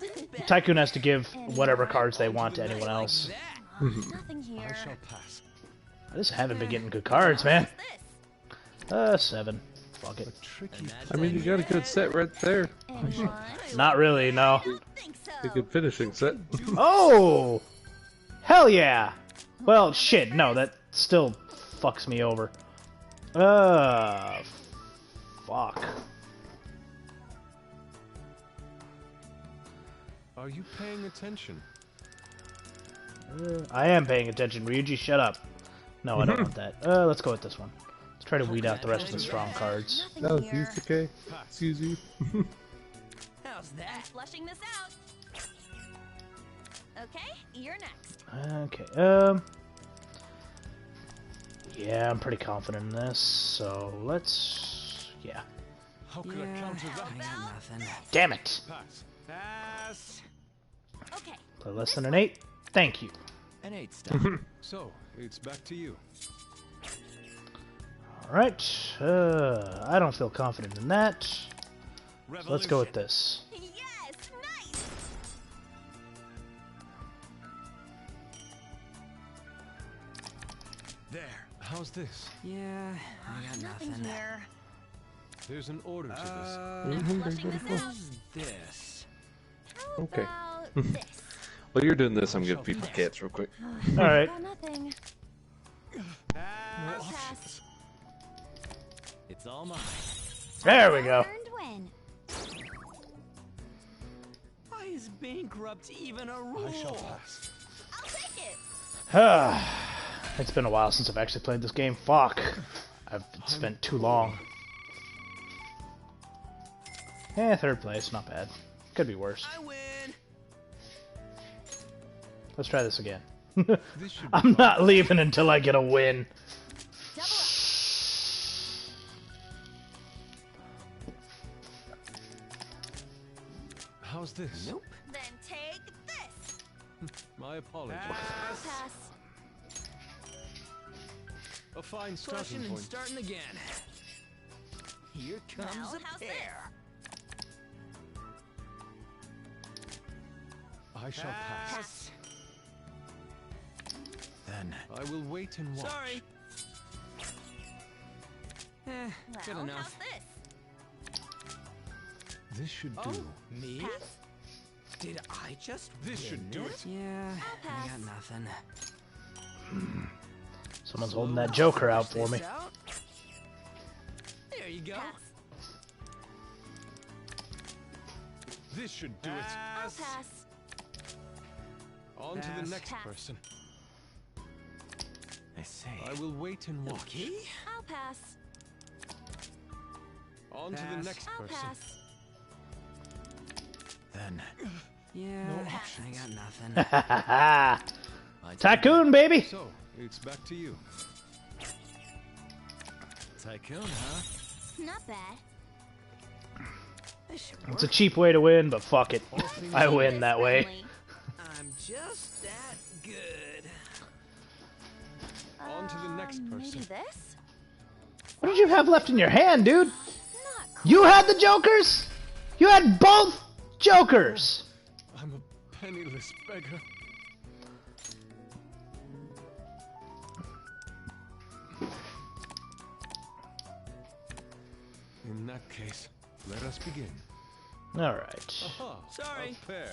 tycoon has to give whatever cards they want to anyone else. Nothing here. I shall pass. I just haven't been getting good cards, man. 7. Fuck it. Tricky. I mean, you got a good set right there. Anyone? Not really, no. Think so. A good finishing set. Oh! Hell yeah! Well, shit, no, that still fucks me over. Fuck. Are you paying attention? I am paying attention. Ryuji, shut up. No, I don't want that. Let's go with this one. Let's try to weed out the rest of the strong cards. No, Nothing here. Yusuke. Excuse you. How's that? Flushing this out. Okay, you're next. Okay, yeah, I'm pretty confident in this, so let's... yeah. How could I counter that? I got nothing. Damn it! Pass. Pass. Okay. Play less than an 8? Thank you. An 8 stop. So, it's back to you. Alright, I don't feel confident in that. So let's go with this. Yes, nice. There. How's this? Yeah, I got Nothing nothing. here. There's an order to Flushing this out. This. How Okay. about this? While you're doing this, I'm gonna feed my cats real quick. Alright. Got nothing. Pass. Pass. It's all mine. There we go. Earned win. Why is bankrupt even a rule? this. I shall pass. I'll take it. It's been a while since I've actually played this game. Fuck. I've spent too long. Eh, 3rd place, not bad. Could be worse. I win. Let's try this again. This should be I'm fun. not leaving until I get a win. Double up. How's this? Nope. Then take this. My apologies. Pass. A fine starting Flushing and point. starting again. Here comes Well, a how's pair. I shall pass. Pass. Then. I will wait and watch. Sorry. Good Well, enough. how's this? This should do. Oh, me? Pass. Did I just This should win do it. Yeah, I'll I pass. got nothing. Someone's holding that Joker out for me. This out. There you go. Pass. This should do it. I'll pass. On to Pass. the next Pass. person. I say. I will wait and watch. Okay. I'll pass. On to the Pass. next I'll person. pass. Then. Yeah, No I options. got nothing. Ha My turn. Tycoon, baby! So, it's back to you. Tycoon, huh? Not bad. This should It's a work. cheap way to win, but fuck it. I win that way. Friendly. I'm just that good. On to the next person. Maybe this? What did you have left in your hand, dude? Not You had the Jokers? You had both Jokers! I'm a penniless beggar. In that case, let us begin. Alright. Aha! Sorry. A pair.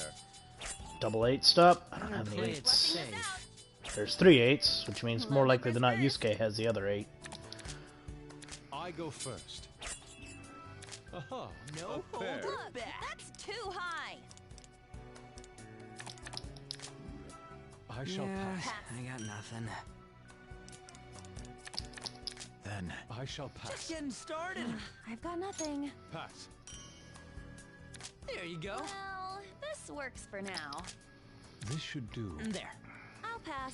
Double 8 stop. I don't have any Play it 8s. safe. There's 3 8s, which means more likely than not Yusuke has the other 8. I go first. Aha! No a pair. hold Look, back. that's too high. I shall pass. I got nothing. Then I shall pass. Just getting started. I've got nothing. Pass. There you go. Well, this works for now. This should do. There. I'll pass.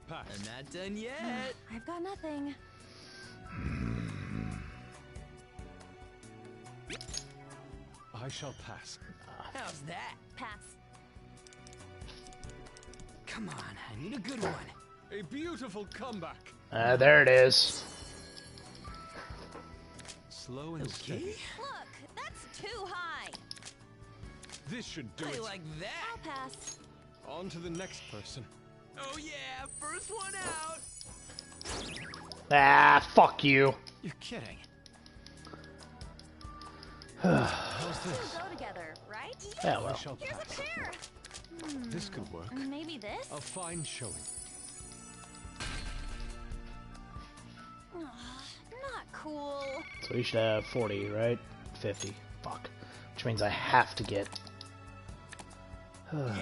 Pass. I'm not done yet. I've got nothing. I shall pass. How's that? Pass. Come on, I need a good one. A beautiful comeback. There it is. Slow and steady. Look, that's too high. This should do I it. like that. I'll pass. On to the next person. Oh yeah, first one out. Ah, fuck you. You're kidding. How's this? Go together, right? Yeah, well. I shall Here's pass. a pair. This could work. Maybe this? A fine showing. Not cool. So we should have 40, right? 50. Fuck. Which means I have to get... Yeah,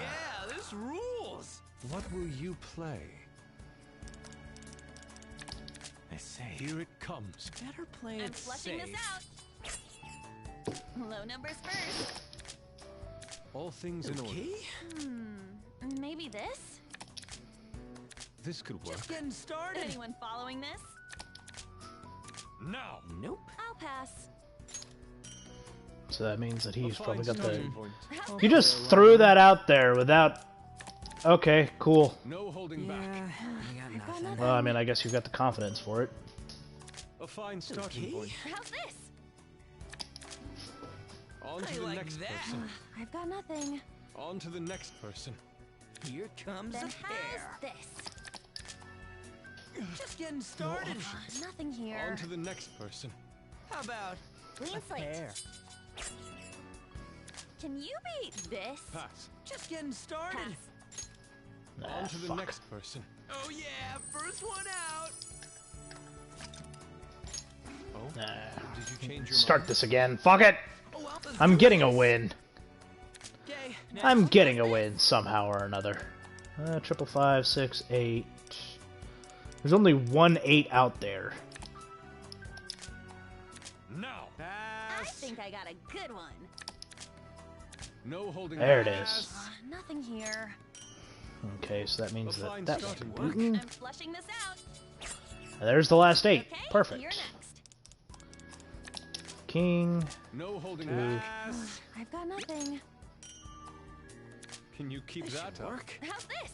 this rules. What will you play? I say. Here it comes. Better play I'm it flushing safe. this out. Low numbers first. All things in order. Okay. Maybe this? This could work. Just getting started. Anyone following this? Now. Nope. I'll pass. So that means that he's A probably fine got the... starting point. You just threw that out there without... Okay, cool. No holding Yeah, back. I got nothing. Well, I mean, I guess you've got the confidence for it. A fine starting point. How's this? On to I the like next that. person. I've got nothing. On to the next person. Here comes Then a pair. how's this? Just getting started. Nothing here. On to the next person. How about Clean a slate. pair? Can you beat this? Pass. Just getting started. Pass. On to the fuck. next person. Oh yeah, first one out. Oh, Nah. did you change your Start mind? this again. Fuck it! Oh well. I'm getting a win. Okay. I'm getting a win somehow or another. 555, 6, 8. There's only 1 8 out there. Now. I Pass. think I got a good one. No holding There it back. is. Nothing here. Okay, so that means A that fine that will starting be point. beaten. I'm flushing this out. There's the last 8. Okay, you're Perfect. next. King. No holding Ooh. back. I've got nothing. Can you keep This that should up? work. How's this?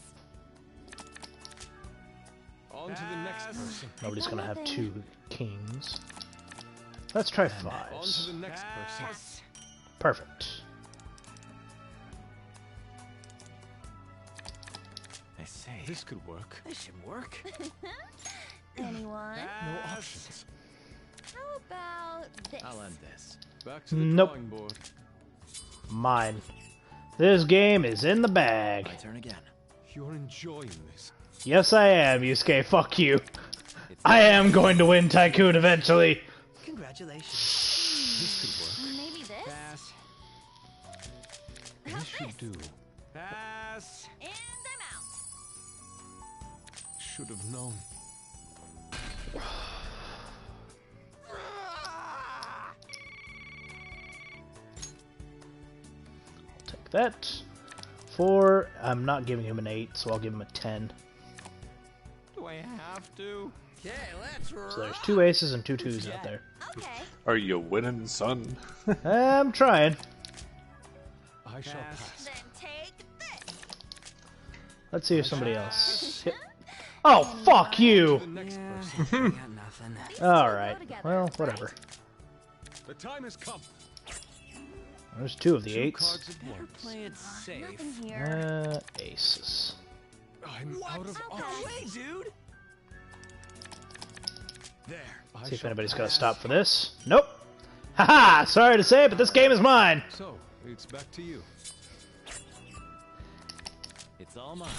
On to the next person. Nobody's got gonna have nothing. 2 kings. Let's try On to 5s. the next person. Pass. Perfect. I say. This could work. This should work. Anyone? No options. How about this? I'll end this. Back to the Nope. drawing board. Mine. This game is in the bag. My turn again. You're enjoying this. Yes, I am, Yusuke. Fuck you. I am going to win Tycoon eventually. Congratulations. This could work. Maybe this? Pass. How's This should this? do. Pass. And I'm out. Should have known. Take that. 4. I'm not giving him an 8, so I'll give him a 10. Do I have to? Okay, let's roll. So there's 2 aces and 2 2s out there. Okay. Are you winning, son? I'm trying. I shall Pass. pass. Then take this. Let's see if somebody else. Oh, fuck you! The next Yeah, person. I got nothing. These two Alright. go together, Well, right? whatever. The time has come. There's 2 of the 2 8s. cards at Better once. play it safe. Nothing here. Aces. I'm out of I'll No pass. way, dude. there. I See if shall anybody's gonna pass. stop for this. Nope. Haha! Sorry to say, but this game is mine. So, it's back to you. It's all mine.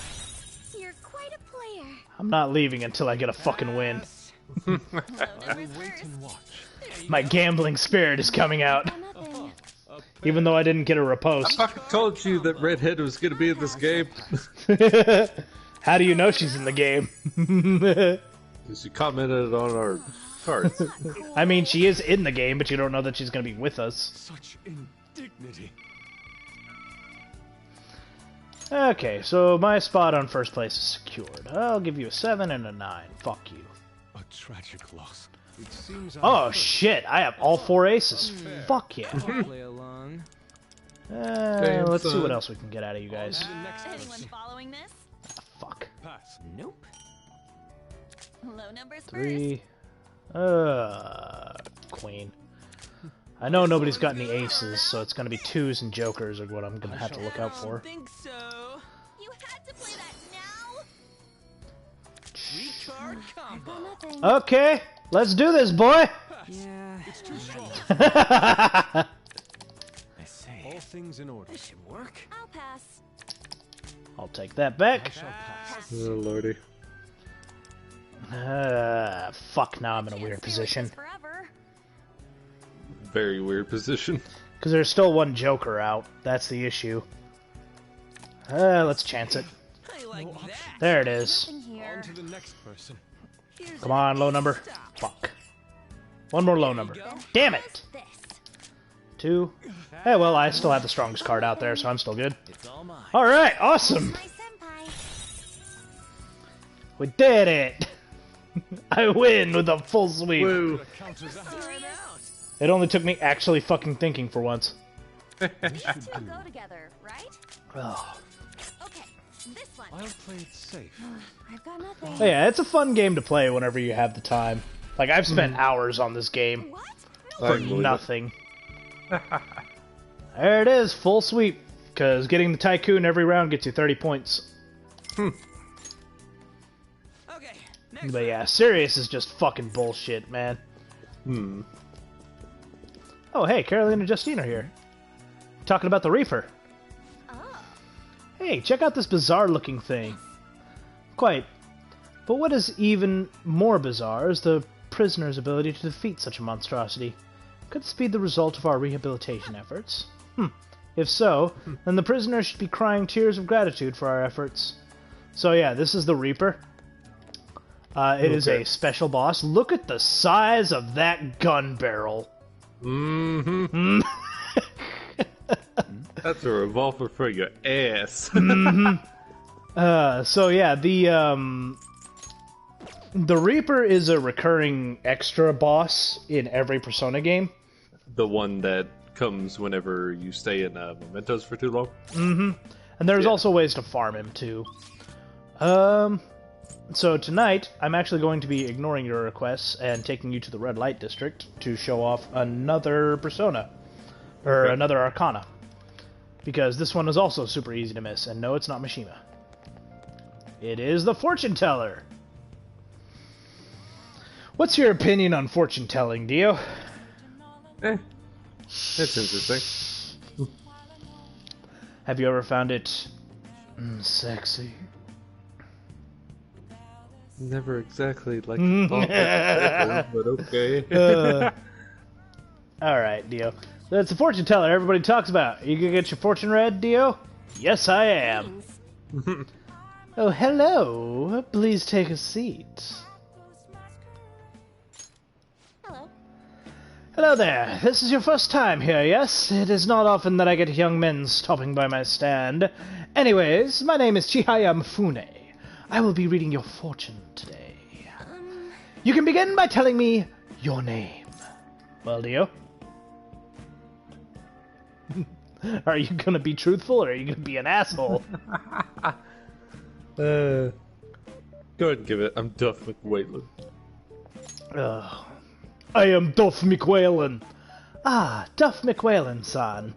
You're quite a player. I'm not leaving until I get a fucking win. Pass. Low I will numbers wait first. and watch. There you My go. gambling spirit is coming out. Got nothing. Uh-huh. even though I didn't get a I repost. fucking told you that Redhead was gonna be in this game. How do you know she's in the game? Because you commented on our cards. I mean, she is in the game, but you don't know that she's going to be with us. Such indignity. Okay, so my spot on first place is secured. I'll give you a 7 and a 9. Fuck you. A tragic loss. It seems Oh shit, I have all 4 aces. Fuck yeah. Play along. Let's see what else we can get out of you guys. Anyone following this? Fuck. Pass. Nope. Low numbers 3. Queen. I know nobody's got any aces, so it's gonna be 2s and jokers are what I'm gonna have to look out for. Think so. You had to play that now? Three-card combo. Nothing. Okay, let's do this, boy! Yeah. It's too strong. I see. All things in order. This should work. I'll pass. I'll take that back. Oh lordy. Fuck, now I'm in a Can't weird stay like position. this forever. Very weird position. Because there's still one joker out. That's the issue. Let's chance it. I like that. There it is. Nothing here. On to the next person. Here's Come on, low number. Fuck. One more low number. Damn it! This. 2. Hey, well, I still have the strongest card out there, so I'm still good. It's all mine. Alright, awesome! My senpai. We did it! I win with a full sweep. Woo. Counters that. It only took me actually fucking thinking for once. We two go together, right? Oh. Okay, this one. I'll play it safe. I've got nothing. Oh, yeah, it's a fun game to play whenever you have the time. Like, I've spent hours on this game What? for nothing. There it is, full sweep. Because getting the Tycoon every round gets you 30 points. Okay. Next. But yeah, Sirius is just fucking bullshit, man. Oh, hey, Caroline and Justine are here. Talking about the Reaper. Oh. Hey, check out this bizarre-looking thing. Quite. But what is even more bizarre is the prisoner's ability to defeat such a monstrosity. Could this be the result of our rehabilitation efforts? If so, then the prisoner should be crying tears of gratitude for our efforts. So yeah, this is the Reaper. It is a special boss. Look at the size of that gun barrel. Mm-hmm. That's a revolver for your ass. So yeah, the Reaper is a recurring extra boss in every Persona game. The one that comes whenever you stay in Mementos for too long. And there's also ways to farm him too. So tonight, I'm actually going to be ignoring your requests and taking you to the Red Light District to show off another Persona. Or another Arcana. Because this one is also super easy to miss, and no, it's not Mishima. It is the Fortune Teller! What's your opinion on fortune telling, Dio? That's interesting. Have you ever found it sexy? Never exactly like but okay. Alright, Dio. That's a fortune teller everybody talks about. You gonna get your fortune read, Dio? Yes, I am. Oh, hello. Please take a seat. Hello. Hello there. This is your first time here, yes? It is not often that I get young men stopping by my stand. Anyways, my name is Chihaya Mifune. I will be reading your fortune today. You can begin by telling me your name. Well, Dio? Are you gonna be truthful, or are you gonna be an asshole? Go ahead and give it. I'm Duff McWhalen. I am Duff McWhalen. Ah, Duff McWhalen-san.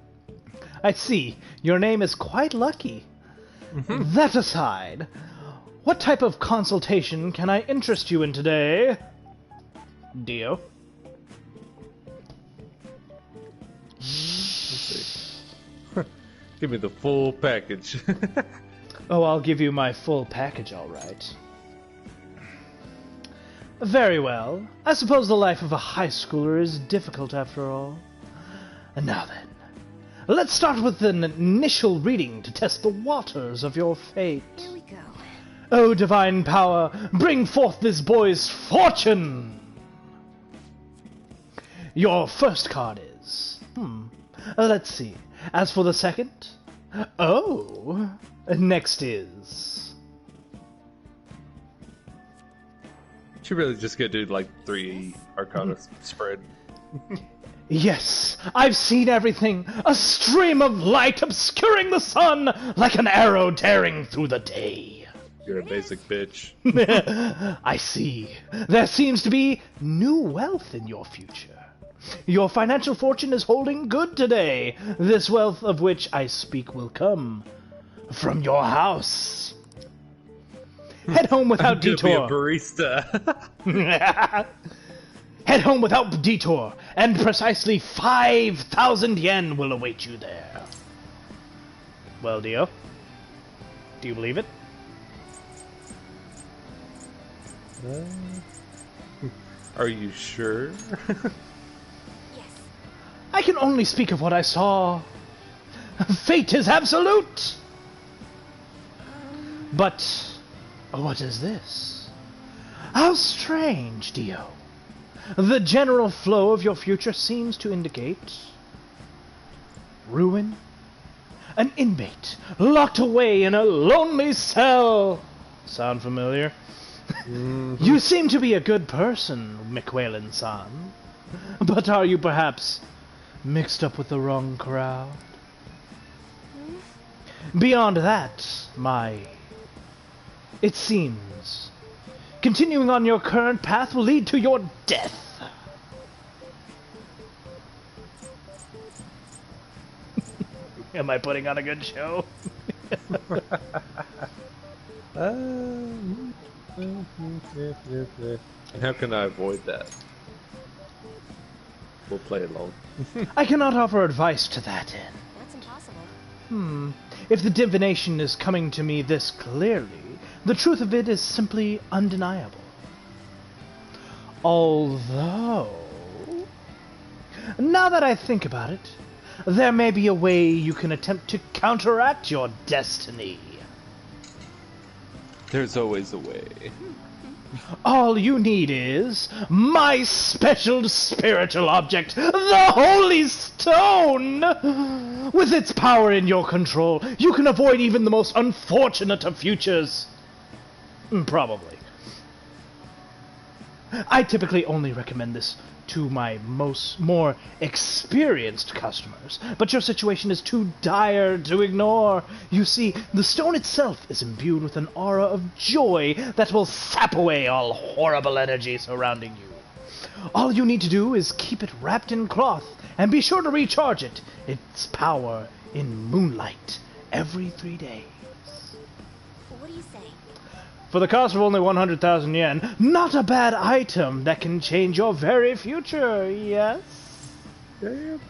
I see. Your name is quite lucky. That aside, what type of consultation can I interest you in today? Dio? Let's see. Give me the full package. Oh, I'll give you my full package, all right. Very well. I suppose the life of a high schooler is difficult after all. And now then, let's start with an initial reading to test the waters of your fate. Here we go. O divine power, bring forth this boy's fortune! Your first card is... let's see. As for the second... Oh... Next is... Should really just go do like 3 Arcana spread. Yes, I've seen everything. A stream of light obscuring the sun, like an arrow tearing through the day. You're a basic bitch. I see. There seems to be new wealth in your future. Your financial fortune is holding good today. This wealth of which I speak will come from your house. Head home without detour. Be a barista. Head home without detour, and precisely 5,000 yen will await you there. Well, Dio, do you believe it? Are you sure? Yes. I can only speak of what I saw. Fate is absolute! But what is this? How strange, Dio. The general flow of your future seems to indicate ruin. An inmate locked away in a lonely cell. Sound familiar? You seem to be a good person, McWhalen-san. But are you perhaps mixed up with the wrong crowd? Beyond that, it seems continuing on your current path will lead to your death. Am I putting on a good show? And how can I avoid that? We'll play along. I cannot offer advice to that end. That's impossible. If the divination is coming to me this clearly, the truth of it is simply undeniable. Although, now that I think about it, there may be a way you can attempt to counteract your destiny. There's always a way. All you need is my special spiritual object, the Holy Stone! With its power in your control, you can avoid even the most unfortunate of futures. Probably. I typically only recommend this to my more experienced customers, but your situation is too dire to ignore. You see, the stone itself is imbued with an aura of joy that will sap away all horrible energy surrounding you. All you need to do is keep it wrapped in cloth, and be sure to recharge its power in moonlight every 3 days. What do you say? For the cost of only 100,000 yen, not a bad item that can change your very future, yes? Damn.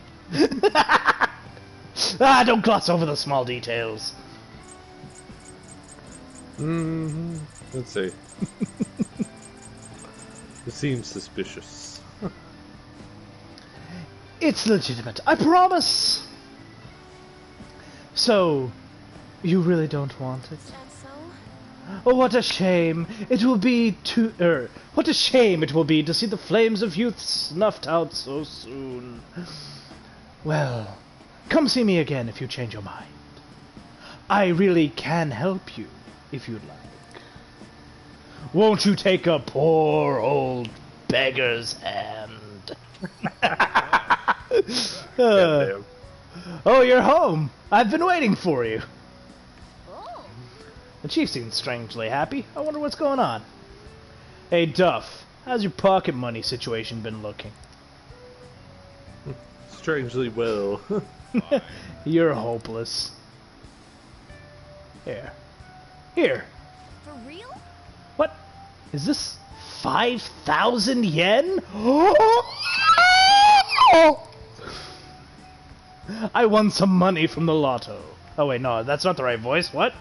Don't gloss over the small details. Let's see. It seems suspicious. It's legitimate, I promise! So, you really don't want it? Oh, what a shame it will be to what a shame it will be to see the flames of youth snuffed out so soon. Well, come see me again if you change your mind. I really can help you if you'd like. Won't you take a poor old beggar's hand? Oh, you're home. I've been waiting for you. The chief seems strangely happy. I wonder what's going on. Hey, Duff, how's your pocket money situation been looking? Strangely well. You're hopeless. Here. For real? What? Is this 5,000 yen? I won some money from the lotto. Oh wait, no, that's not the right voice. What?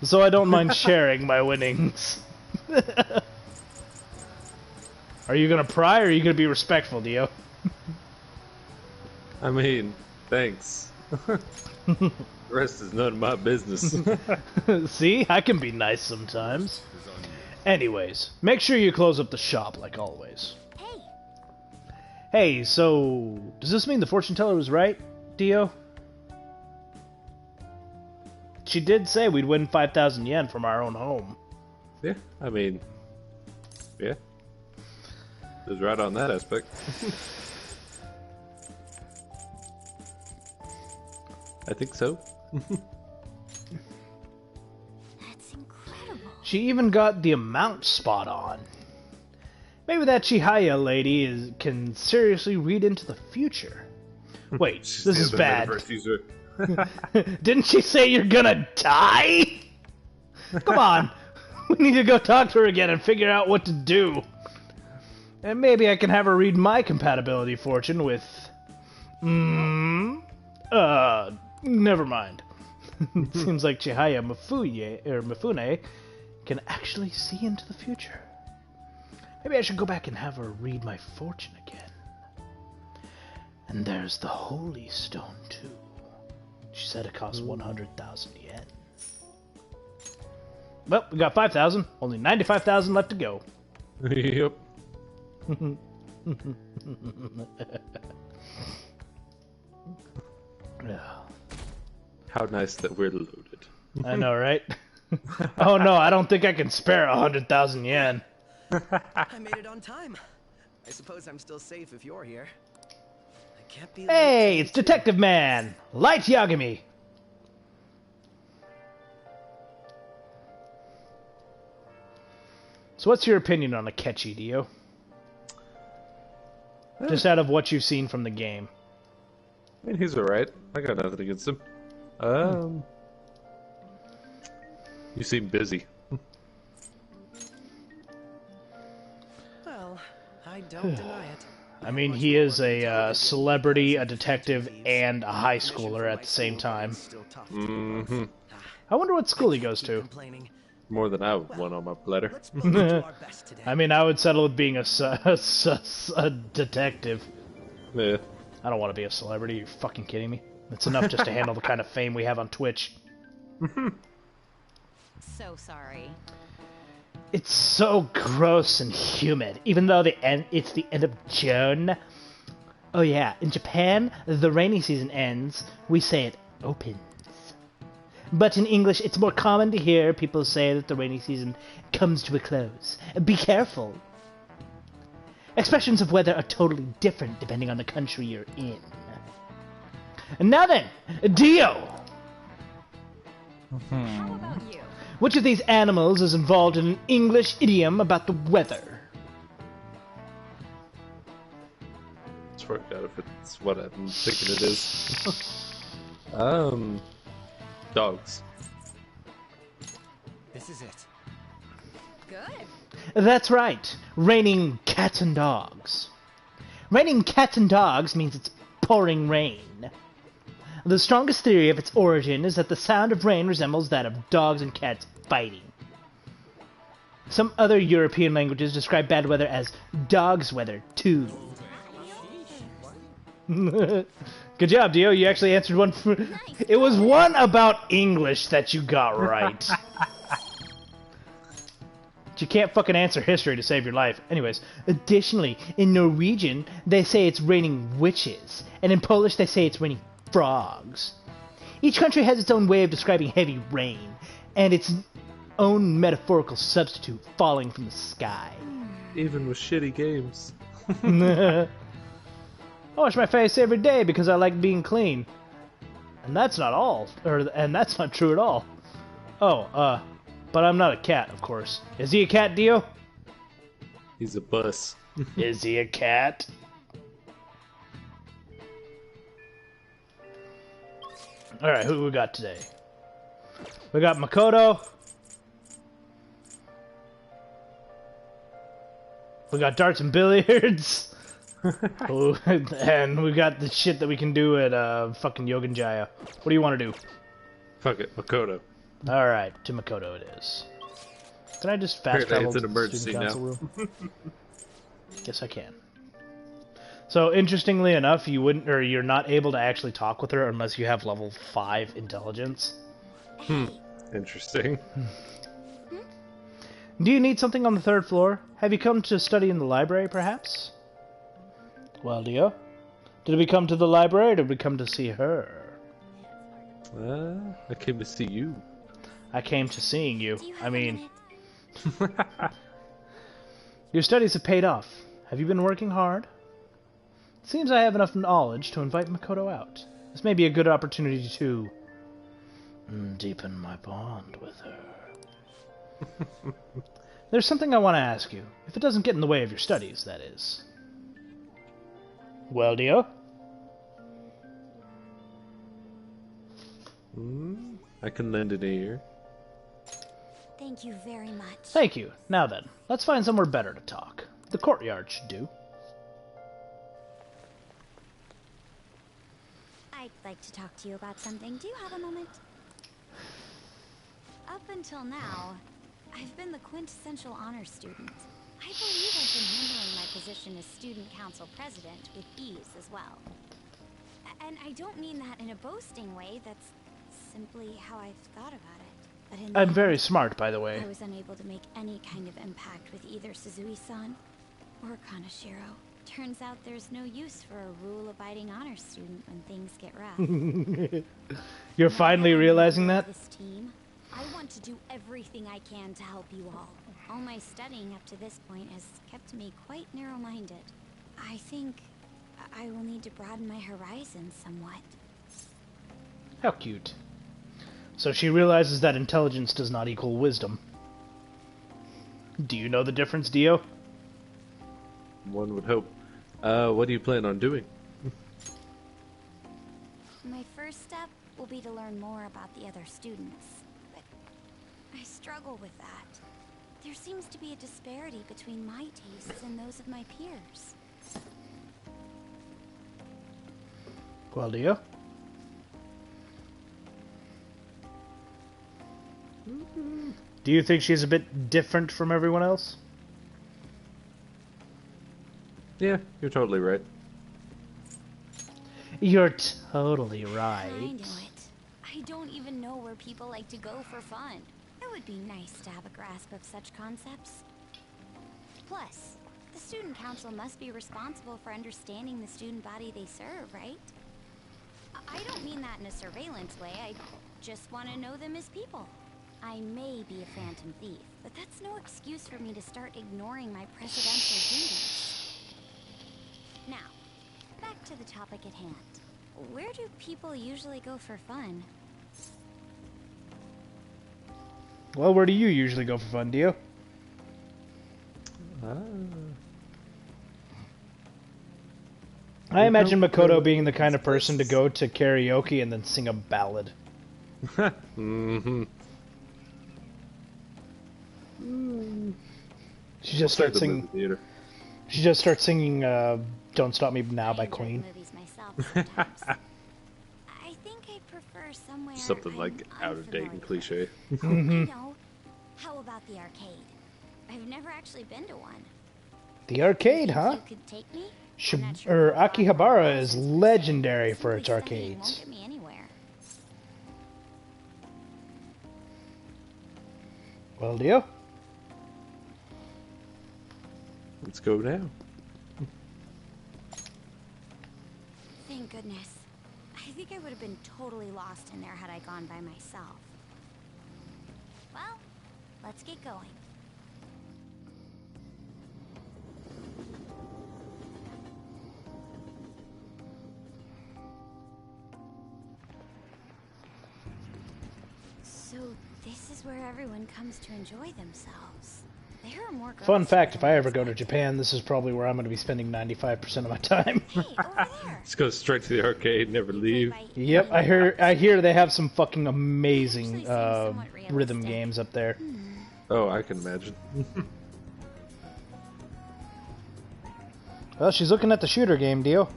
So I don't mind sharing my winnings. Are you gonna pry or are you gonna be respectful, Dio? I mean, Thanks. The rest is none of my business. See, I can be nice sometimes. Anyways, make sure you close up the shop like always. Hey, so does this mean the fortune teller was right, Dio? She did say we'd win 5,000 yen from our own home. Yeah, I mean, yeah. It was right on that aspect. I think so. That's incredible. She even got the amount spot on. Maybe that Chihaya lady can seriously read into the future. Wait, this is bad. Didn't she say you're gonna die? Come on. We need to go talk to her again and figure out what to do. And maybe I can have her read my compatibility fortune with... never mind. It seems like Chihaya Mifune can actually see into the future. Maybe I should go back and have her read my fortune again. And there's the Holy Stone, too. She said it costs 100,000 yen. Well, we got 5,000. Only 95,000 left to go. Yep. How nice that we're loaded. I know, right? Oh no, I don't think I can spare 100,000 yen. I made it on time. I suppose I'm still safe if you're here. I can't be. Hey, it's Detective Man! Light Yagami! So what's your opinion on Akechi, Dio? Just out of what you've seen from the game. I mean, he's alright. I got nothing against him. You seem busy. Well, I don't deny it. I mean, he is a celebrity, a detective, and a high schooler at the same time. Mm-hmm. I wonder what school he goes to. More than I would want on my platter. I mean, I would settle with being a detective. Yeah. I don't want to be a celebrity. You're fucking kidding me? It's enough just to handle the kind of fame we have on Twitch. So sorry. It's so gross and humid, even though it's the end of June. Oh yeah, in Japan, the rainy season ends. We say it opens. But in English, it's more common to hear people say that the rainy season comes to a close. Be careful. Expressions of weather are totally different depending on the country you're in. And now then, Dio! How about you? Which of these animals is involved in an English idiom about the weather? Let's work out if it's what I'm thinking it is. Dogs. This is it. Good. That's right. Raining cats and dogs. Raining cats and dogs means it's pouring rain. The strongest theory of its origin is that the sound of rain resembles that of dogs and cats fighting. Some other European languages describe bad weather as dog's weather, too. Good job, Dio. You actually answered one. It was one about English that you got right. But you can't fucking answer history to save your life. Anyways, additionally, in Norwegian, they say it's raining witches. And in Polish, they say it's raining frogs. Each country has its own way of describing heavy rain, and its own metaphorical substitute falling from the sky. Even with shitty games. I wash my face every day because I like being clean. And that's not all. And that's not true at all. Oh, but I'm not a cat, of course. Is he a cat, Dio? He's a bus. Is he a cat? Alright, who we got today? We got Makoto. We got darts and billiards. And we got the shit that we can do at fucking Yogen Jaya. What do you want to do? Fuck it, Makoto. Alright, to Makoto it is. Can I just fast travel it's an to the emergency student council now. room? Yes, I can. So interestingly enough, you wouldn't, or you're not able to actually talk with her unless you have level 5 intelligence. Interesting. Do you need something on the 3rd floor? Have you come to study in the library, perhaps? Well, Dio, did we come to the library, or did we come to see her? I came to see you. I came to seeing you. I mean... Your studies have paid off. Have you been working hard? It seems I have enough knowledge to invite Makoto out. This may be a good opportunity to... deepen my bond with her. There's something I want to ask you. If it doesn't get in the way of your studies, that is. Well, Dio? I can lend an ear. Thank you very much. Thank you. Now then, let's find somewhere better to talk. The courtyard should do. I'd like to talk to you about something. Do you have a moment? Up until now, I've been the quintessential honor student. I believe I've been handling my position as student council president with ease as well. And I don't mean that in a boasting way, that's simply how I've thought about it. But in I'm very smart, by the way. I was unable to make any kind of impact with either Suzui-san or Kaneshiro. Turns out there's no use for a rule-abiding honor student when things get rough. You're finally realizing that? This team, I want to do everything I can to help you all. All my studying up to this point has kept me quite narrow-minded. I think I will need to broaden my horizons somewhat. How cute. So she realizes that intelligence does not equal wisdom. Do you know the difference, Dio? One would hope. What do you plan on doing? My first step will be to learn more about the other students. But I struggle with that. There seems to be a disparity between my tastes and those of my peers. Well, Dio? Do you think she's a bit different from everyone else? Yeah, you're totally right. You're totally right. I knew it. I don't even know where people like to go for fun. It would be nice to have a grasp of such concepts. Plus, the student council must be responsible for understanding the student body they serve, right? I don't mean that in a surveillance way. I just want to know them as people. I may be a phantom thief, but that's no excuse for me to start ignoring my presidential duties. Now, back to the topic at hand. Where do people usually go for fun? Well, where do you usually go for fun, Dio? I imagine Makoto being the kind of person to go to karaoke and then sing a ballad. Mm-hmm. She just starts singing. She just starts singing "Don't Stop Me Now" by Queen. Movies myself sometimes. I think I prefer somewhere Something like out of date and cliche. I know. How about the arcade? I've never actually been to one. The arcade, huh? You could take me? Akihabara is legendary for its arcades. Won't get me anywhere. Well, Dio? Let's go now. Thank goodness. I think I would have been totally lost in there had I gone by myself. Well, let's get going. So this is where everyone comes to enjoy themselves. There are more girls. Fun fact, if I ever go to Japan, this is probably where I'm going to be spending 95% of my time. Hey, over there. Let's go straight to the arcade, never leave. Yep, I hear they have some fucking amazing rhythm games up there. Oh, I can imagine. Well, she's looking at the shooter game, Dio.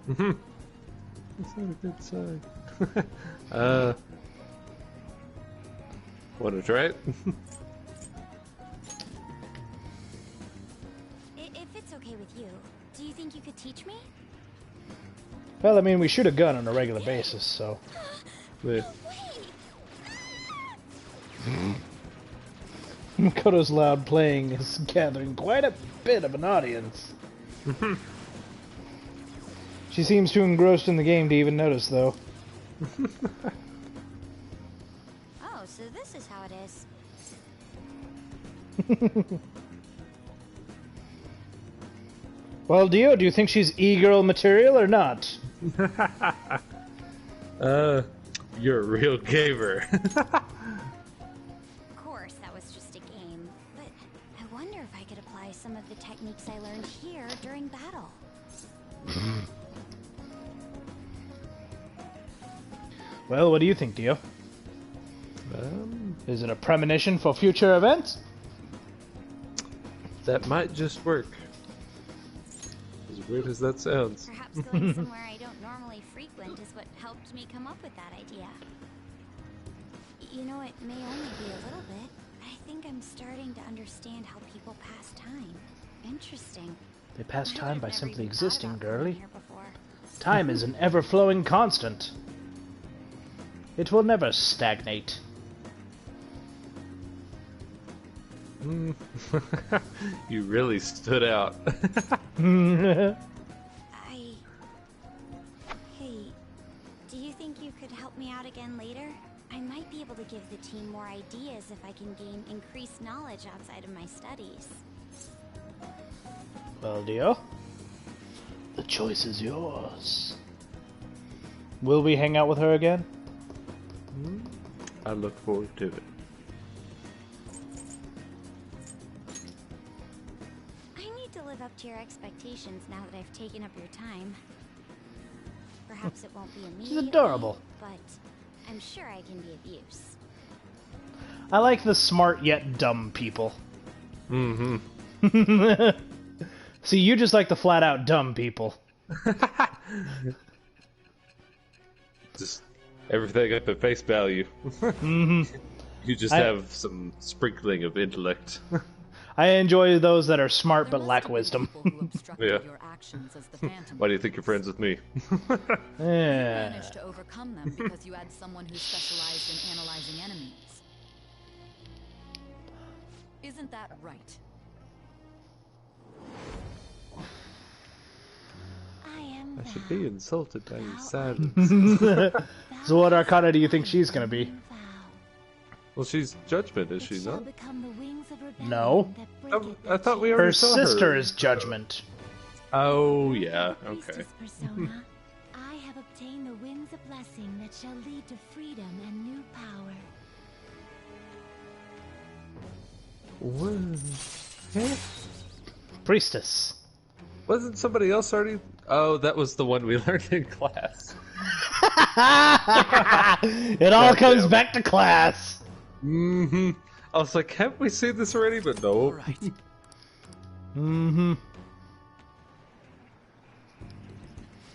Mm-hmm. That's not a good sign. Want to try it? If it's okay with you, Do you think you could teach me? Well, I mean, we shoot a gun on a regular basis, so... Makoto's loud playing is gathering quite a bit of an audience. She seems too engrossed in the game to even notice, though. Oh, so this is how it is. Well, Dio, do you think she's e-girl material or not? You're a real gamer. Of course, that was just a game. But I wonder if I could apply some of the techniques I learned here during battle. Well, what do you think, Dio? Is it a premonition for future events? That might just work. As weird as that sounds. Perhaps going somewhere I don't normally frequent is what helped me come up with that idea. You know, it may only be a little bit, but I think I'm starting to understand how people pass time. Interesting. They pass time by simply existing, girlie. Time is an ever-flowing constant. It will never stagnate. You really stood out. Hey, do you think you could help me out again later? I might be able to give the team more ideas if I can gain increased knowledge outside of my studies. Well, Dio, the choice is yours. Will we hang out with her again? I look forward to it. I need to live up to your expectations now that I've taken up your time. Perhaps it won't be immediately. She's adorable. But I'm sure I can be of use. I like the smart yet dumb people. Mm-hmm. See, you just like the flat-out dumb people. Just everything up at face value. You just have some sprinkling of intellect. I enjoy those that are smart but lack wisdom. Yeah. Why do you think you're friends with me? You managed to overcome them because you had someone who specialized in analyzing enemies. Isn't that right? I should be insulted by your silence. So what arcana do you think she's gonna be? Well, she's Judgment, is she not? No. I thought we already Her saw sister her. is Judgment. Oh, yeah, okay. Persona, I have obtained the winds of blessing that shall lead to freedom and new power. Priestess. Wasn't somebody else already? Oh, that was the one we learned in class. It all comes back to class. Mm-hmm. I was like, haven't we seen this already? But no. Mm-hmm.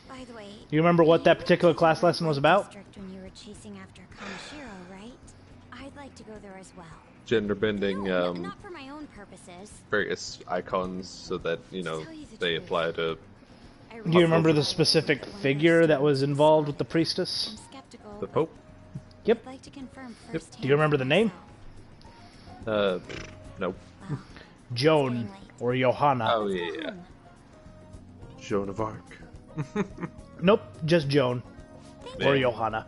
By the way, You remember what that particular class lesson was about? when you were chasing after Kamishiro, right? I'd like to go there as well. Gender bending Not for my own purposes. various icons so that, you know, they apply to... Do you remember the specific figure that was involved with the priestess? The Pope? Yep. I'd like to confirm Yep. Do you remember the name? Nope. Joan or Johanna. Oh, yeah. Joan of Arc. Nope, just Joan. Or Man. Johanna.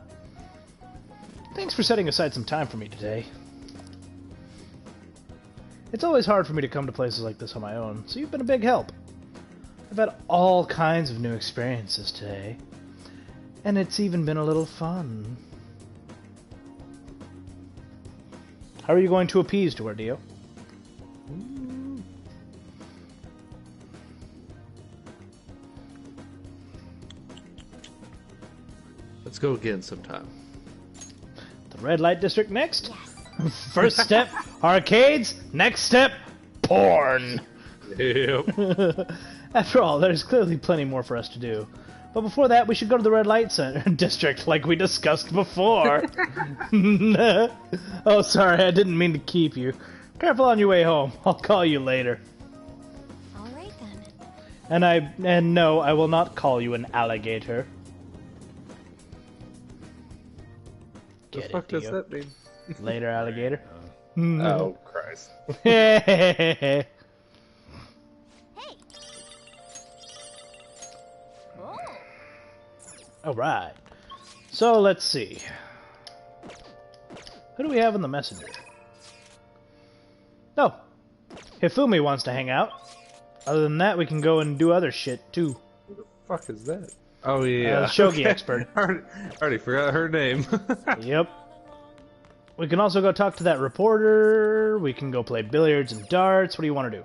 Thanks for setting aside some time for me today. It's always hard for me to come to places like this on my own, so you've been a big help. I've had all kinds of new experiences today, and it's even been a little fun. How are you going to appease to her, Dio? Let's go again sometime. The red light district next? First step, arcades. Next step, porn. Yep. After all, there's clearly plenty more for us to do. But before that, we should go to the red light center district like we discussed before. Oh, sorry, I didn't mean to keep you. Careful on your way home. I'll call you later. All right then. And no, I will not call you an alligator. The fuck does that mean? Later, alligator. Oh, Christ. Hey! Oh. Alright. So, let's see. Who do we have in the messenger? Oh. Hifumi wants to hang out. Other than that, we can go and do other shit, too. Who the fuck is that? Oh, yeah. Shogi expert. Already forgot her name. Yep. We can also go talk to that reporter. We can go play billiards and darts. What do you want to do?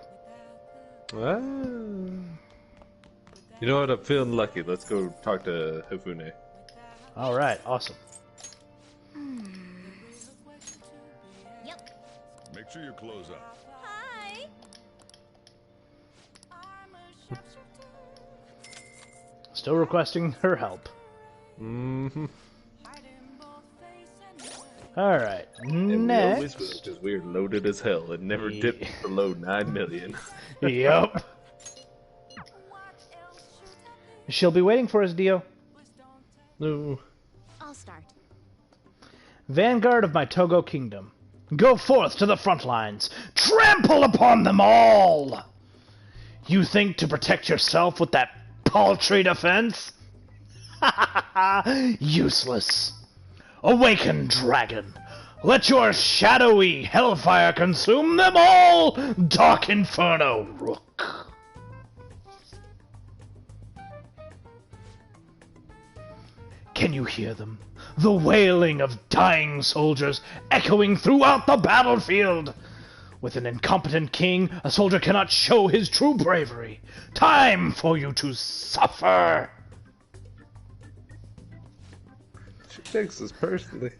You know what? I'm feeling lucky. Let's go talk to Hifune. Alright, awesome. Yep. Make sure you close up. Hi. Still requesting her help. Mm-hmm. Alright, next. Because we're loaded as hell and never dipped below 9 million. Yep. She'll be waiting for us, Dio. No. I'll start. Vanguard of my Togo kingdom. Go forth to the front lines. Trample upon them all! You think to protect yourself with that paltry defense? Useless. Awaken, dragon! Let your shadowy hellfire consume them all! Dark Inferno, Rook! Can you hear them? The wailing of dying soldiers echoing throughout the battlefield! With an incompetent king, a soldier cannot show his true bravery. Time for you to suffer! Takes us personally.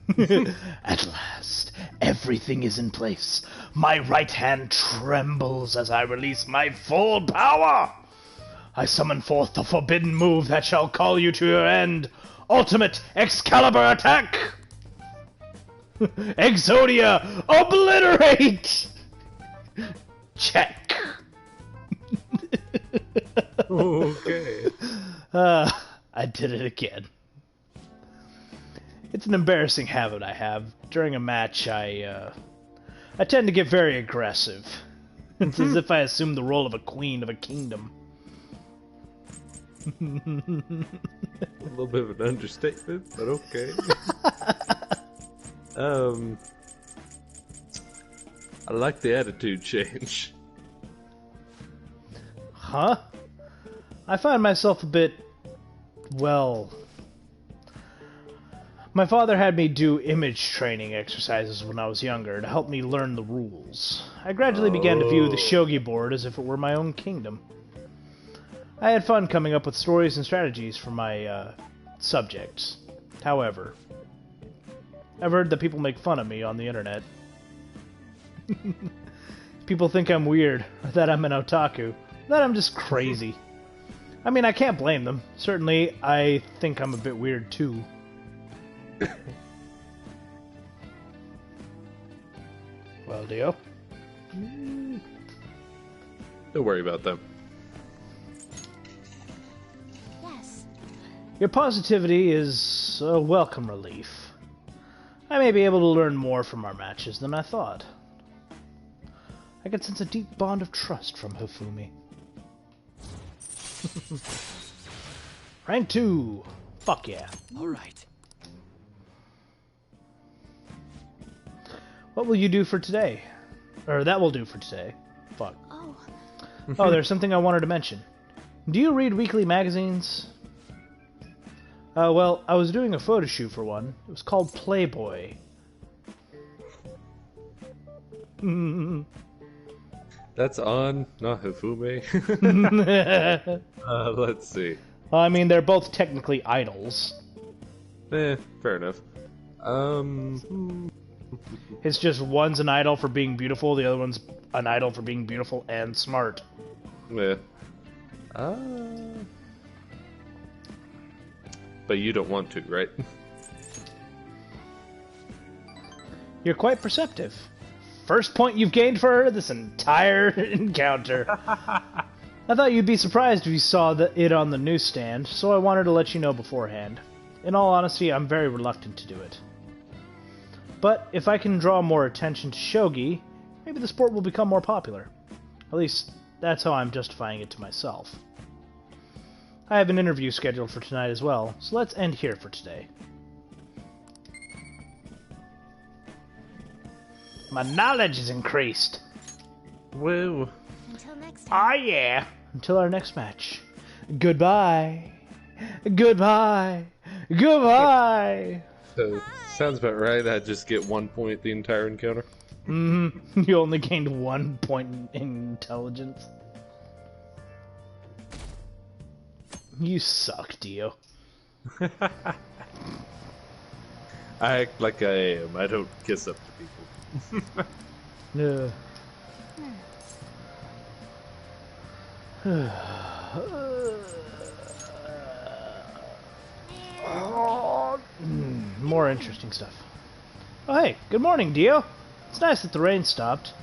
At last, everything is in place. My right hand trembles as I release my full power. I summon forth the forbidden move that shall call you to your end. Ultimate Excalibur attack! Exodia, obliterate! Check. Okay. I did it again. It's an embarrassing habit I have. During a match, I tend to get very aggressive. It's as if I assume the role of a queen of a kingdom. A little bit of an understatement, but okay. I like the attitude change. Huh? I find myself a bit, well... My father had me do image training exercises when I was younger to help me learn the rules. I gradually began to view the shogi board as if it were my own kingdom. I had fun coming up with stories and strategies for my subjects. However, I've heard that people make fun of me on the internet. People think I'm weird, or that I'm an otaku, that I'm just crazy. I mean, I can't blame them. Certainly, I think I'm a bit weird too. Well, Dio? Don't worry about them. Yes. Your positivity is a welcome relief. I may be able to learn more from our matches than I thought. I can sense a deep bond of trust from Hifumi. Rank 2! Fuck yeah. Alright. What will you do for today? Or that will do for today. Fuck. Oh. Oh, there's something I wanted to mention. Do you read weekly magazines? Well, I was doing a photo shoot for one. It was called Playboy. That's on, not Hifumi. Let's see. Well, I mean, they're both technically idols. Fair enough. It's just one's an idol for being beautiful, the other one's an idol for being beautiful and smart. Yeah. But you don't want to, right? You're quite perceptive. First point you've gained for her this entire encounter. I thought you'd be surprised if you saw it on the newsstand, so I wanted to let you know beforehand. In all honesty, I'm very reluctant to do it. But if I can draw more attention to shogi, maybe the sport will become more popular. At least, that's how I'm justifying it to myself. I have an interview scheduled for tonight as well, so let's end here for today. My knowledge is increased. Woo. Until next time. Ah, yeah. Until our next match. Goodbye. Goodbye. Goodbye. Sounds about right. I just get 1 point the entire encounter. Mm-hmm. You only gained 1 point in intelligence. You suck, Dio. I act like I am. I don't kiss up to people. Yeah. More interesting stuff. Oh hey, good morning, Dio. It's nice that the rain stopped.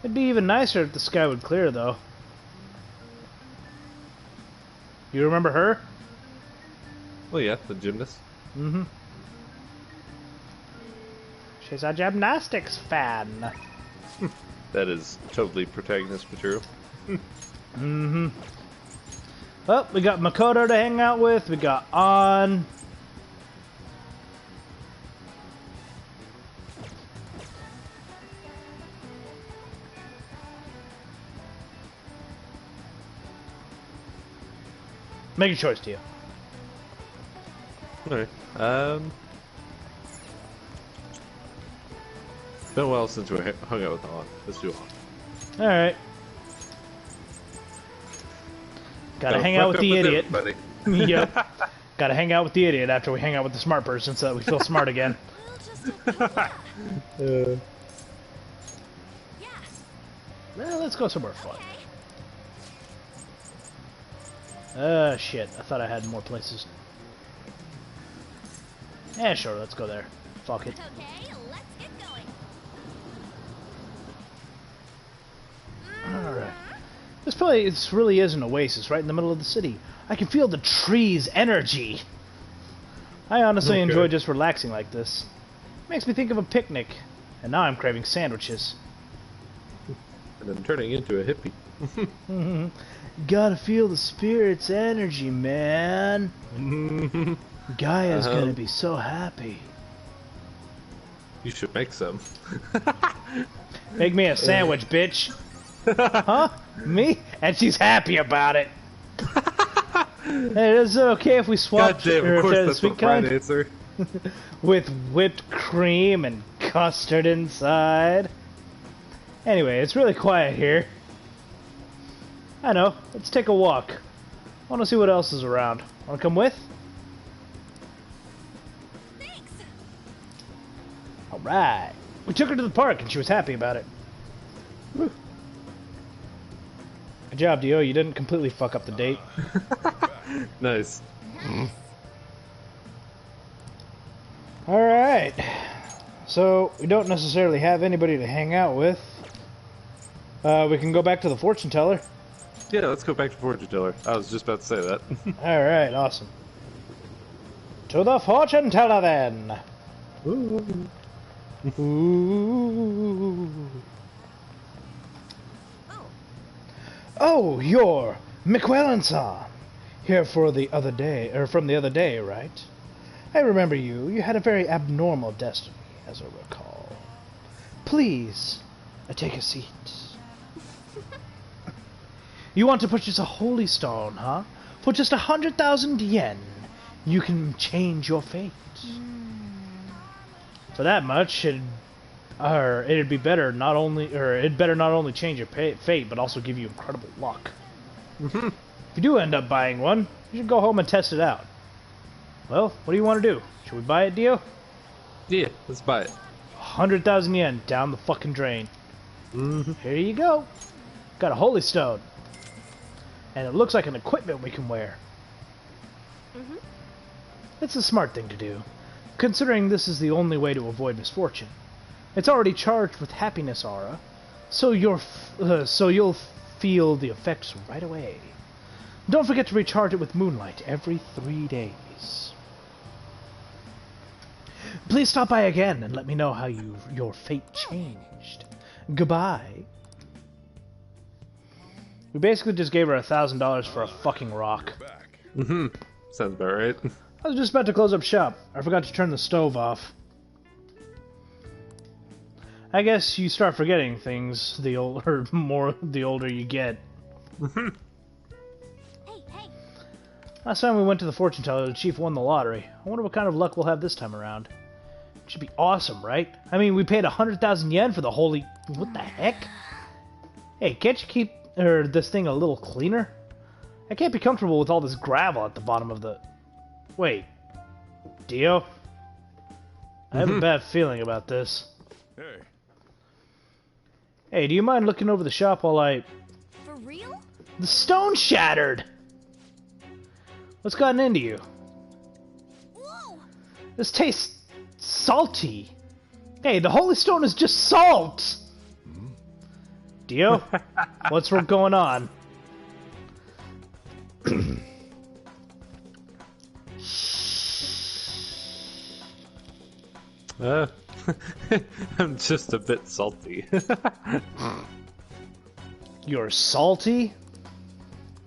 It'd be even nicer if the sky would clear, though. You remember her? Well, yeah, the gymnast. Mm-hmm. She's a gymnastics fan. That is totally protagonist material. Mm-hmm. Well, we got Makoto to hang out with. We got An. Make a choice, Dio. Alright. Been a while since we hung out with An. Let's do An. Alright. Gotta hang out with the idiot. Yep. Gotta hang out with the idiot after we hang out with the smart person so that we feel smart again. Well, let's go somewhere fun. Shit. I thought I had more places. Yeah, sure. Let's go there. Fuck it. Okay, let's get going. Alright. This place really is an oasis right in the middle of the city. I can feel the trees' energy. I honestly enjoy just relaxing like this. Makes me think of a picnic. And now I'm craving sandwiches. And then turning into a hippie. Gotta feel the spirit's energy, man. Gaia's gonna be so happy. You should make some. Make me a sandwich, bitch. Huh? Me? And she's happy about it. Hey, is it okay if we swap of course that's sweet the right kind? answer. With whipped cream and custard inside? Anyway, it's really quiet here. I know. Let's take a walk. I want to see what else is around. Want to come with? Thanks. Alright. We took her to the park and she was happy about it. Woo. Good job, Dio. You didn't completely fuck up the date. Nice. Alright. So, we don't necessarily have anybody to hang out with. We can go back to the fortune teller. Yeah, let's go back to fortune teller. I was just about to say that. Alright, awesome. To the fortune teller then! Ooh. Ooh. Oh, you're McWellan-san. Here for the other day, or from the other day, right? I remember you. You had a very abnormal destiny, as I recall. Please, take a seat. You want to purchase a holy stone, huh? For just 100,000 yen, you can change your fate. For that much, it'd be better not only, or it'd better not only change your fate, but also give you incredible luck. If you do end up buying one, you should go home and test it out. Well, what do you want to do? Should we buy it, Dio? Yeah, let's buy it. 100,000 yen down the fucking drain. Here you go. Got a holy stone. And it looks like an equipment we can wear. It's a smart thing to do, considering this is the only way to avoid misfortune. It's already charged with happiness aura, so you'll feel the effects right away. Don't forget to recharge it with Moonlight every 3 days. Please stop by again and let me know how your fate changed. Goodbye. We basically just gave her $1,000 for a fucking rock. Mm-hmm. Sounds about right. I was just about to close up shop. I forgot to turn the stove off. I guess you start forgetting things the older you get. Hey, hey. Last time we went to the fortune teller, the chief won the lottery. I wonder what kind of luck we'll have this time around. It should be awesome, right? I mean, we paid 100,000 yen for the holy... What the heck? Hey, can't you keep this thing a little cleaner? I can't be comfortable with all this gravel at the bottom of the... Wait. Dio? I have a bad feeling about this. Hey. Hey, do you mind looking over the shop while I... For real? The stone shattered! What's gotten into you? Whoa! This tastes salty. Hey, the holy stone is just salt! Dio? What's going on? I'm just a bit salty. You're salty?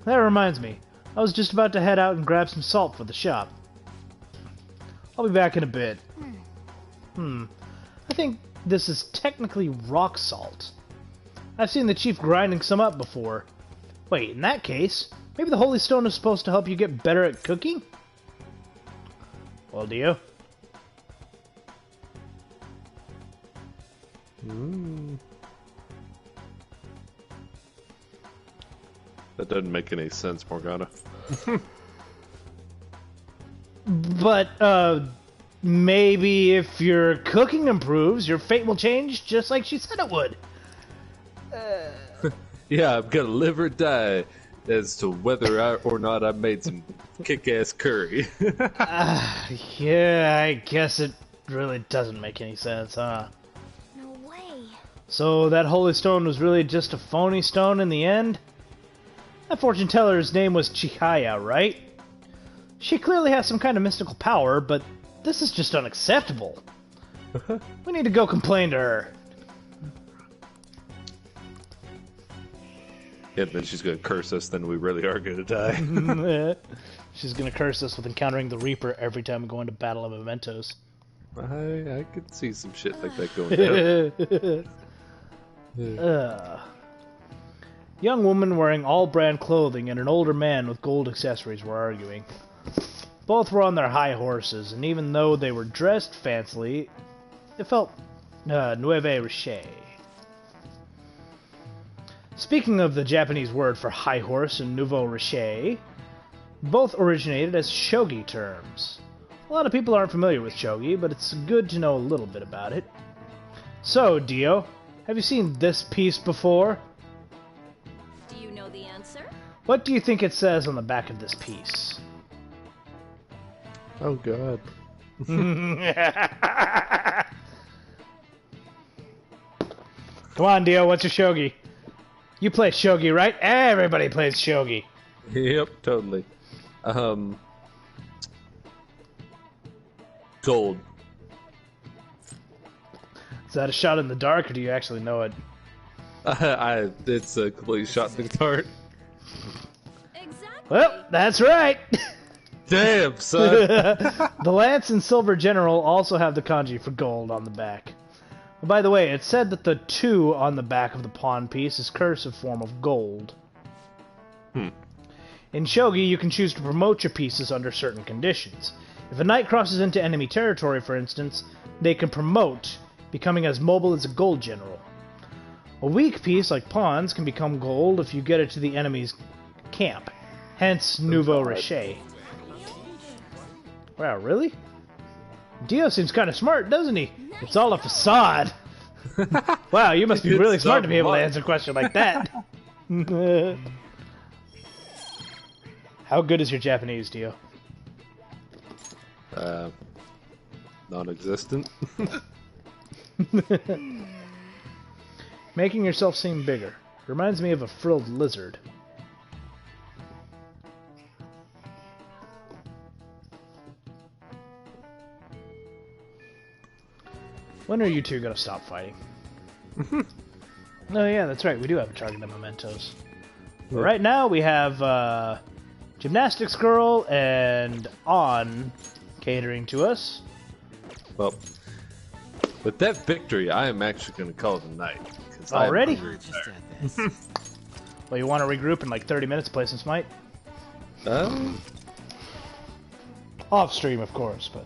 That reminds me. I was just about to head out and grab some salt for the shop. I'll be back in a bit. I think this is technically rock salt. I've seen the chief grinding some up before. Wait, in that case, maybe the holy stone is supposed to help you get better at cooking? Well, Dio? That doesn't make any sense, Morgana. But, maybe if your cooking improves, your fate will change just like she said it would. Yeah, I'm gonna live or die as to whether or not I made some kick-ass curry. Yeah, I guess it really doesn't make any sense, huh? No way. So that holy stone was really just a phony stone in the end? That fortune teller's name was Chihaya, right? She clearly has some kind of mystical power, but this is just unacceptable. We need to go complain to her. Yeah, then she's gonna curse us, then we really are gonna die. She's gonna curse us with encountering the Reaper every time we go into Battle of Mementos. I could see some shit like that going down. Young woman wearing all-brand clothing and an older man with gold accessories were arguing. Both were on their high horses, and even though they were dressed fancily, it felt nueve riche. Speaking of the Japanese word for high horse and nouveau riche, both originated as shogi terms. A lot of people aren't familiar with shogi, but it's good to know a little bit about it. So, Dio, have you seen this piece before? Do you know the answer? What do you think it says on the back of this piece? Oh god. Come on, Dio, what's your shogi? You play shogi, right? Everybody plays shogi. Yep, totally. Gold. Is that a shot in the dark, or do you actually know it? It's a complete shot in the dark. Exactly. Well, that's right. Damn, son. The lance and silver general also have the kanji for gold on the back. By the way, it's said that the 2 on the back of the pawn piece is cursive form of gold. In shogi, you can choose to promote your pieces under certain conditions. If a knight crosses into enemy territory, for instance, they can promote, becoming as mobile as a gold general. A weak piece, like pawns, can become gold if you get it to the enemy's camp. Hence, nouveau riche. Wow, really? Dio seems kind of smart, doesn't he? It's all a facade. Wow, you must be really smart to be able to answer a question like that. How good is your Japanese, Dio? Non-existent. Making yourself seem bigger. Reminds me of a frilled lizard. When are you two gonna stop fighting? No, yeah, that's right. We do have a target of mementos. But right now we have Gymnastics Girl and On catering to us. Well, with that victory, I am actually going to call it a night. Already? Well, you want to regroup in like 30 minutes, play some Smite? Off stream, of course, but...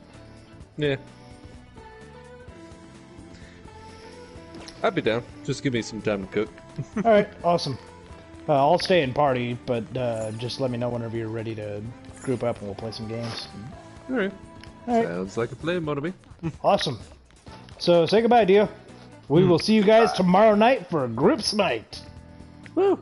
Yeah. I'd be down. Just give me some time to cook. Alright, awesome. I'll stay and party, but just let me know whenever you're ready to group up and we'll play some games. Alright. Alright. Sounds like a plan, Motobi. Awesome. So say goodbye, Dio. We will see you guys tomorrow night for a group Smite. Woo!